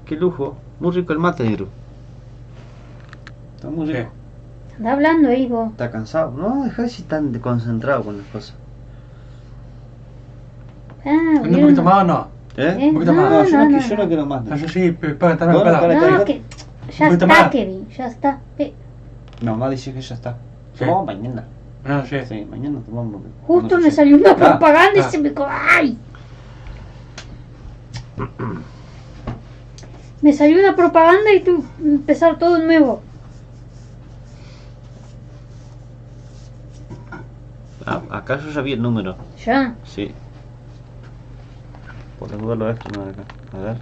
Qué lujo. Muy rico el mate, negro. Está muy rico. Anda hablando ahí vos. Está cansado. No, deja de estar tan concentrado con las cosas. Ah, ¿Un poquito más o no? ¿Eh? Un poquito No, más. No, yo no, no, yo no quiero más. Eso sí, para estar Bueno, para. para- No, que ya Un poquito está, más. Kevin, ya está. Mamá dice que ya está. Sí. Tomamos mañana. No, sí. Sí, mañana tomamos. Justo cuando me se- salió una Ah, propaganda y ah. se me... ¡Ay! Me salió una propaganda y tuve que empezar todo de nuevo. Ah, acá yo ya vi el número. Ya. Sí. Por la duda lo ves no acá. A ver.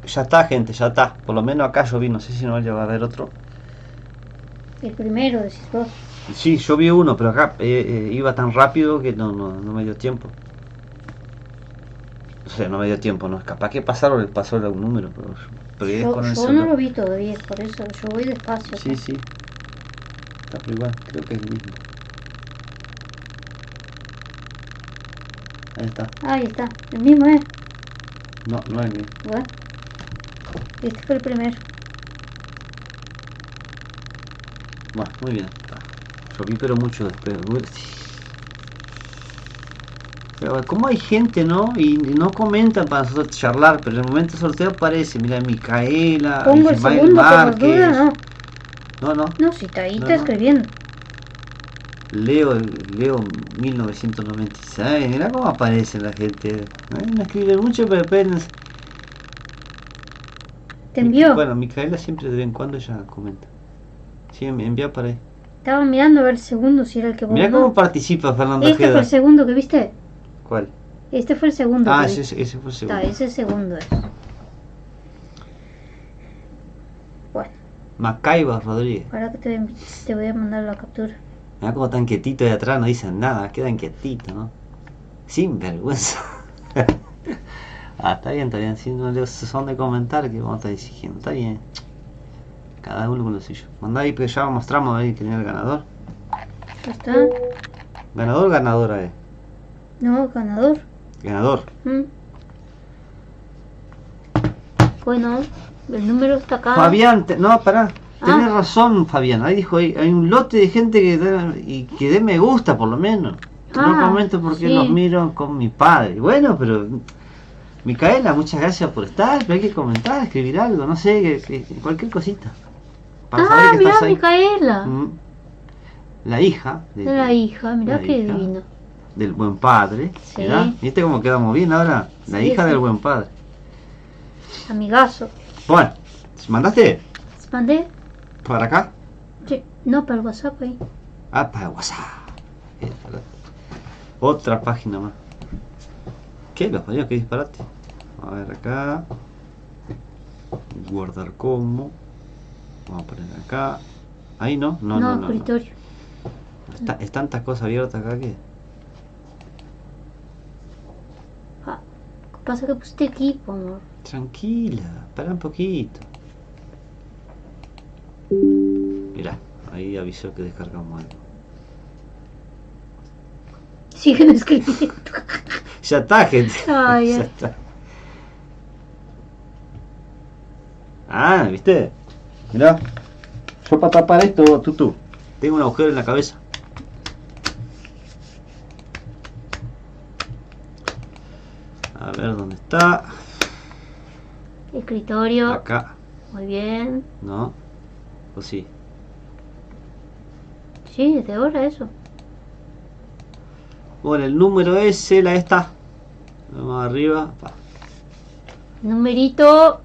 Ya está, gente, ya está. Por lo menos acá yo vi, no sé si no vaya a haber otro. El primero, decís vos. Sí, yo vi uno, pero acá iba tan rápido que no me dio tiempo. O sea, no me dio tiempo, no. Capaz que pasó un número, pero es Yo, con el yo no celular. lo vi todavía, por eso yo voy despacio. Sí, sí. Está pero igual, creo que es el mismo. Ahí está. Ahí está, el mismo es. No, no es el mismo. Bueno, este fue el primero. Bueno, muy bien. Está. Yo vi pero mucho después. Pero como hay gente, ¿no? Y no comentan para nosotros charlar, pero en el momento del sorteo aparece, mira, Micaela, Pongo el Ismael segundo por las Márquez. dudas, no. No, No, si está ahí, No, está no. escribiendo. Leo 1996, mira cómo aparece la gente. No escribe mucho, pero apenas. Te envió. Bueno, Micaela siempre de vez en cuando ella comenta. Sí, me envía para ahí. Estaba mirando a ver el segundo si era el que vos Mira no. cómo participa Fernando Este fue Ojeda. el segundo que viste. ¿Cuál? Este fue el segundo. Ah, que vi. ese fue el segundo. Está, ese segundo es. Bueno, Macaiba Rodríguez. ahora que te voy a mandar la captura. Mira cómo están quietitos de atrás, no dicen nada, quedan quietitos, ¿no? Sin vergüenza. Está bien, si no les son de comentar que vamos a estar exigiendo, está bien. Cada uno con lo suyo. Mandá ahí, porque ya mostramos ahí quién es el ganador. Ya está. ¿Ganador o ganadora es? No, ganador. Ganador. Bueno, el número está acá. Fabián, no, pará. Tenés Ah. razón, Fabián. Ahí dijo, hay un lote de gente que dé me gusta, por lo menos. No Ah, comento porque sí. los miro con mi padre. Bueno, pero Micaela, muchas gracias por estar. Pero hay que comentar, escribir algo, no sé, cualquier cosita. Para Ah, saber que mirá, estás ahí. Micaela. La hija La hija, mirá la qué hija divino. del buen padre. Sí. ¿Verdad? ¿Viste cómo quedamos bien ahora? La Sí, hija sí. del buen padre. Amigazo. Bueno, ¿mandaste ¿Mandé? para acá? Sí. No, para el WhatsApp ahí. Ah, para WhatsApp. Otra página más. ¿Qué? Los ponidos que disparate. A ver acá. Guardar como. Vamos a poner acá. Ahí no. No. escritorio. Es tantas cosas abiertas acá que. Ah, ¿qué pasa que pusiste equipo, amor? Tranquila, para un poquito. Mirá, ahí avisó que descargamos algo. Siguen escribiendo. Ya está, gente. Ah, ya. Ya está. Ah, ¿viste? Mirá. Yo para tapar esto, tú. Tengo un agujero en la cabeza. A ver dónde está. Escritorio. Acá. Muy bien. ¿No? ¿O sí? Sí, desde ahora eso. Bueno, el número ese, la está. Vamos arriba. Pa. Numerito.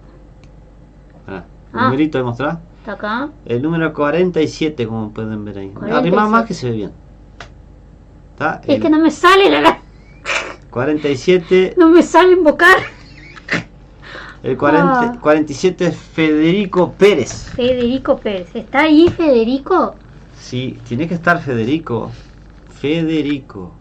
Ah, Ah. numerito de mostrar. Está acá. El número 47, como pueden ver ahí. 47. Arriba más que se ve bien. ¿Está? Es que no me sale 47. no me sale invocar. El 47 es Federico Pérez. Federico Pérez. ¿Está ahí Federico? Sí, tiene que estar Federico. Federico.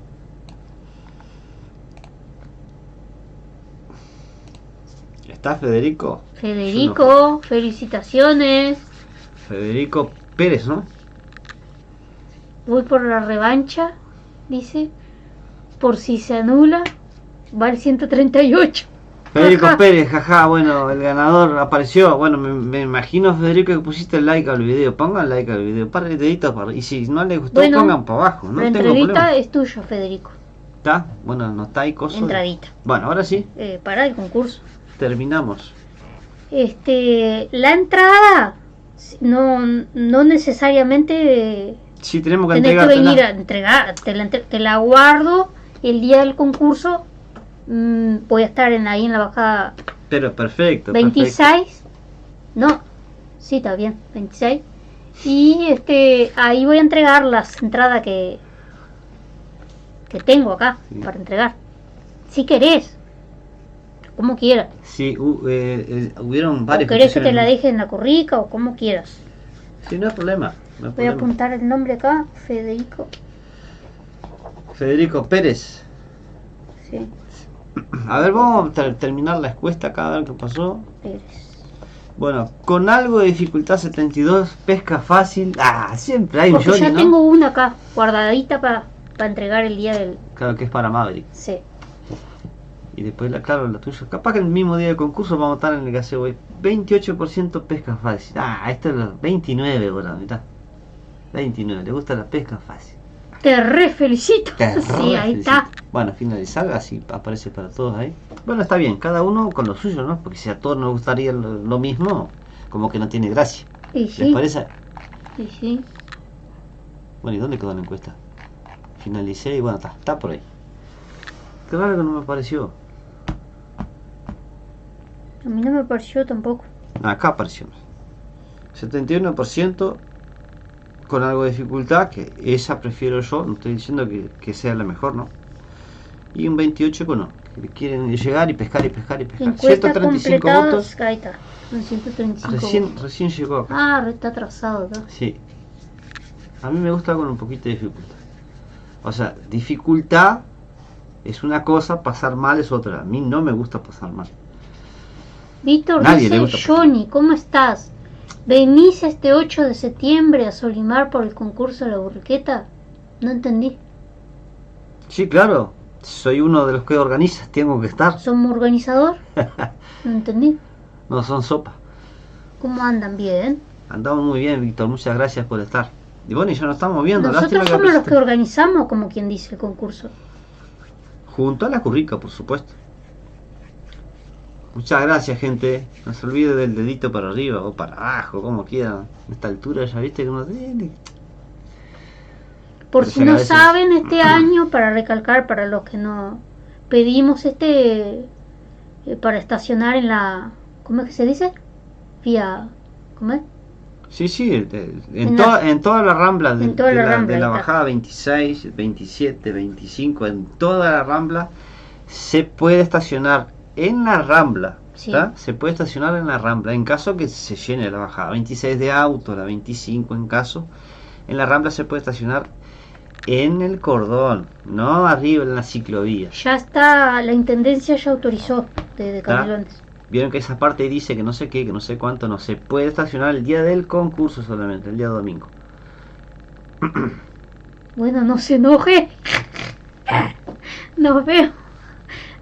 ¿Está Federico? Federico, felicitaciones. Federico Pérez, ¿no? Voy por la revancha, dice. Por si se anula, va el 138. Federico Ajá. Pérez, jaja, bueno, el ganador apareció. Bueno, me imagino, Federico, que pusiste el like al video. Pongan like al video, para el dedito para. Y si no les gustó, Bueno, pongan para abajo. No la tengo entradita problema. es tuya, Federico. ¿Está? Bueno, no está ahí cosa. Entradita. Bueno, ahora sí, Para el concurso. terminamos. La entrada no necesariamente Sí, tenemos que tenés que entregártela. venir a entregar. Te la guardo el día del concurso. Voy a estar ahí en la bajada Pero perfecto. 26. No, sí, está bien, 26. Y ahí voy a entregar las entradas que tengo acá Sí. para entregar. Si querés, como quieras. Sí, hubieron O varias. querés que te la peticiones. deje en la currica o como quieras. Sí, no hay problema. No hay Voy a problema. apuntar el nombre acá, Federico. Federico Pérez. Sí, A ver, vamos a terminar la encuesta acá, a ver qué pasó. Pérez. Bueno, con algo de dificultad 72, pesca fácil. Ah, siempre hay un Porque Johnny, ya ¿no? tengo una acá, guardadita para entregar el día del... Claro que es para Maverick. Sí. Y después, claro, la tuya. Capaz que el mismo día del concurso vamos a estar en el gaseo hoy. 28% pesca fácil. Ah, esto es los 29 ahora, mirá. 29, le gusta la pesca fácil. Te re felicito. Te Sí, ahí felicito. está. Bueno, finalizar, así aparece para todos ahí. Bueno, está bien, cada uno con lo suyo, ¿no? Porque si a todos nos gustaría lo mismo, como que no tiene gracia. Y ¿Les sí, parece? y sí. Bueno, ¿y dónde quedó la encuesta? Finalicé y bueno, está por ahí. Qué raro que no me apareció. A mí no me pareció tampoco. Acá apareció. 71% con algo de dificultad, que esa prefiero yo, no estoy diciendo que sea la mejor, ¿no? Y un 28% que no, que quieren llegar y pescar y pescar y pescar. Encuesta 135 completada. votos. Ahí está. Son 135 votos. Recién llegó acá. Ah, está atrasado acá. Sí. A mí me gusta con un poquito de dificultad. O sea, dificultad es una cosa, pasar mal es otra. A mí no me gusta pasar mal. Víctor Nadie le dice, gusta pasar. Johnny, ¿cómo estás? ¿Venís este 8 de septiembre a Solimar por el concurso de la burriqueta? No entendí. Sí, claro. Soy uno de los que organiza, tengo que estar. ¿Somos organizador? No entendí. No, son sopa. ¿Cómo andan? Bien. Andamos muy bien, Víctor. Muchas gracias por estar. Y bueno, y ya nos estamos viendo. Nosotros Lástima somos los apareciste. que organizamos, como quien dice, el concurso. Junto a la currica, por supuesto. Muchas gracias, gente. No se olvide del dedito para arriba o para abajo, como quieran. A esta altura ya viste que uno tiene. Por Pero si se no agradece. saben, este año, para recalcar, para los que no, pedimos para estacionar en la, ¿cómo es que se dice? Vía, ¿cómo es? Sí, sí, En la- en toda la rambla, en toda la Rambla, de la ahí está. bajada 26, 27, 25, en toda la rambla se puede estacionar en la rambla. Sí. ¿Tá? Se puede estacionar en la rambla en caso que se llene la bajada 26 de auto, la 25 en caso. En la rambla se puede estacionar en el cordón, no arriba en la ciclovía. Ya está, la intendencia ya autorizó de Canelones. Vieron que esa parte dice que no sé qué, que no sé cuánto, no se puede estacionar el día del concurso solamente, el día domingo. Bueno, no se enoje. Nos vemos.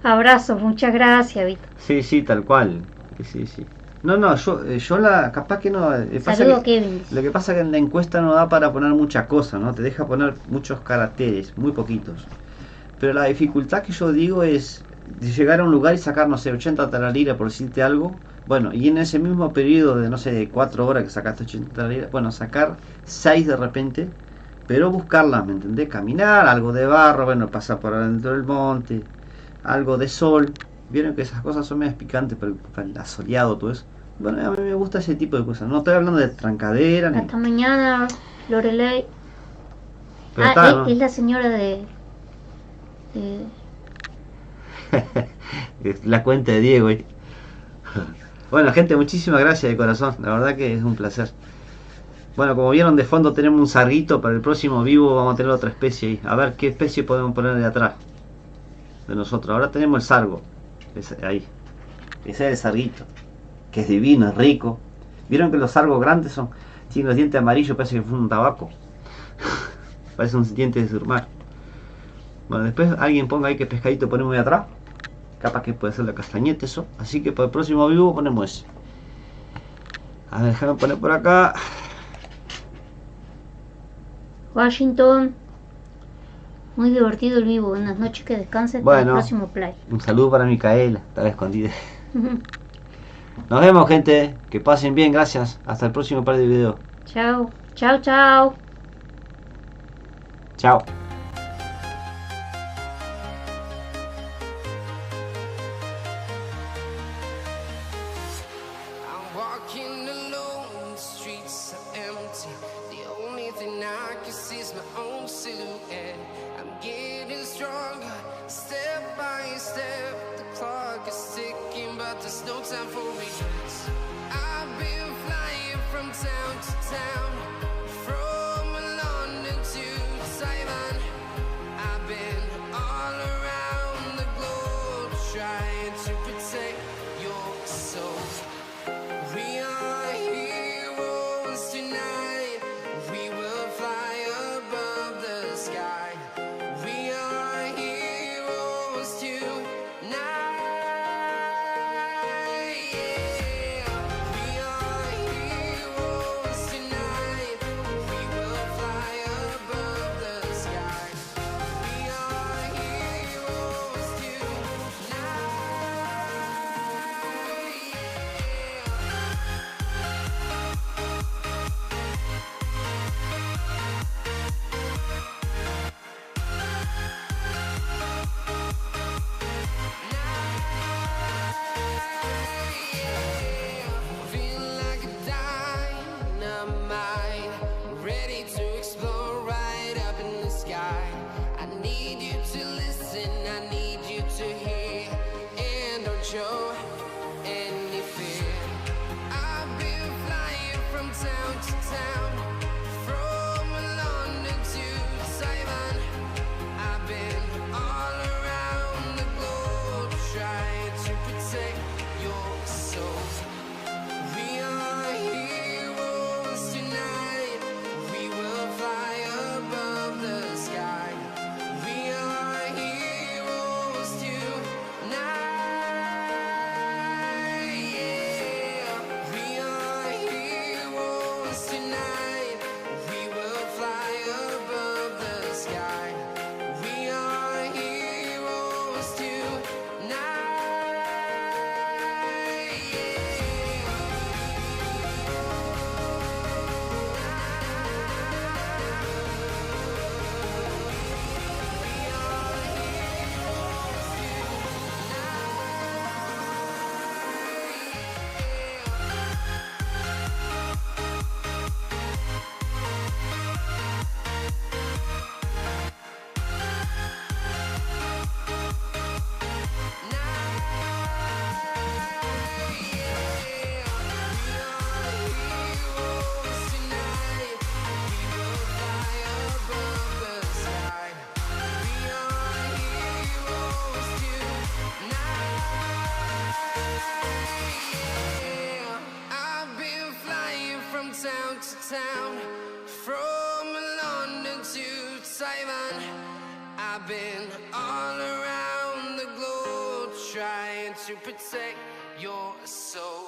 Abrazos, muchas gracias, Víctor. Sí, sí, tal cual. Sí, sí. No, yo la, capaz que no. Pasa Saludo a que- Kevin. Lo que pasa que en la encuesta no da para poner mucha cosa, ¿no? Te deja poner muchos caracteres, muy poquitos. Pero la dificultad que yo digo es de llegar a un lugar y sacar, no sé, 80 tarariras por decirte algo. Bueno, y en ese mismo periodo de, no sé, de 4 horas que sacaste 80 tarariras, bueno, sacar 6 de repente, pero buscarlas, ¿me entendés? Caminar, algo de barro, bueno, pasar por adentro del monte, algo de sol. Vieron que esas cosas son medias picantes para el asoleado, todo eso. Bueno, a mí me gusta ese tipo de cosas. No estoy hablando de trancadera, ni... Hasta mañana, Lorelei. Pero está, ¿no? Es la señora de La cuenta de Diego. Bueno, gente, muchísimas gracias de corazón. La verdad que es un placer. Bueno, como vieron de fondo tenemos un sarguito. Para el próximo vivo vamos a tener otra especie ahí. A ver qué especie podemos poner de atrás de nosotros. Ahora tenemos el sargo. Ahí. Ese es el sarguito. Que es divino, es rico. Vieron que los sargos grandes tienen los dientes amarillos, parece que fue un tabaco. Parece un diente de surmar. Bueno, después alguien ponga ahí qué pescadito ponemos de atrás. Capaz que puede ser la castañete eso. Así que para el próximo vivo ponemos ese. A ver, déjame poner por acá. Washington. Muy divertido el vivo. Buenas noches, que descanses. Hasta Bueno. el próximo play. Un saludo para Micaela. Estaba escondida. Nos vemos, gente. Que pasen bien, gracias. Hasta el próximo par de videos. Chao. Chao, chao. Chao. I'm walking alone, the streets are empty. The only thing I can see is my own silhouette. I'm getting stronger, step by step. The clock is ticking, but there's no time for regrets. I've been flying from town to town, from London to Taiwan. I've been all around the globe trying to protect your soul. We are heroes tonight. We will fly above the sky. We are heroes tonight. Yeah. We are heroes tonight. We will fly above the sky. We are heroes tonight. Feel like a dynamite, ready to explode right up in the sky. I need you to listen, I need you to hear, and don't show any fear. I've been flying from town to town, from London to Taiwan. I've been all around the globe trying to protect your soul. We are heroes tonight. We will fly above the sky. We are heroes tonight. Yeah. We are heroes tonight. We will fly above the sky. We are heroes tonight. I've been flying from town to town, from London to Taiwan. I've been all around the globe trying to protect your soul.